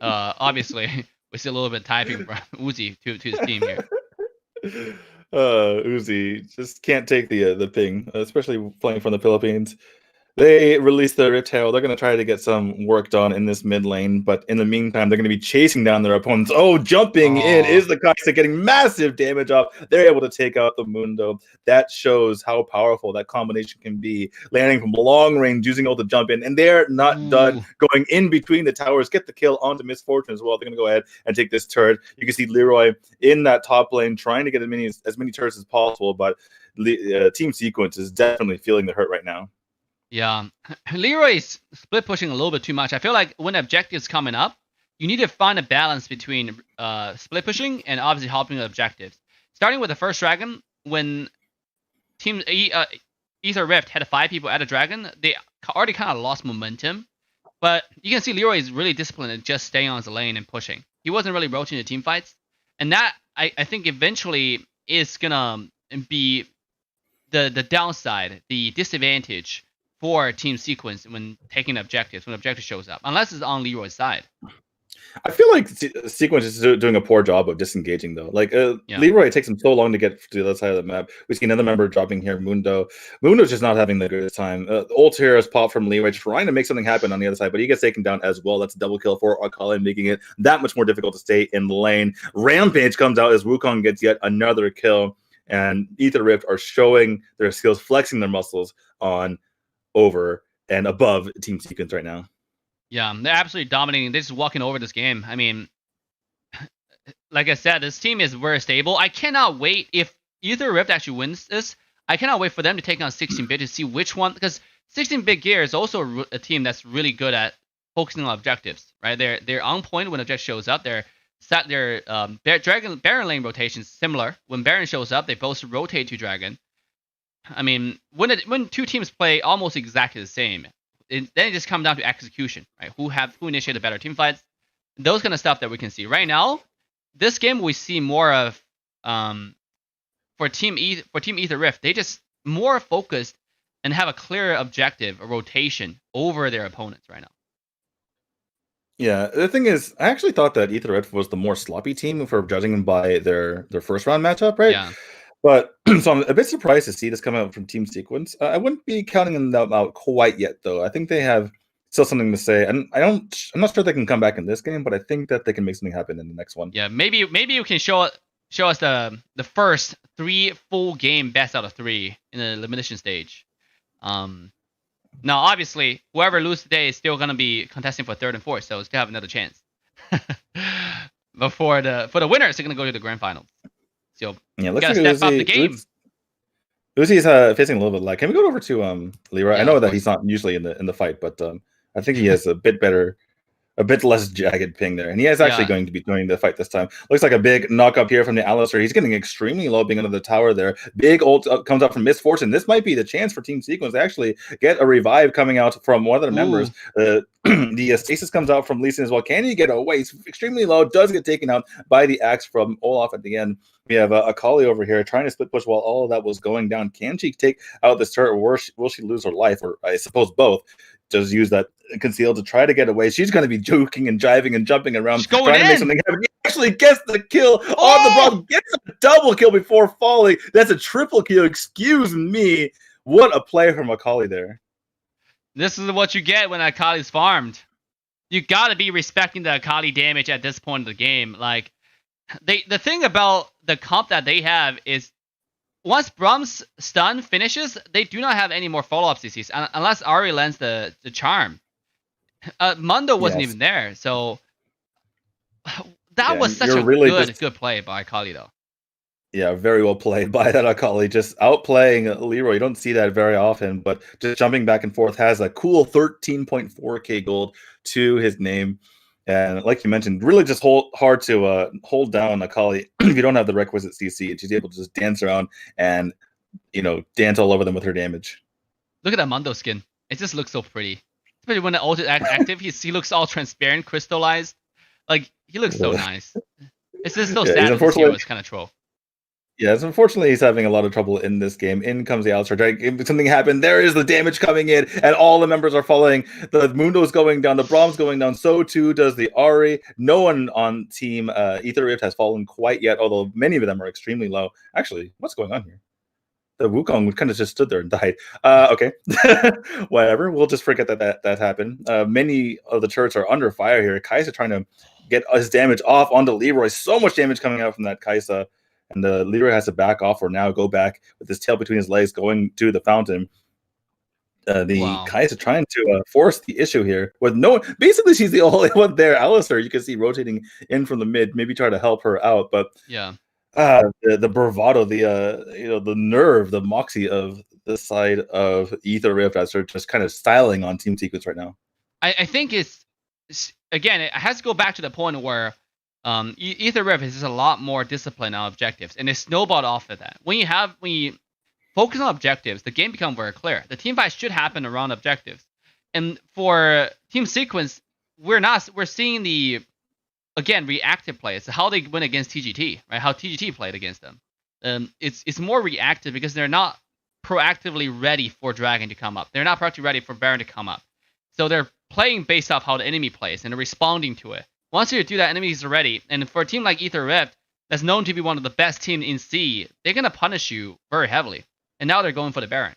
obviously we see a little bit typing from Uzi to his team here. Uzi just can't take the ping, especially playing from the Philippines. They released the Rift Herald. They're going to try to get some work done in this mid lane, but in the meantime, they're going to be chasing down their opponents. Oh, jumping in is the Kaisa getting massive damage off. They're able to take out the Mundo. That shows how powerful that combination can be. Landing from long range, using all to jump in, and they're not done going in between the towers. Get the kill onto Misfortune as well. They're going to go ahead and take this turret. You can see Leroy in that top lane trying to get as many turrets as possible, but Team Sequence is definitely feeling the hurt right now. Yeah, Leroy's split pushing a little bit too much. I feel like when objectives coming up, you need to find a balance between split pushing and obviously helping the objectives. Starting with the first dragon, when Team Aether Rift had 5 people at a dragon, they already kind of lost momentum. But you can see Leroy is really disciplined and just staying on his lane and pushing. He wasn't really rotating the team fights, and that I think eventually is gonna be the downside, the disadvantage for Team Sequence when taking objectives, when objective shows up, unless it's on Leroy's side. I feel like Sequence is doing a poor job of disengaging, though. Like, Leroy takes him so long to get to the other side of the map. We see another member dropping here, Mundo. Mundo's just not having the good time. Ult here is popped from Leroy, trying to make something happen on the other side, but he gets taken down as well. That's a double kill for Akali, making it that much more difficult to stay in the lane. Rampage comes out as Wukong gets yet another kill, and Aether Rift are showing their skills, flexing their muscles on over and above Team Sequence right now. Yeah, they're absolutely dominating. They're just walking over this game. I mean, like I said, this team is very stable. I cannot wait if Aether Rift actually wins this. I cannot wait for them to take on 16-bit to see which one, because 16-bit Gear is also a team that's really good at focusing on objectives, right? They're on point when objective shows up. Their Baron lane rotation is similar. When Baron shows up, they both rotate to Dragon. I mean, when two teams play almost exactly the same, then it just comes down to execution, right? Who initiated better team fights, those kind of stuff that we can see right now. This game we see more of for Team Aether Rift. They just more focused and have a clear objective, a rotation over their opponents right now. Yeah, the thing is, I actually thought that Aether Rift was the more sloppy team if we're judging them by their first round matchup, right? Yeah. But so I'm a bit surprised to see this come out from Team Sequence. I wouldn't be counting them out quite yet, though. I think they have still something to say, and I'm not sure they can come back in this game, but I think that they can make something happen in the next one. Yeah, maybe you can show us the first 3 full game best out of 3 in the elimination stage. Now obviously whoever loses today is still gonna be contesting for 3rd and 4th, so still have another chance. But for the winners, they're gonna go to the grand finals. So yeah, let's gotta step up the game. Uzi's facing a little bit of lag. Can we go over to Leroy? Yeah, I know that he's not usually in the fight, but I think he has a bit less jagged ping there. And he is actually going to be doing the fight this time. Looks like a big knock up here from the Alistair. He's getting extremely low being under the tower there. Big ult comes out from Misfortune. This might be the chance for Team Sequence to actually get a revive coming out from one of their members. The stasis comes out from Lee Sin as well. Can he get away? He's extremely low. Does get taken out by the axe from Olaf at the end. We have Akali over here trying to split push while all of that was going down. Can she take out this turret, or will she lose her life? Or I suppose both. Just use that conceal to try to get away. She's going to be joking and jiving and jumping around, trying to make something happen. He actually gets the kill on the Braum, gets a double kill before falling. That's a triple kill. Excuse me. What a play from Akali there. This is what you get when Akali's farmed. You got to be respecting the Akali damage at this point of the game. Like, the thing about the comp that they have is once Brahm's stun finishes, they do not have any more follow-up CCs unless Ari lands the charm. Mundo wasn't even there, so that was such a good play by Akali, though. Yeah, very well played by that Akali. Just outplaying Leroy. You don't see that very often, but just jumping back and forth, has a cool 13.4k gold to his name. And like you mentioned, really just hard to hold down Akali if you don't have the requisite CC. And she's able to just dance around and, dance all over them with her damage. Look at that Mundo skin. It just looks so pretty. Especially when the ult is active, he looks all transparent, crystallized. Like, he looks so nice. It's just so sad that this hero is kind of troll. Yes, unfortunately, he's having a lot of trouble in this game. In comes the Alistar Dragon. If something happened, there is the damage coming in, and all the members are falling. The Mundo's going down, the Brahm's going down, so too does the Ahri. No one on Team Aether Rift has fallen quite yet, although many of them are extremely low. Actually, what's going on here? The Wukong kind of just stood there and died. Okay. Whatever. We'll just forget that happened. Many of the turrets are under fire here. Kai'Sa trying to get his damage off onto Leroy. So much damage coming out from that Kai'Sa. And the Leroy has to back off or now go back with his tail between his legs going to the fountain. Kai'Sa trying to force the issue here with no one. Basically, she's the only one there. Alistar, you can see rotating in from the mid, maybe try to help her out. But yeah, the bravado, the nerve, the moxie of this side of Aether Rift as they're just kind of styling on Team Sequence right now. I think it's again, it has to go back to the point where Aether Rift is just a lot more discipline on objectives, and it snowballed off of that. When you focus on objectives, the game becomes very clear. The team fight should happen around objectives, and for Team Sequence, we're seeing the reactive play. It's how they win against TGT, right? How TGT played against them. It's more reactive because they're not proactively ready for Dragon to come up. They're not proactively ready for Baron to come up. So they're playing based off how the enemy plays and they're responding to it. Once you do that, enemies are ready. And for a team like Aether Rift, that's known to be one of the best teams in C, they're going to punish you very heavily. And now they're going for the Baron.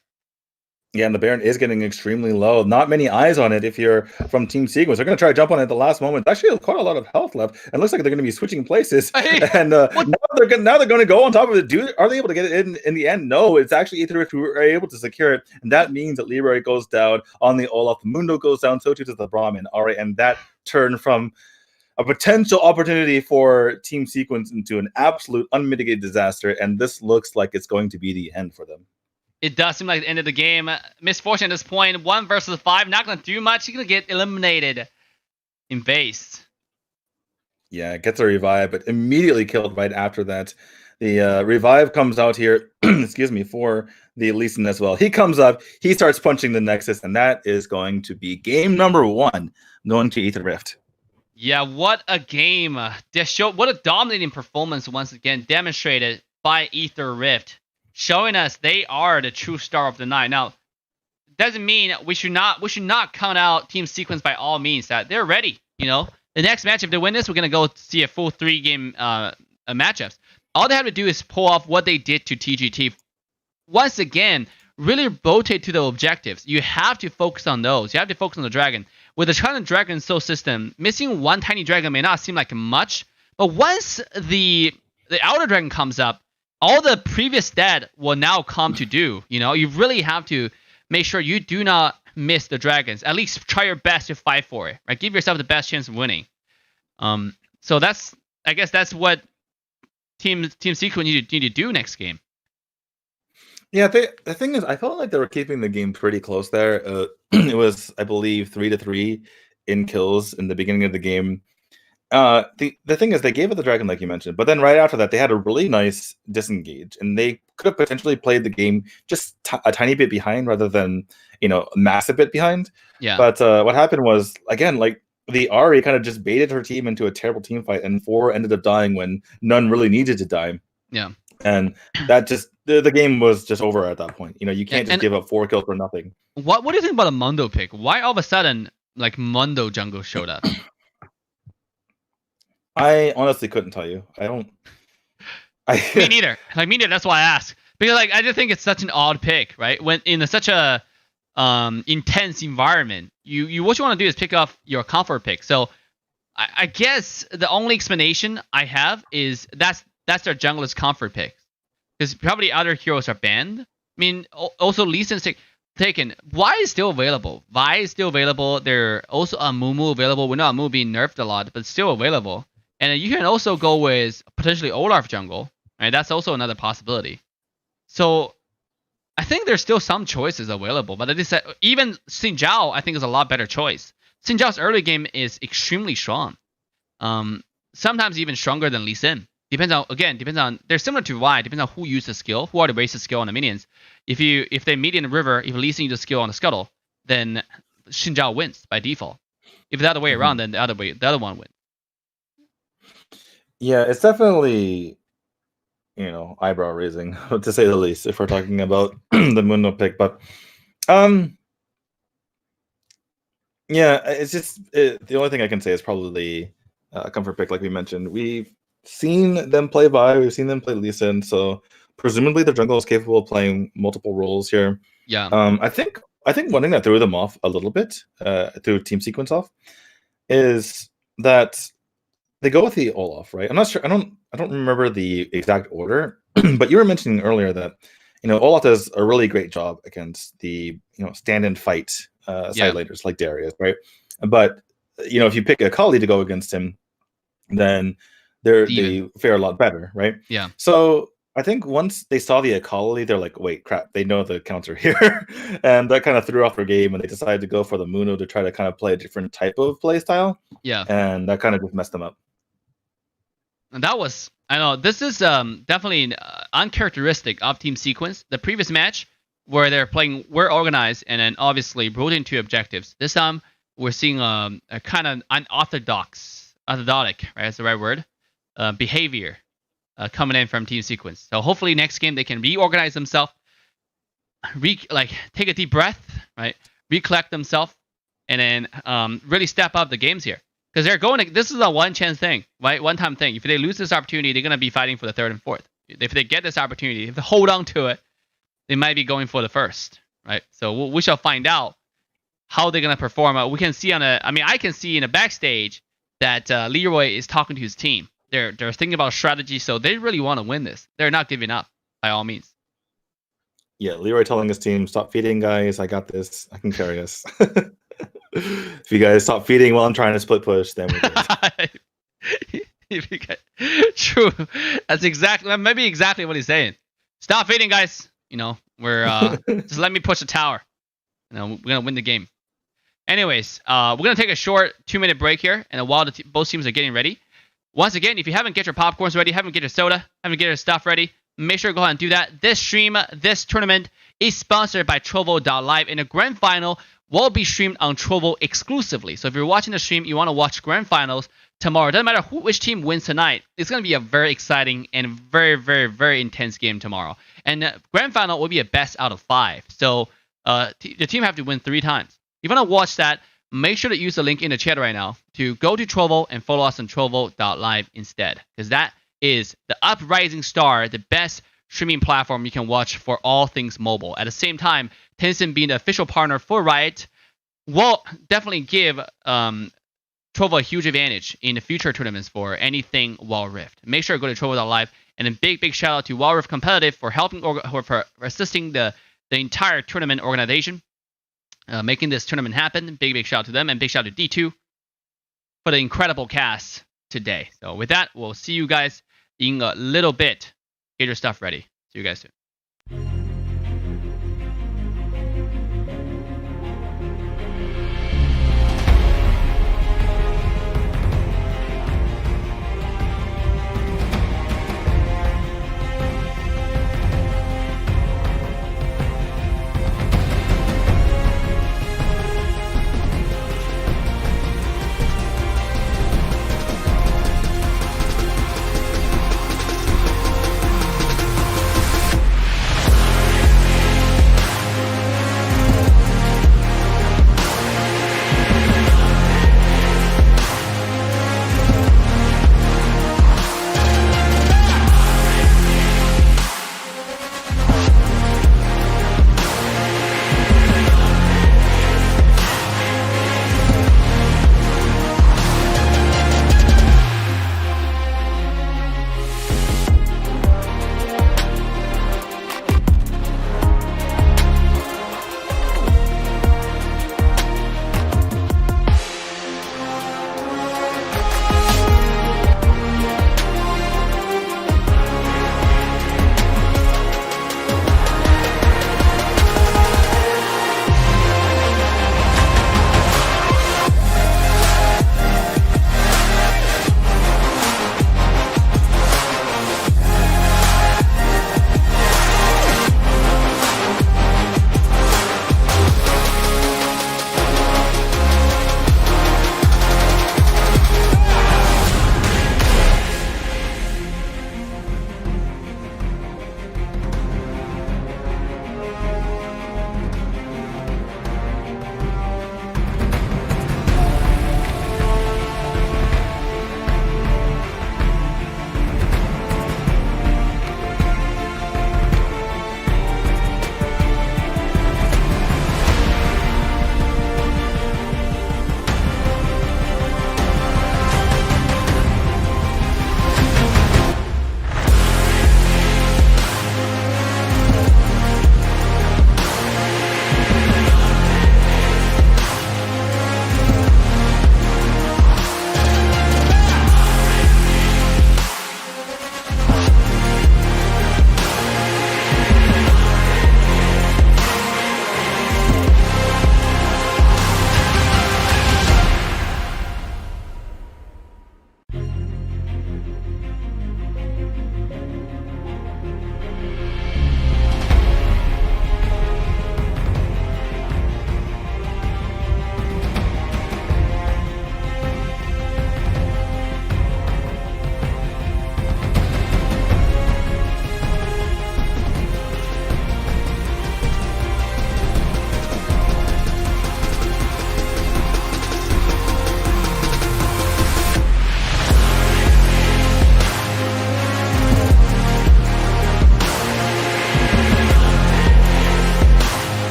Yeah, and the Baron is getting extremely low. Not many eyes on it if you're from Team Sequence. They're going to try to jump on it at the last moment. Actually, quite a lot of health left. And it looks like they're going to be switching places. And now they're going to go on top of it. Are they able to get it in the end? No, it's actually Aether Rift who are able to secure it. And that means that Leroy goes down on the Olaf. The Mundo goes down, so too does the Brahm and Ahri. And that turned from a potential opportunity for Team Sequence into an absolute unmitigated disaster. And this looks like it's going to be the end for them. It does seem like the end of the game. Misfortune at this point. 1 versus 5. Not going to do much. He's going to get eliminated in base. Yeah, gets a revive, but immediately killed right after that. The revive comes out here, excuse me, for the Lee Sin as well. He comes up, he starts punching the Nexus, and that is going to be game number 1 going to Aether Rift. Yeah, what a game. What a dominating performance once again demonstrated by Aether Rift, showing us they are the true star of the night. Now, doesn't mean we should not count out Team Sequence by all means. That they're ready. The next match, if they win this, we're gonna go see a full 3-game matchups. All they have to do is pull off what they did to TGT. Once again, really rotate to the objectives. You have to focus on those. You have to focus on the dragon. With the China Dragon Soul system, missing one tiny dragon may not seem like much, but once the Outer Dragon comes up, all the previous stat will now come to do. You really have to make sure you do not miss the dragons. At least try your best to fight for it. Right? Give yourself the best chance of winning. So I guess that's what Team Sequence need to do next game. Yeah, the thing is, I felt like they were keeping the game pretty close there. It was, I believe, 3-3 in kills in the beginning of the game. The thing is, they gave it the dragon, like you mentioned, but then right after that, they had a really nice disengage, and they could have potentially played the game just a tiny bit behind rather than a massive bit behind. Yeah. But what happened was, again, like the Ahri kind of just baited her team into a terrible team fight, and 4 ended up dying when none really needed to die. Yeah. And that just the game was just over at that point. You can't just give up 4 kills for nothing. What do you think about the Mundo pick? Why all of a sudden like Mundo jungle showed up? I honestly couldn't tell you. Me neither. That's why I asked. Because I just think it's such an odd pick, right? When in such a intense environment, what you want to do is pick off your comfort pick. So I guess the only explanation I have is that's their jungler's comfort pick. because probably other heroes are banned. I mean, also Lee Sin's taken. Vi is still available. Vi is still available. There also a Mumu available. We know Mumu being nerfed a lot, but still available. And you can also go with potentially Olaf jungle. Right, that's also another possibility. So I think there's still some choices available, but even Xin Zhao I think is a lot better choice. Xin Zhao's early game is extremely strong. Sometimes even stronger than Lee Sin. Depends on they're similar to Vi, depends on who uses the skill, who are the wasted skill on the minions. If they meet in the river, if Lee Sin uses skill on the scuttle, then Xin Zhao wins by default. If the other way around, then the other one wins. Yeah, it's definitely, eyebrow raising to say the least if we're talking about the Mundo pick. But yeah, it's just the only thing I can say is probably a comfort pick, like we mentioned. We've seen them play Vi, we've seen them play Lee Sin, so presumably the jungle is capable of playing multiple roles here. Yeah. I think one thing that threw them off a little bit, threw team sequence off, is that they go with the Olaf, right? I'm not sure. I don't remember the exact order, but you were mentioning earlier that Olaf does a really great job against the stand and fight side laners like Darius, right? But if you pick a Kali to go against him, then they fare a lot better, right? Yeah. So I think once they saw the Akali, they're like, wait, crap, they know the counts are here. And that kind of threw off their game, and they decided to go for the Muno to try to kind of play a different type of play style. Yeah. And that kind of just messed them up. And that was, I know, this is definitely uncharacteristic of team sequence. The previous match, where they're playing, we're organized, and then obviously rotating two objectives. This time, we're seeing a kind of orthodox, right? That's the right word. Behavior coming in from team sequence. So hopefully next game they can reorganize themselves, take a deep breath, right? Recollect themselves, and then really step up the games here. Because they're going. This is a one-chance thing, right? One-time thing. If they lose this opportunity, they're gonna be fighting for the third and fourth. If they get this opportunity, if they hold on to it, they might be going for the first, right? So we shall find out how they're gonna perform. We can see I can see in the backstage that Leroy is talking to his team. They're thinking about strategy, so they really want to win this. They're not giving up by all means. Yeah, Leroy telling his team, "Stop feeding, guys. I got this. I can carry us." If you guys stop feeding while I'm trying to split push, then we're good. True. That's maybe exactly what he's saying. Stop feeding, guys. We're just let me push the tower. We're gonna win the game. Anyways, we're gonna take a short 2-minute break here, and while both teams are getting ready. Once again, if you haven't get your popcorns ready, haven't get your soda, haven't get your stuff ready, make sure to go ahead and do that. This stream, this tournament is sponsored by Trovo.live, and the grand final will be streamed on Trovo exclusively. So if you're watching the stream, you want to watch grand finals tomorrow. Doesn't matter which team wins tonight. It's going to be a very exciting and very, very, very intense game tomorrow. And grand final will be a best out of 5. So the team have to win 3 times. If you want to watch that, make sure to use the link in the chat right now to go to Trovo and follow us on Trovo.live instead. Because that is the uprising star, the best streaming platform you can watch for all things mobile. At the same time, Tencent being the official partner for Riot will definitely give Trovo a huge advantage in the future tournaments for anything Wild Rift. Make sure to go to Trovo.live, and a big shout out to Wild Rift Competitive for helping for assisting the entire tournament organization, making this tournament happen. Big shout out to them, and big shout out to D2 for the incredible cast today. So with that, we'll see you guys in a little bit. Get your stuff ready. See you guys soon.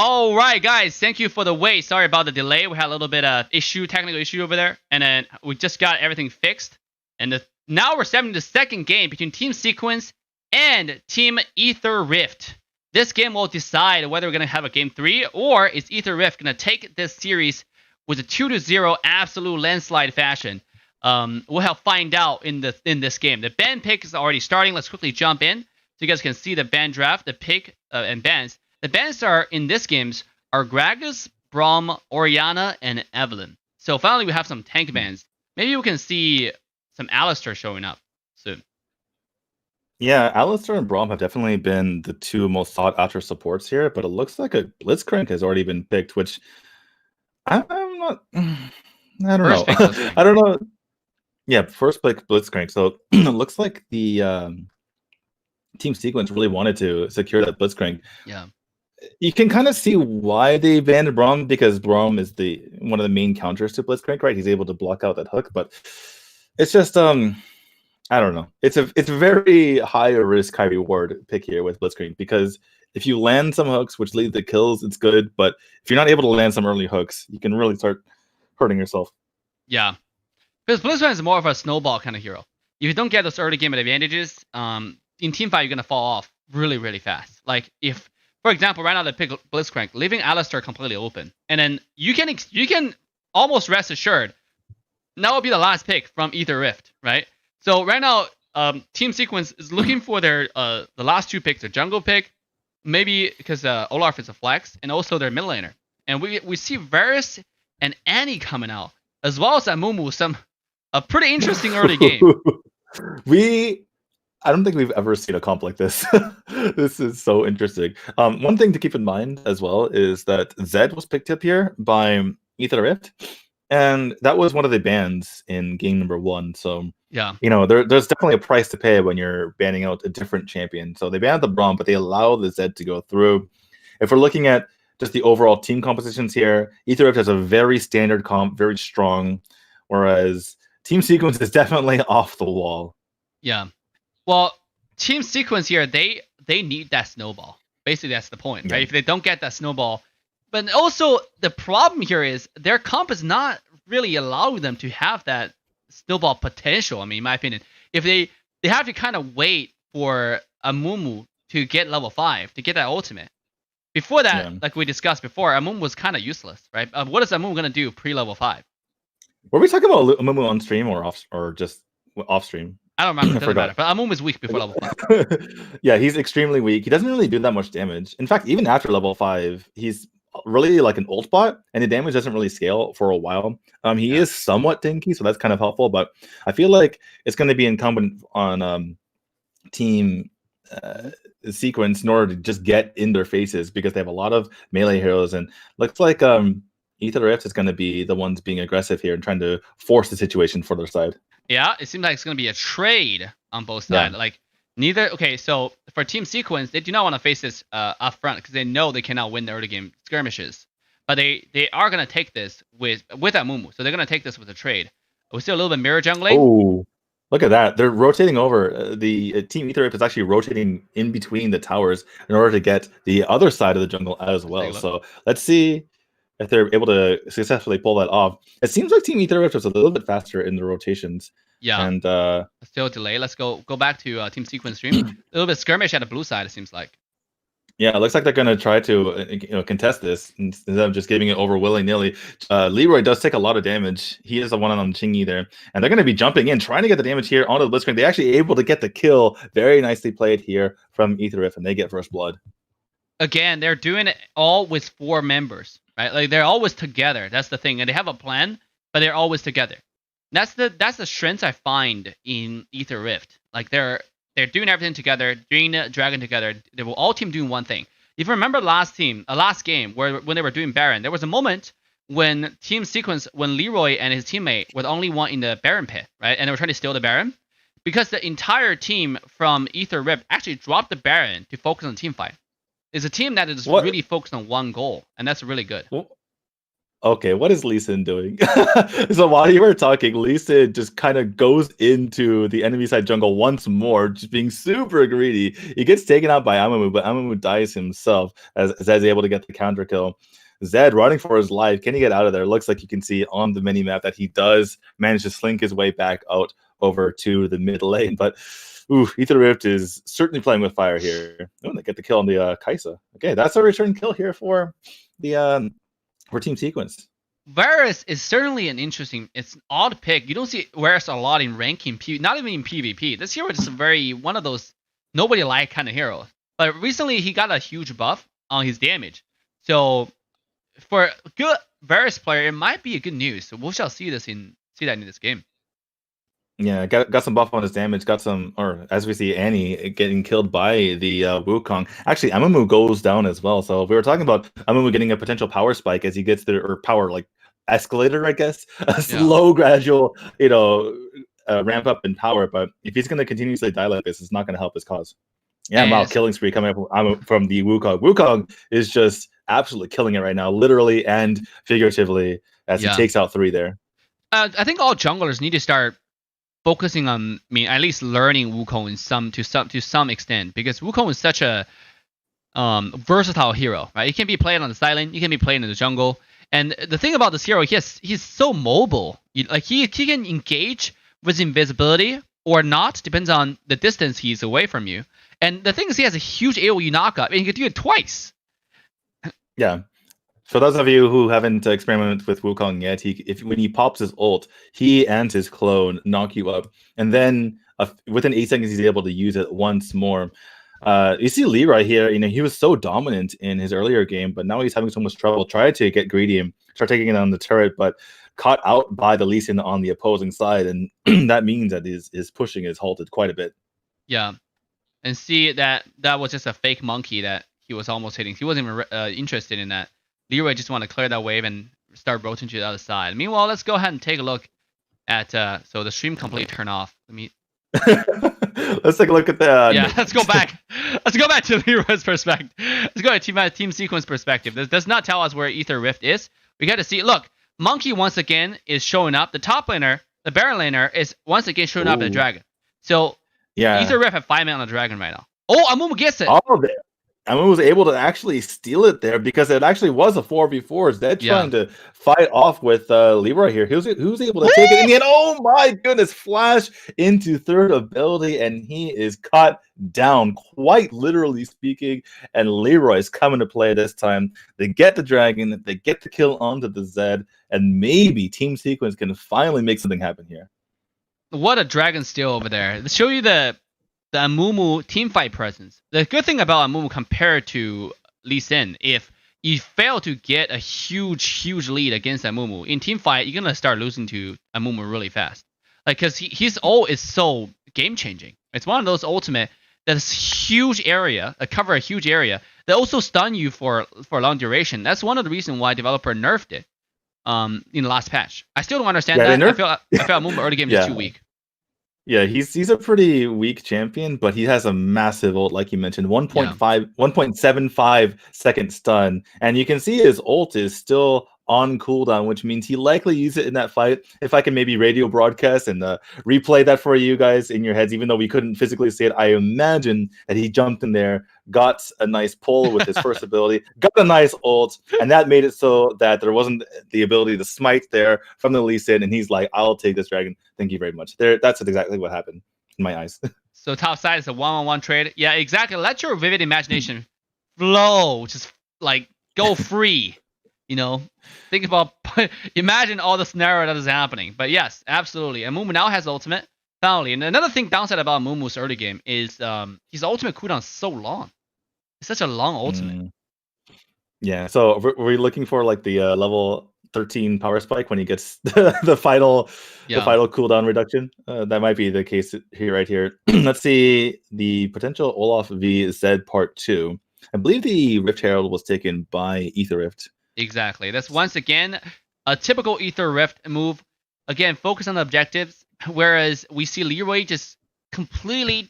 All right, guys. Thank you for the wait. Sorry about the delay. We had a little bit of technical issue over there, and then we just got everything fixed. And now we're starting the second game between Team Sequence and Team Aether Rift. This game will decide whether we're gonna have a game 3 or is Aether Rift gonna take this series with a 2-0 absolute landslide fashion. We'll find out in this game. The band pick is already starting. Let's quickly jump in so you guys can see the band draft, the pick and bands. The bands are in this games are Gragas, Braum, Oriana, and Evelyn. So finally we have some tank bands. Maybe we can see some Alistair showing up soon. Yeah, Alistair and Braum have definitely been the two most sought after supports here, but it looks like a Blitzcrank has already been picked, which I'm not. I don't know. I don't know. Yeah, first pick Blitzcrank. So it looks like the Team Sequence really wanted to secure that Blitzcrank. Yeah. You can kind of see why they banned Braum, because Braum is one of the main counters to Blitzcrank, right? He's able to block out that hook, but it's just I don't know. It's a very high risk, high reward pick here with Blitzcrank, because if you land some hooks which lead to kills, it's good, but if you're not able to land some early hooks, you can really start hurting yourself. Yeah. Because Blitzcrank is more of a snowball kind of hero. If you don't get those early game advantages, in teamfight you're gonna fall off really, really fast. Like if, for example, right now they pick Blitzcrank, leaving Alistair completely open, and then you can almost rest assured that will be the last pick from Aether Rift, right? So right now, Team Sequence is looking for their the last two picks, their jungle pick, maybe because Olaf is a flex, and also their mid laner. And we see Varus and Annie coming out, as well as Amumu, a pretty interesting early game. I don't think we've ever seen a comp like this. This is so interesting. One thing to keep in mind as well is that Zed was picked up here by Aether Rift, and that was one of the bans in game number 1. So yeah, there's definitely a price to pay when you're banning out a different champion. So they banned the Braum, but they allow the Zed to go through. If we're looking at just the overall team compositions here, Aether Rift has a very standard comp, very strong, whereas Team Sequence is definitely off the wall. Yeah. Well, Team Sequence here, they need that snowball. Basically, that's the point, right? If they don't get that snowball, but also the problem here is their comp is not really allowing them to have that snowball potential. I mean, in my opinion, if they have to kind of wait for Amumu to get level 5 to get that ultimate. Before that, like we discussed before, Amumu was kind of useless, right? What is Amumu gonna do pre-level 5? Were we talking about Amumu on stream or just off stream? I don't remember. It doesn't matter. But Amumu is weak before level 5. Yeah, he's extremely weak. He doesn't really do that much damage. In fact, even after level 5, he's really like an ult bot, and the damage doesn't really scale for a while. He is somewhat tanky, so that's kind of helpful. But I feel like it's going to be incumbent on Team Sequence in order to just get in their faces, because they have a lot of melee heroes, and looks like Aether Rift is going to be the ones being aggressive here and trying to force the situation for their side. Yeah, it seems like it's going to be a trade on both sides. Like neither. Okay, so for Team Sequence, they do not want to face this up front because they know they cannot win the early game skirmishes. But they are going to take this with Amumu, so they're going to take this with a trade. We see a little bit mirror jungling. Oh, look at that! They're rotating over. The Team Aether Rift is actually rotating in between the towers in order to get the other side of the jungle as well. So let's see if they're able to successfully pull that off. It seems like Team Aether Rift was a little bit faster in the rotations. Yeah. And still a delay. Let's go back to Team Sequence stream. A little bit skirmish at the blue side, it seems like. Yeah, it looks like they're going to try to contest this instead of just giving it over willy-nilly. Leroy does take a lot of damage. He is the one on Chingy there. And they're going to be jumping in, trying to get the damage here onto the Blitzcrank. They're actually able to get the kill. Very nicely played here from Aether Rift, and they get first blood. Again, they're doing it all with 4 members, right? Like they're always together. That's the thing. And they have a plan, but they're always together. That's the strength I find in Aether Rift. Like they're doing everything together, doing Dragon together. They were all team doing one thing. If you remember last game when they were doing Baron, there was a moment when Team Sequence, when Leroy and his teammate were the only one in the Baron pit, right? And they were trying to steal the Baron, because the entire team from Aether Rift actually dropped the Baron to focus on team fight. It's a team that is really focused on one goal, and that's really good. Okay, what is Lee Sin doing? So while you were talking, Lee Sin just kind of goes into the enemy side jungle once more, just being super greedy. He gets taken out by Amamu, but Amamu dies himself as Zed's able to get the counter kill. Zed running for his life. Can he get out of there? Looks like you can see on the mini map that he does manage to slink his way back out over to the mid lane. But Aether Rift is certainly playing with fire here. Oh, they get the kill on the Kaisa. Okay, that's a return kill here for the for Team Sequence. Varus is certainly it's an odd pick. You don't see Varus a lot in ranking, not even in PvP. This hero is one of those nobody like kind of heroes. But recently he got a huge buff on his damage. So for a good Varus player, it might be a good news. So we shall see that in this game. Yeah, got some buff on his damage, got some, or as we see, Annie getting killed by the Wukong. Actually, Amamu goes down as well. So we were talking about Amamu getting a potential power spike as he gets the, or power like escalator, I guess, a slow, gradual, ramp up in power. But if he's going to continuously die like this, it's not going to help his cause. Yeah, wow, killing spree coming up from the Wukong. Wukong is just absolutely killing it right now, literally and figuratively, as he takes out 3 there. I think all junglers need to start focusing on, at least learning Wukong to some extent, because Wukong is such a versatile hero, right? He can be played on the side lane, he can be played in the jungle, and the thing about this hero, he's so mobile. Like he can engage with invisibility or not, depends on the distance he's away from you. And the thing is, he has a huge AoE knockup, and he can do it twice. Yeah. For those of you who haven't experimented with Wukong yet, when he pops his ult, he and his clone knock you up, and then within 8 seconds he's able to use it once more. You see Leroy here, he was so dominant in his earlier game, but now he's having so much trouble. Tried to get greedy and start taking it on the turret, but caught out by the Lee Sin on the opposing side, and that means that his pushing is halted quite a bit. Yeah, and see that was just a fake monkey that he was almost hitting. He wasn't even interested in that. Leroy just want to clear that wave and start rotating to the other side. Meanwhile, let's go ahead and take a look at so the stream completely turned off. Let's take a look at the let's go back. Let's go back to Leroy's perspective. Let's go to Team Sequence perspective. This does not tell us where Aether Rift is. We got to see. Look, Monkey once again is showing up. The top laner, the Baron laner, is once again showing up at the Dragon. So Aether Rift have 5 men on the Dragon right now. Oh, Amumu gets it. All of it. Amumu was able to actually steal it there because it actually was a 4v4. Zed trying to fight off with Leroy here. Who's able to take it in the end? Oh my goodness! Flash into 3rd ability, and he is cut down, quite literally speaking. And Leroy's coming to play this time. They get the Dragon, they get the kill onto the Zed, and maybe Team Sequence can finally make something happen here. What a Dragon steal over there! To show you the Amumu teamfight presence. The good thing about Amumu compared to Lee Sin, if you fail to get a huge lead against Amumu in teamfight, you're gonna start losing to Amumu really fast. Like, cause his ult is so game changing. It's one of those ultimate that's huge area, cover a huge area. They also stun you for a long duration. That's one of the reasons why developer nerfed it in the last patch. I still don't understand that. I feel Amumu early game is too weak. Yeah, he's a pretty weak champion, but he has a massive ult, like you mentioned, 1.75 second stun, and you can see his ult is still on cooldown, which means he likely used it in that fight. If I can maybe radio broadcast and replay that for you guys in your heads, even though we couldn't physically see it, I imagine that he jumped in there, got a nice pull with his first ability, got a nice ult, and that made it so that there wasn't the ability to smite there from the Lee Sin, and he's like, I'll take this dragon. Thank you very much. That's exactly what happened in my eyes. So top side is a one-on-one trade. Yeah, exactly. Let your vivid imagination flow. Just like go free. Think about, imagine all the scenario that is happening. But yes, absolutely. And Amumu now has ultimate, finally. And another thing downside about Amumu's early game is his ultimate cooldown is so long. It's such a long ultimate. Yeah, so we're looking for like the level 13 power spike when he gets the final cooldown reduction. That might be the case here, right here. Let's see the potential Olaf v Zed part 2. I believe the Rift Herald was taken by Aether Rift. Exactly. That's once again a typical Aether Rift move. Again, focus on the objectives, whereas we see Leroy just completely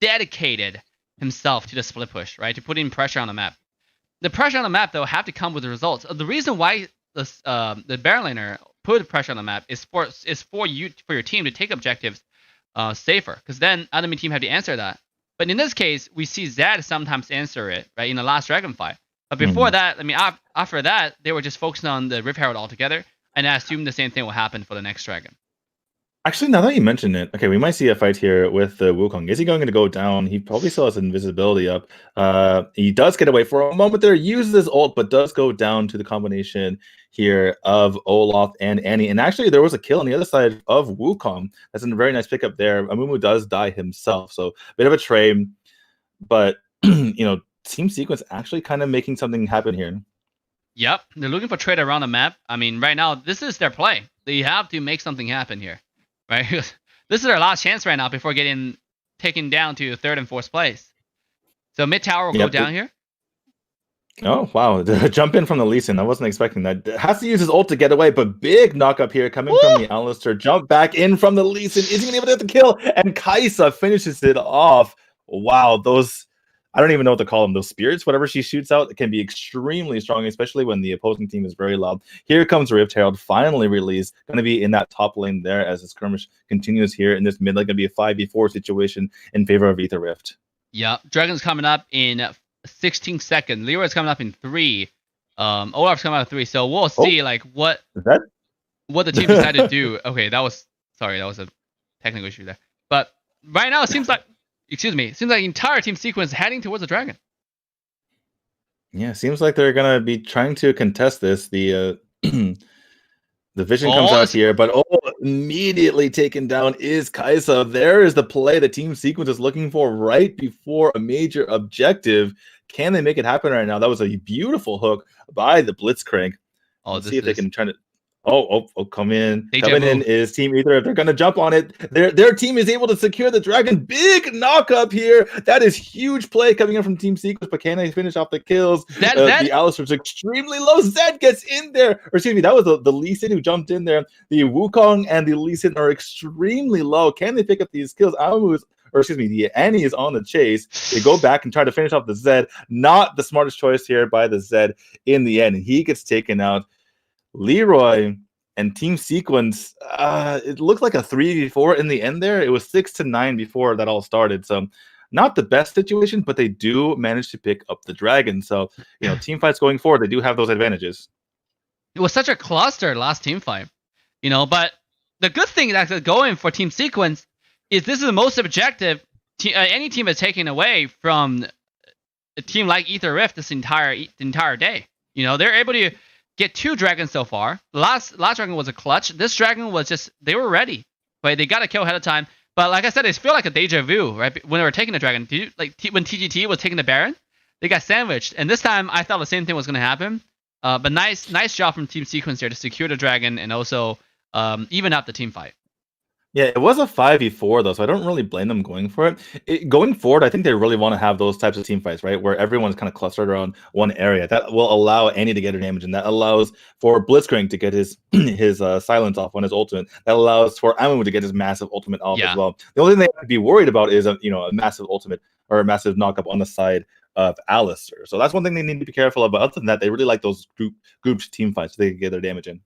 dedicated himself to the split push, right? To put in pressure on the map. The pressure on the map, though, have to come with the results. The reason why the Baron laner put pressure on the map is for your team to take objectives safer, because then enemy team have to answer that. But in this case, we see Zed sometimes answer it, right, in the last dragon fight. But before that, I mean, after that, they were just focusing on the Rift Herald altogether, and I assume the same thing will happen for the next dragon. Actually, now that you mention it, okay, we might see a fight here with the Wukong. Is he going to go down? He probably still has invisibility up. He does get away for a moment there, uses his ult, but does go down to the combination here of Olaf and Annie. And actually, there was a kill on the other side of Wukong. That's a very nice pickup there. Amumu does die himself, so a bit of a trade, but Team Sequence actually kind of making something happen here. Yep, they're looking for trade around the map. I mean, right now, this is their play. They have to make something happen here. Right, this is their last chance right now before getting taken down to 3rd and 4th place. So mid tower will go down here. Oh wow! Jump in from the Lee Sin. I wasn't expecting that. Has to use his ult to get away, but big knock up here coming from the Alistair. Jump back in from the Lee Sin. Is he gonna be able to get the kill? And Kaisa finishes it off. Wow, those. I don't even know what to call them. Those spirits, whatever she shoots out, can be extremely strong, especially when the opposing team is very loud. Here comes Rift Herald, finally released. Going to be in that top lane there as the skirmish continues here in this mid lane. Going to be a 5v4 situation in favor of Aether Rift. Yeah, Dragon's coming up in 16 seconds. Leroy's coming up in 3. Olaf's coming up in 3. So we'll see what the team decided to do. Okay, that was a technical issue there. But right now it seems like. Seems like the entire Team Sequence heading towards the dragon. Yeah, seems like they're gonna be trying to contest this. The vision comes out here, but immediately taken down is Kaisa. There is the play the Team Sequence is looking for right before a major objective. Can they make it happen right now? That was a beautiful hook by the Blitzcrank. Let's see if they can try to. Come in. Coming in is Team Aether. If they're going to jump on it, their team is able to secure the dragon. Big knock up here. That is huge play coming in from Team Sequence, but can they finish off the kills? The Alistair's extremely low. Zed gets in there. Or excuse me, that was the Lee Sin who jumped in there. The Wukong and the Lee Sin are extremely low. Can they pick up these kills? The Annie is on the chase. They go back and try to finish off the Zed. Not the smartest choice here by the Zed in the end. And he gets taken out. Leroy and Team Sequence, it looked like a 3v4 in the end there. It was 6-9 before that all started. So not the best situation, but they do manage to pick up the dragon. So, team fights going forward, they do have those advantages. It was such a cluster last team fight, but the good thing that's going for Team Sequence is this is the most objective any team is taking away from a team like Aether Rift this entire day. They're able to get 2 dragons so far. The last dragon was a clutch. This dragon was just, they were ready, right? They got a kill ahead of time. But like I said, it feel like a deja vu, right? When they were taking the dragon, when TGT was taking the Baron, they got sandwiched. And this time, I thought the same thing was going to happen. But nice job from Team Sequence here to secure the dragon and also even up the team fight. Yeah, it was a 5v4 though, so I don't really blame them going for it. Going forward, I think they really want to have those types of team fights, right? Where everyone's kind of clustered around one area. That will allow Annie to get her damage, and that allows for Blitzcrank to get his silence off on his ultimate. That allows for Amumu to get his massive ultimate off as well. The only thing they have to be worried about is a massive ultimate or a massive knockup on the side of Alistair. So that's one thing they need to be careful of. But other than that, they really like those grouped team fights so they can get their damage in.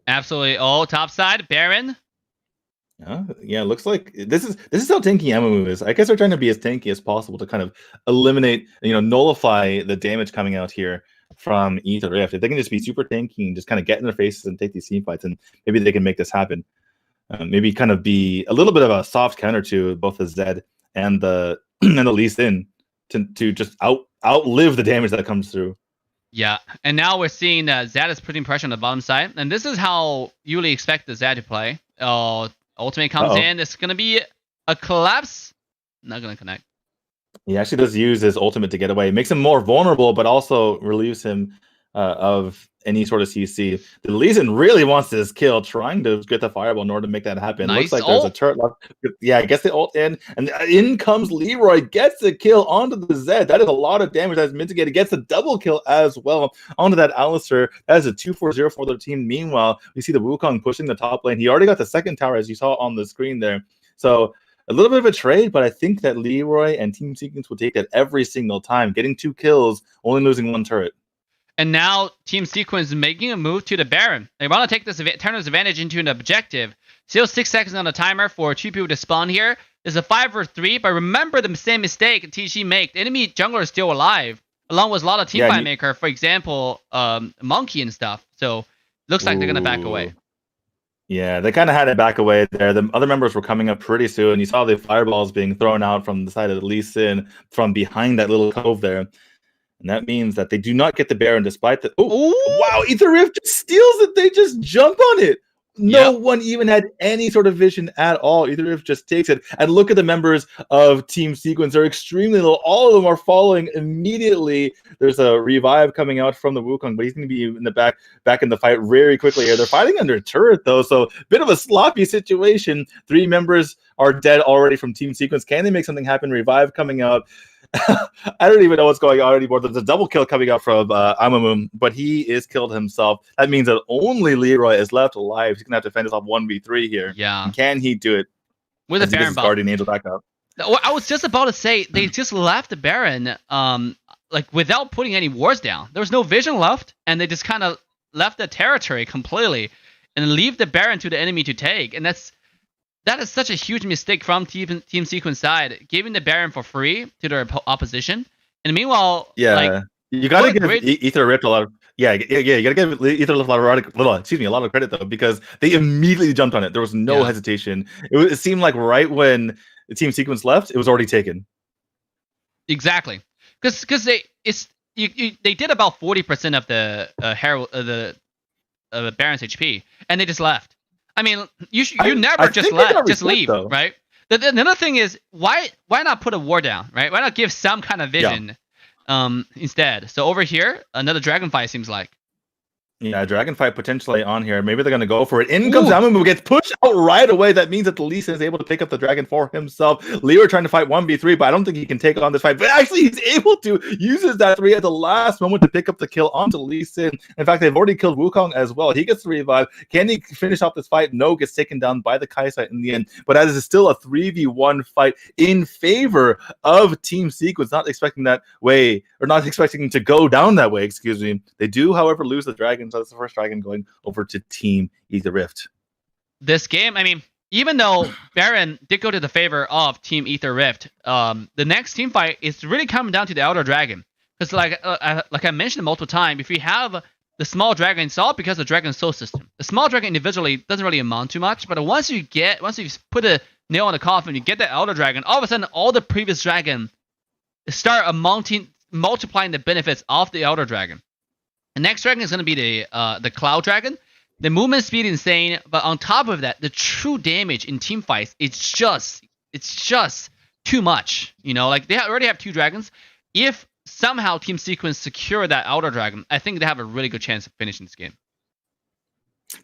Absolutely. Top side, Baron. Yeah, it looks like this is how tanky Amumu is. I guess they're trying to be as tanky as possible to kind of eliminate, nullify the damage coming out here from Aether Rift. If they can just be super tanky and just kind of get in their faces and take these team fights, and maybe they can make this happen. Maybe kind of be a little bit of a soft counter to both the Zed and the Lee Sin to just outlive the damage that comes through. Yeah, and now we're seeing Zed is putting pressure on the bottom side, and this is how you really expect the Zed to play. Ultimate comes in. It's going to be a collapse. Not going to connect. He actually does use his ultimate to get away. It makes him more vulnerable, but also relieves him of any sort of CC. The Lee Sin really wants this kill, trying to get the fireball in order to make that happen. Nice. Looks like there's a turret left. Yeah, I guess the ult in, and in comes Leroy, gets the kill onto the Zed. That is a lot of damage that's mitigated. Gets a double kill as well onto that Alistair. That is a 2-4-0 for their team. Meanwhile, we see the Wukong pushing the top lane. He already got the second tower, as you saw on the screen there. So a little bit of a trade, but I think that Leroy and Team Sequence will take that every single time, getting 2 kills, only losing 1 turret. And now Team Sequence is making a move to the Baron. They want to take this turn this advantage into an objective. Still 6 seconds on the timer for 2 people to spawn here. There's a 5-3, but remember the same mistake TG made. The enemy jungler is still alive, along with a lot of teamfight maker, for example, Monkey and stuff. So looks like they're going to back away. Yeah, they kind of had it back away there. The other members were coming up pretty soon. You saw the fireballs being thrown out from the side of the Lee Sin from behind that little cove there. And that means that they do not get the Baron despite the... Oh, wow, Aether Rift just steals it. They just jump on it. No one even had any sort of vision at all. Aether Rift just takes it. And look at the members of Team Sequence. They're extremely low. All of them are following immediately. There's a revive coming out from the Wukong, but he's going to be in the back in the fight very quickly here. They're fighting under a turret, though, so bit of a sloppy situation. 3 members are dead already from Team Sequence. Can they make something happen? Revive coming out. I don't even know what's going on anymore. There's a double kill coming out from Amamoon, but he is killed himself. That means that only Leroy is left alive. He's going to have to defend himself 1v3 here. Yeah. Can he do it? With a Baron Guardian Angel back up. I was just about to say, they just left the Baron like without putting any wards down. There was no vision left, and they just kind of left the territory completely and leave the Baron to the enemy to take. And that is such a huge mistake from Team Sequence side, giving the Baron for free to their opposition. And meanwhile, you gotta give Aether Rift a lot of you gotta give Aether Rift a lot of credit though, because they immediately jumped on it. There was no hesitation. It seemed like right when the Team Sequence left, it was already taken. Exactly, because they did about 40% of the Baron's HP, and they just left. I mean, you never just leave, though. Right? The other thing is, why not put a war down, right? Why not give some kind of vision instead? So over here, another Dragonfly seems like. Yeah, Dragonfly potentially on here. Maybe they're going to go for it. In comes Amamu, gets pushed out right away. That means that the Lee Sin is able to pick up the dragon for himself. Leo trying to fight 1v3, but I don't think he can take on this fight. But actually, he's able to. Uses that 3 at the last moment to pick up the kill onto Lee Sin. In fact, they've already killed Wukong as well. He gets the revive. Can he finish off this fight? No, gets taken down by the Kaisai in the end. But as it's still a 3v1 fight in favor of Team Sequence, not expecting that way, or not expecting to go down that way, excuse me. They do, however, lose the dragon. So that's the first dragon going over to Team Aether Rift. This game, I mean, even though Baron did go to the favor of Team Aether Rift, the next team fight is really coming down to the Elder Dragon. Because like I mentioned multiple times, if you have the small dragon, it's all because of the Dragon Soul system. The small dragon individually doesn't really amount to much, but once you put a nail in the coffin, you get the Elder Dragon, all of a sudden all the previous dragon start multiplying the benefits of the Elder Dragon. The next dragon is going to be the Cloud Dragon. The movement speed is insane, but on top of that, the true damage in team fights, it's just too much. You know, like they already have 2 dragons. If somehow Team Sequence secure that Elder Dragon, I think they have a really good chance of finishing this game.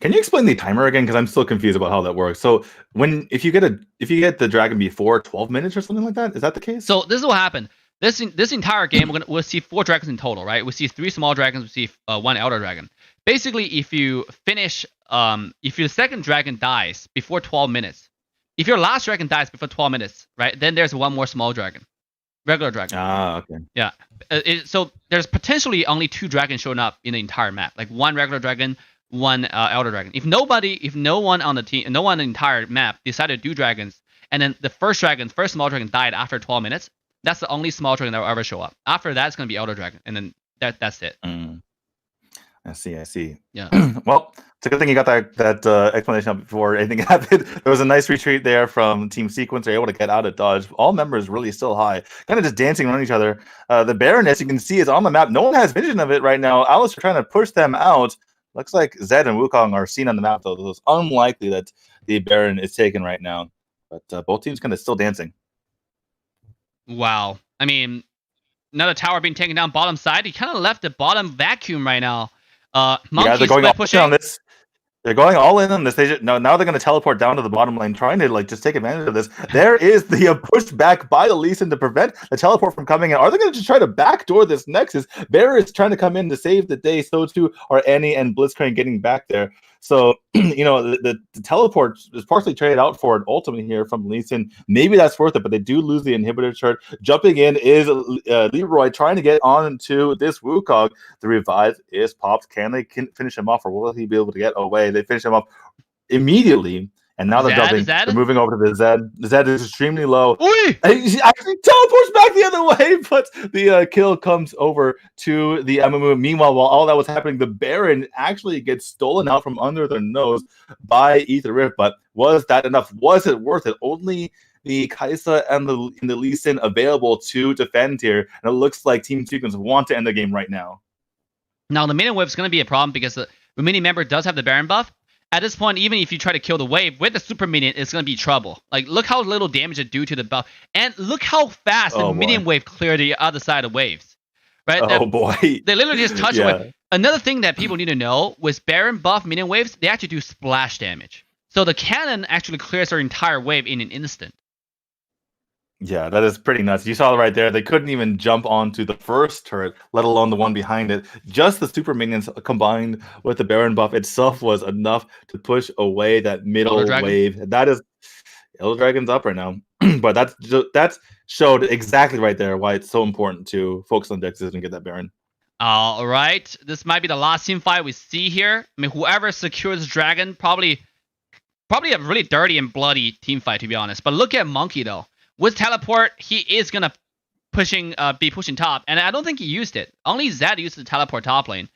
Can you explain the timer again? Because I'm still confused about how that works. So if you get the dragon before 12 minutes or something like that, is that the case? So this will happen. This entire game, we'll see 4 dragons in total, right? We see 3 small dragons, we see 1 Elder Dragon. Basically, if you finish, if your second dragon dies before 12 minutes, if your last dragon dies before 12 minutes, right, then there's 1 more small dragon, regular dragon. Ah, okay. Yeah. So there's potentially only 2 dragons showing up in the entire map, like 1 regular dragon, 1 Elder Dragon. If no one on the team, no one on the entire map decided to do dragons, and then the first small dragon died after 12 minutes. That's the only small dragon that will ever show up. After that, it's going to be Elder Dragon, and then that's it. I see. Yeah. Well, it's a good thing you got that explanation up before anything happened. There was a nice retreat there from Team Sequence. They're able to get out of dodge. All members really still high, kind of just dancing around each other. The Baron, as you can see, is on the map. No one has vision of it right now. Alice are trying to push them out. Looks like Zed and Wukong are seen on the map, though. So it's unlikely that the Baron is taken right now. But both teams kind of still dancing. Wow. I mean, another tower being taken down bottom side. He kind of left the bottom vacuum right now. They're going all in on this. They're going all in on this. Now they're going to teleport down to the bottom lane, trying to just take advantage of this. There is the push back by the Lee Sin to prevent the teleport from coming in. Are they going to just try to backdoor this Nexus? Bear is trying to come in to save the day. So too are Annie and Blitzcrank getting back there. So, the teleport is partially traded out for an ultimate here from Lee Sin. Maybe that's worth it, but they do lose the inhibitor chart. Jumping in is Leroy trying to get onto this Wukong. The revive is popped. Can they finish him off, or will he be able to get away? They finish him off immediately. And now they're jumping. They're moving over to the Zed. The Zed is extremely low. He actually teleports back the other way, but the kill comes over to the Amamu. Meanwhile, while all that was happening, the Baron actually gets stolen out from under their nose by Aether Rift. But was that enough? Was it worth it? Only the Kaisa and the Lee Sin available to defend here. And it looks like Team Sequence want to end the game right now. Now, the minion wave is going to be a problem because the remaining member does have the Baron buff. At this point, even if you try to kill the wave with the super minion, it's going to be trouble. Like, look how little damage it do to the buff. And look how fast the minion wave clear the other side of waves. Right? Boy. They literally just touch the wave. Another thing that people need to know with Baron buff minion waves, they actually do splash damage. So the cannon actually clears their entire wave in an instant. Yeah, that is pretty nuts. You saw it right there. They couldn't even jump onto the first turret, let alone the one behind it. Just the super minions combined with the Baron buff itself was enough to push away that middle wave. That is, Elder Dragon's up right now. But that showed exactly right there why it's so important to focus on Dexys and get that Baron. All right. This might be the last team fight we see here. I mean, whoever secures Dragon, probably a really dirty and bloody team fight, to be honest. But look at Monkey, though. With teleport, he is gonna be pushing top, and I don't think he used it. Only Zed used the teleport top lane,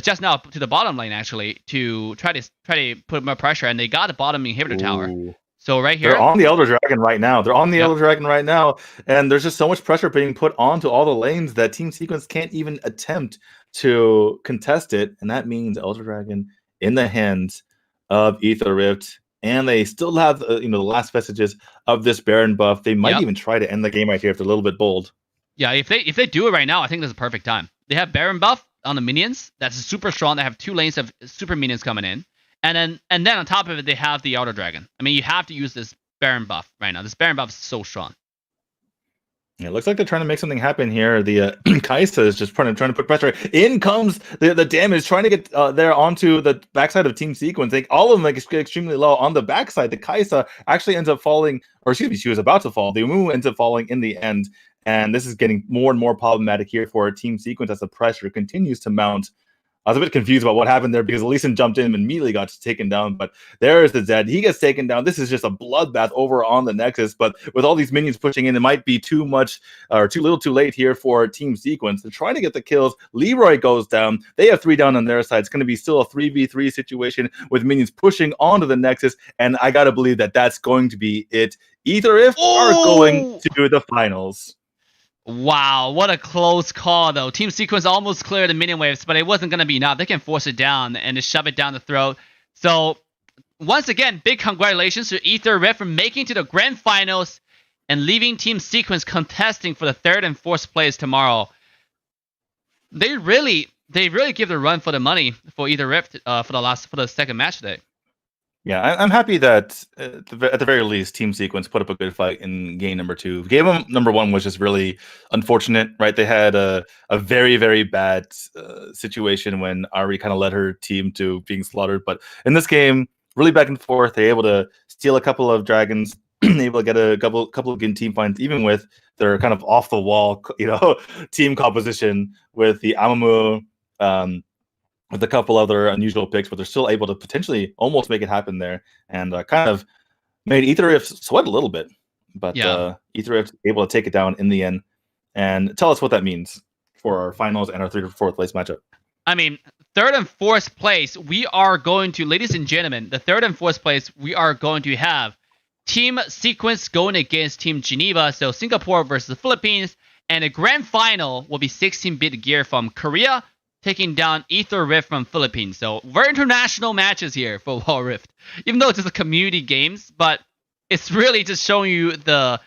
just now to the bottom lane actually to try to put more pressure, and they got the bottom inhibitor tower. So right here, they're on the Elder Dragon right now. Elder Dragon right now, and there's just so much pressure being put onto all the lanes that Team Sequence can't even attempt to contest it, and that means Elder Dragon in the hands of Aether Rift. And they still have, the last vestiges of this Baron buff. They might even try to end the game right here if they're a little bit bold. Yeah, if they do it right now, I think this is a perfect time. They have Baron buff on the minions. That's super strong. They have 2 lanes of super minions coming in, and then on top of it, they have the Elder Dragon. I mean, you have to use this Baron buff right now. This Baron buff is so strong. Yeah, it looks like they're trying to make something happen here. The Kaisa is just trying to put pressure. In comes the damage, trying to get there onto the backside of Team Sequence. All of them extremely low. On the backside, the Kaisa actually ends up falling, or excuse me, she was about to fall. The Umu ends up falling in the end. And this is getting more and more problematic here for Team Sequence as the pressure continues to mount. I was a bit confused about what happened there because Lee Sin jumped in and immediately got taken down. But there is the Zed. He gets taken down. This is just a bloodbath over on the Nexus. But with all these minions pushing in, it might be too much or too little too late here for Team Sequence. They're trying to get the kills. Leroy goes down. They have 3 down on their side. It's going to be still a 3v3 situation with minions pushing onto the Nexus. And I got to believe that that's going to be it. Aether Rift are going to the finals. Wow, what a close call, though. Team Sequence almost cleared the minion waves, but it wasn't going to be enough. They can force it down and just shove it down the throat. So, once again, big congratulations to Aether Rift for making to the grand finals and leaving Team Sequence contesting for the 3rd and 4th place tomorrow. They really give the run for the money for Aether Rift for the second match today. Yeah, I'm happy that at the very least, Team Sequence put up a good fight in game number 2. Game number 1 was just really unfortunate, right? They had a very, very bad situation when Ari kind of led her team to being slaughtered. But in this game, really back and forth, they're able to steal a couple of dragons, able to get a couple of good team finds, even with their kind of off the wall, team composition with the Amamu. With a couple other unusual picks, but they're still able to potentially almost make it happen there, and kind of made Aether Rift sweat a little bit. But Aether Rift able to take it down in the end. And tell us what that means for our finals and our 3rd or 4th place matchup. I mean, 3rd and 4th place, we are going to, ladies and gentlemen, the 3rd and 4th place, we are going to have Team Sequence going against Team Geneva, so Singapore versus the Philippines, and the grand final will be 16-bit gear from Korea, taking down Aether Rift from Philippines. So very international matches here for Wild Rift. Even though it's just a community games, but it's really just showing you the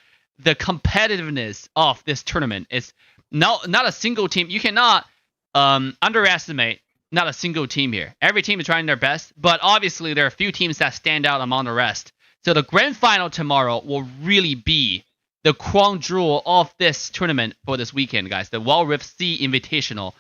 competitiveness of this tournament. It's not a single team. You cannot underestimate not a single team here. Every team is trying their best, but obviously there are a few teams that stand out among the rest. So the grand final tomorrow will really be the crown jewel of this tournament for this weekend, guys. The Wild Rift C Invitational.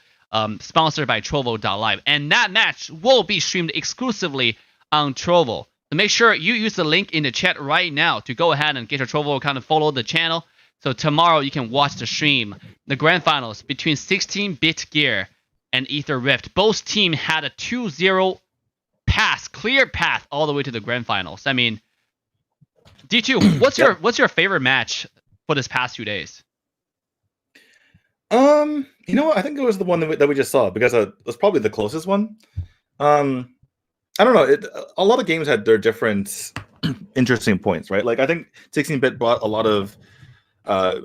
sponsored by Trovo.live. And that match will be streamed exclusively on Trovo. So make sure you use the link in the chat right now to go ahead and get your Trovo account and follow the channel. So tomorrow you can watch the stream. The grand finals between 16-bit Gear and Aether Rift. Both teams had a 2-0 pass, clear path all the way to the grand finals. I mean, D2, what's your favorite match for this past 2 days? You know what? I think it was the one that we just saw because it was probably the closest one. I don't know. A lot of games had their different interesting points, right? Like I think 16-bit brought a lot of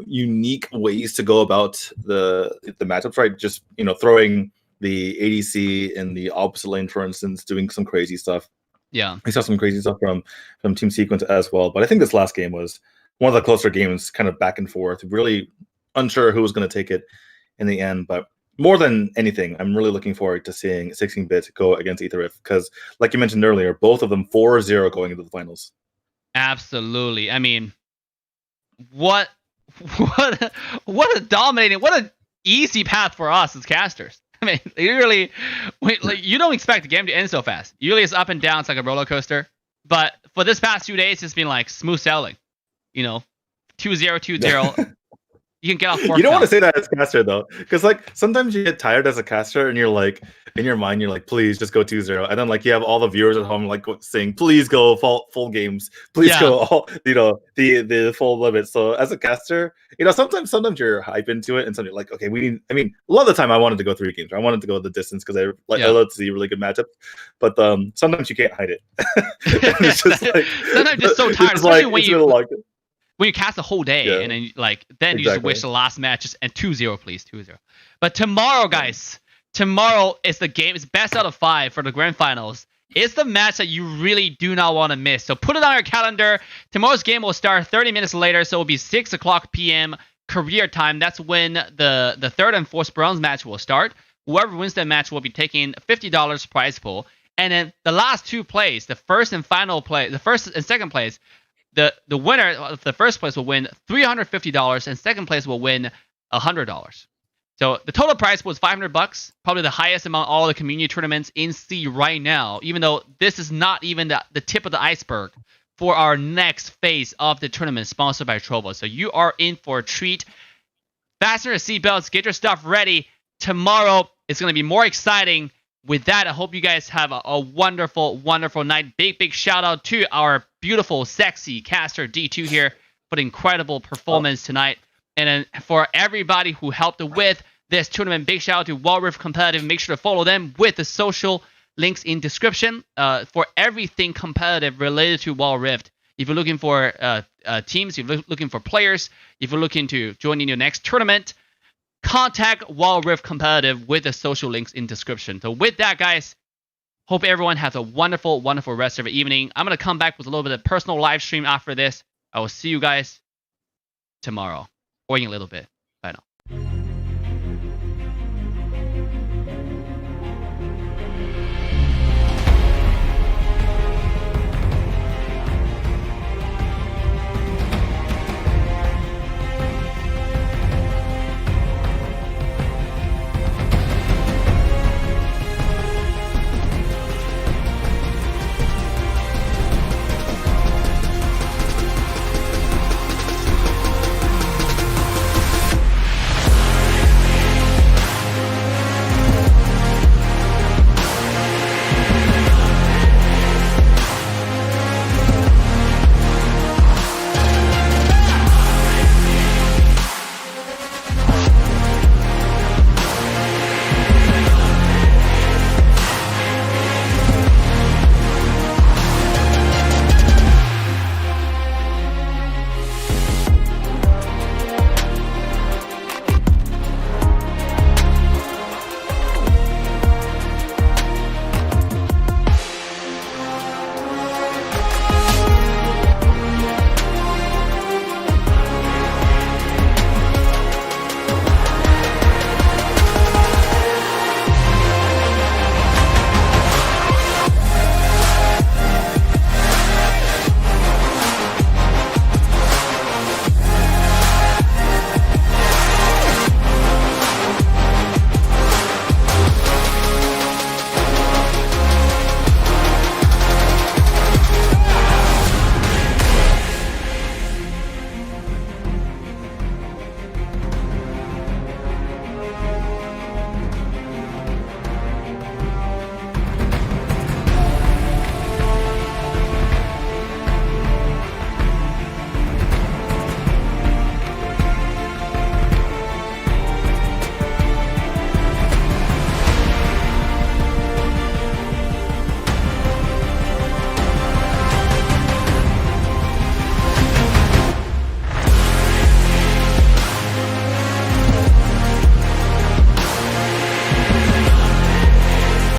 unique ways to go about the matchups, right? Just throwing the ADC in the opposite lane, for instance, doing some crazy stuff. Yeah, we saw some crazy stuff from Team Sequence as well. But I think this last game was one of the closer games, kind of back and forth. Really unsure who was going to take it in the end, but more than anything, I'm really looking forward to seeing 16-bit go against Aether Rift because, like you mentioned earlier, both of them 4-0 going into the finals. Absolutely. I mean, what a dominating, what an easy path for us as casters. I mean, literally, you don't expect the game to end so fast. Usually it's up and down, it's like a roller coaster. But for this past 2 days, it's been like smooth sailing. 2-0, 2-0. You can get off 4. You don't want to say that as a caster though, because like sometimes you get tired as a caster and you're like in your mind you're like, please just go 2-0, and then like you have all the viewers at home like saying, please go full games, please go all the full limit. So as a caster, sometimes you're hype into it, and something like, okay, a lot of the time I wanted to go 3 games. I wanted to go the distance because I love to see really good matchups, but sometimes you can't hide it. It's just like sometimes you're so tired, especially when you cast a whole day, and then you just wish the last match and 2-0, please, 2-0. But tomorrow, guys, tomorrow is the game. It's best out of 5 for the grand finals. It's the match that you really do not want to miss. So put it on your calendar. Tomorrow's game will start 30 minutes later, so it'll be 6 o'clock p.m. Korea time. That's when the third and fourth bronze match will start. Whoever wins that match will be taking $50 prize pool. And then the last 2 plays, the first and second place, the winner of the first place will win $350, and second place will win $100. So the total prize was $500, probably the highest among all the community tournaments in C right now, even though this is not even the tip of the iceberg for our next phase of the tournament sponsored by Trovo. So you are in for a treat. Fasten your seatbelts, get your stuff ready. Tomorrow it's going to be more exciting. With that, I hope you guys have a wonderful, wonderful night. Big shout out to our beautiful, sexy caster D2 here for the incredible performance tonight. And then for everybody who helped with this tournament, big shout out to Wild Rift Competitive. Make sure to follow them with the social links in description for everything competitive related to Wild Rift. If you're looking for teams, if you're looking for players, if you're looking to join in your next tournament, contact Wild Rift Competitive with the social links in description. So with that, guys, hope everyone has a wonderful, wonderful rest of the evening. I'm going to come back with a little bit of personal live stream after this. I will see you guys tomorrow or in a little bit.